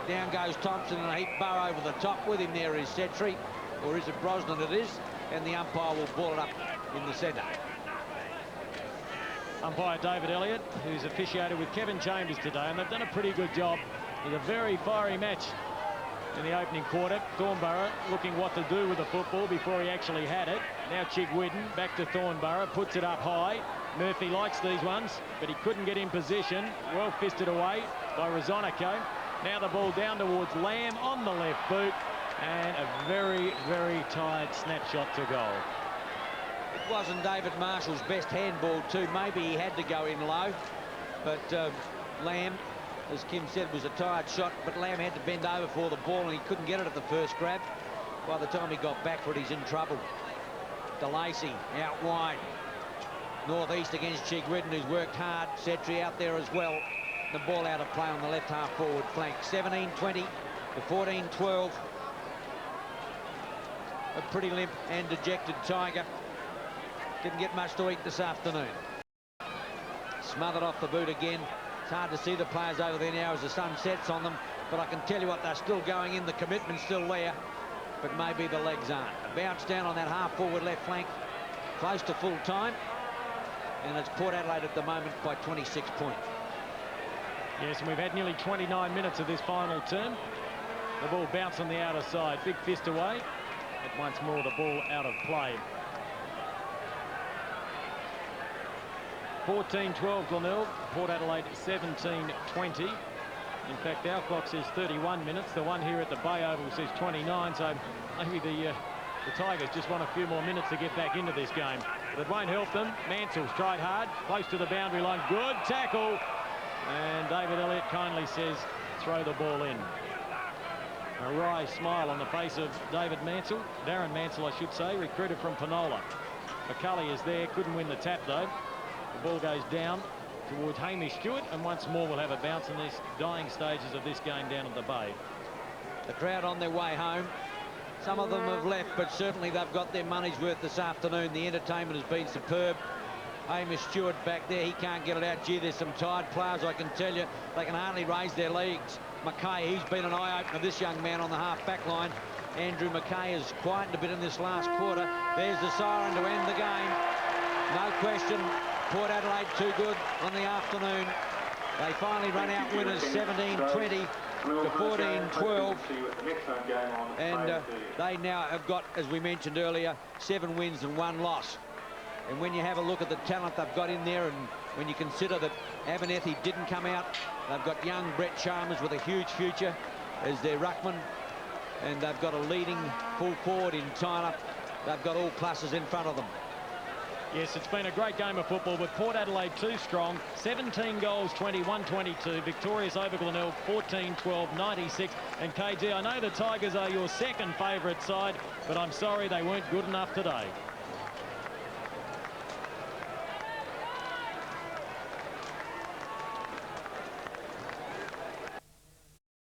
Down goes Thompson, and a heap bow over the top. With him there is Setri, or is it Brosnan? It is, and the umpire will ball it up in the centre. Umpire David Elliott, who's officiated with Kevin Chambers today, and they've done a pretty good job. It was a very fiery match in the opening quarter. Thornborough looking what to do with the football before he actually had it. Now Chigwidden back to Thornborough, puts it up high. Murphy likes these ones, but he couldn't get in position. Well fisted away by Rosonico. Now the ball down towards Lamb on the left boot, and a very, very tired snapshot to goal. It wasn't David Marshall's best handball too. Maybe he had to go in low, but Lamb, as Kim said, was a tired shot, but Lamb had to bend over for the ball and he couldn't get it at the first grab. By the time he got back for it, he's in trouble. DeLacy out wide. Northeast against Chigwidden, who's worked hard. Setri out there as well. The ball out of play on the left half forward flank. 17-20 to 14-12. A pretty limp and dejected Tiger. Didn't get much to eat this afternoon. Smothered off the boot again. It's hard to see the players over there now as the sun sets on them, but I can tell you what, they're still going in. The commitment's still there, but maybe the legs aren't. A bounce down on that half forward left flank, close to full time, and it's Port Adelaide at the moment by 26 points. Yes, and we've had nearly 29 minutes of this final term. The ball bounced on the outer side, big fist away, but once more the ball out of play. 14-12 Glenelg, Port Adelaide 17-20. In fact, our clock says 31 minutes. The one here at the Bay Oval says 29, so maybe the Tigers just want a few more minutes to get back into this game. But it won't help them. Mansell's tried hard, close to the boundary line. Good tackle. And David Elliott kindly says, throw the ball in. A wry smile on the face of David Mansell. Darren Mansell, I should say, recruited from Penola. McCulley is there, couldn't win the tap, though. The ball goes down towards Hamish Stewart, and once more we'll have a bounce in these dying stages of this game down at the Bay. The crowd on their way home. Some of them have left, but certainly they've got their money's worth this afternoon. The entertainment has been superb. Hamish Stewart back there, he can't get it out. Gee, there's some tired players, I can tell you. They can hardly raise their legs. McKay, he's been an eye-opener, this young man on the half-back line. Andrew McKay has quietened a bit in this last quarter. There's the siren to end the game. No question, Port Adelaide too good on the afternoon. They finally run out winners 17-20 to 14-12. And they now have got, as we mentioned earlier, 7 wins and 1 loss. And when you have a look at the talent they've got in there, and when you consider that Abernethy didn't come out, they've got young Brett Chalmers with a huge future as their ruckman, and they've got a leading full forward in Tyler. They've got all classes in front of them. Yes, it's been a great game of football, but Port Adelaide too strong. 17 goals, 21-22. Victorious over Glenelg, 14-12, 96. And KG, I know the Tigers are your second favourite side, but I'm sorry they weren't good enough today.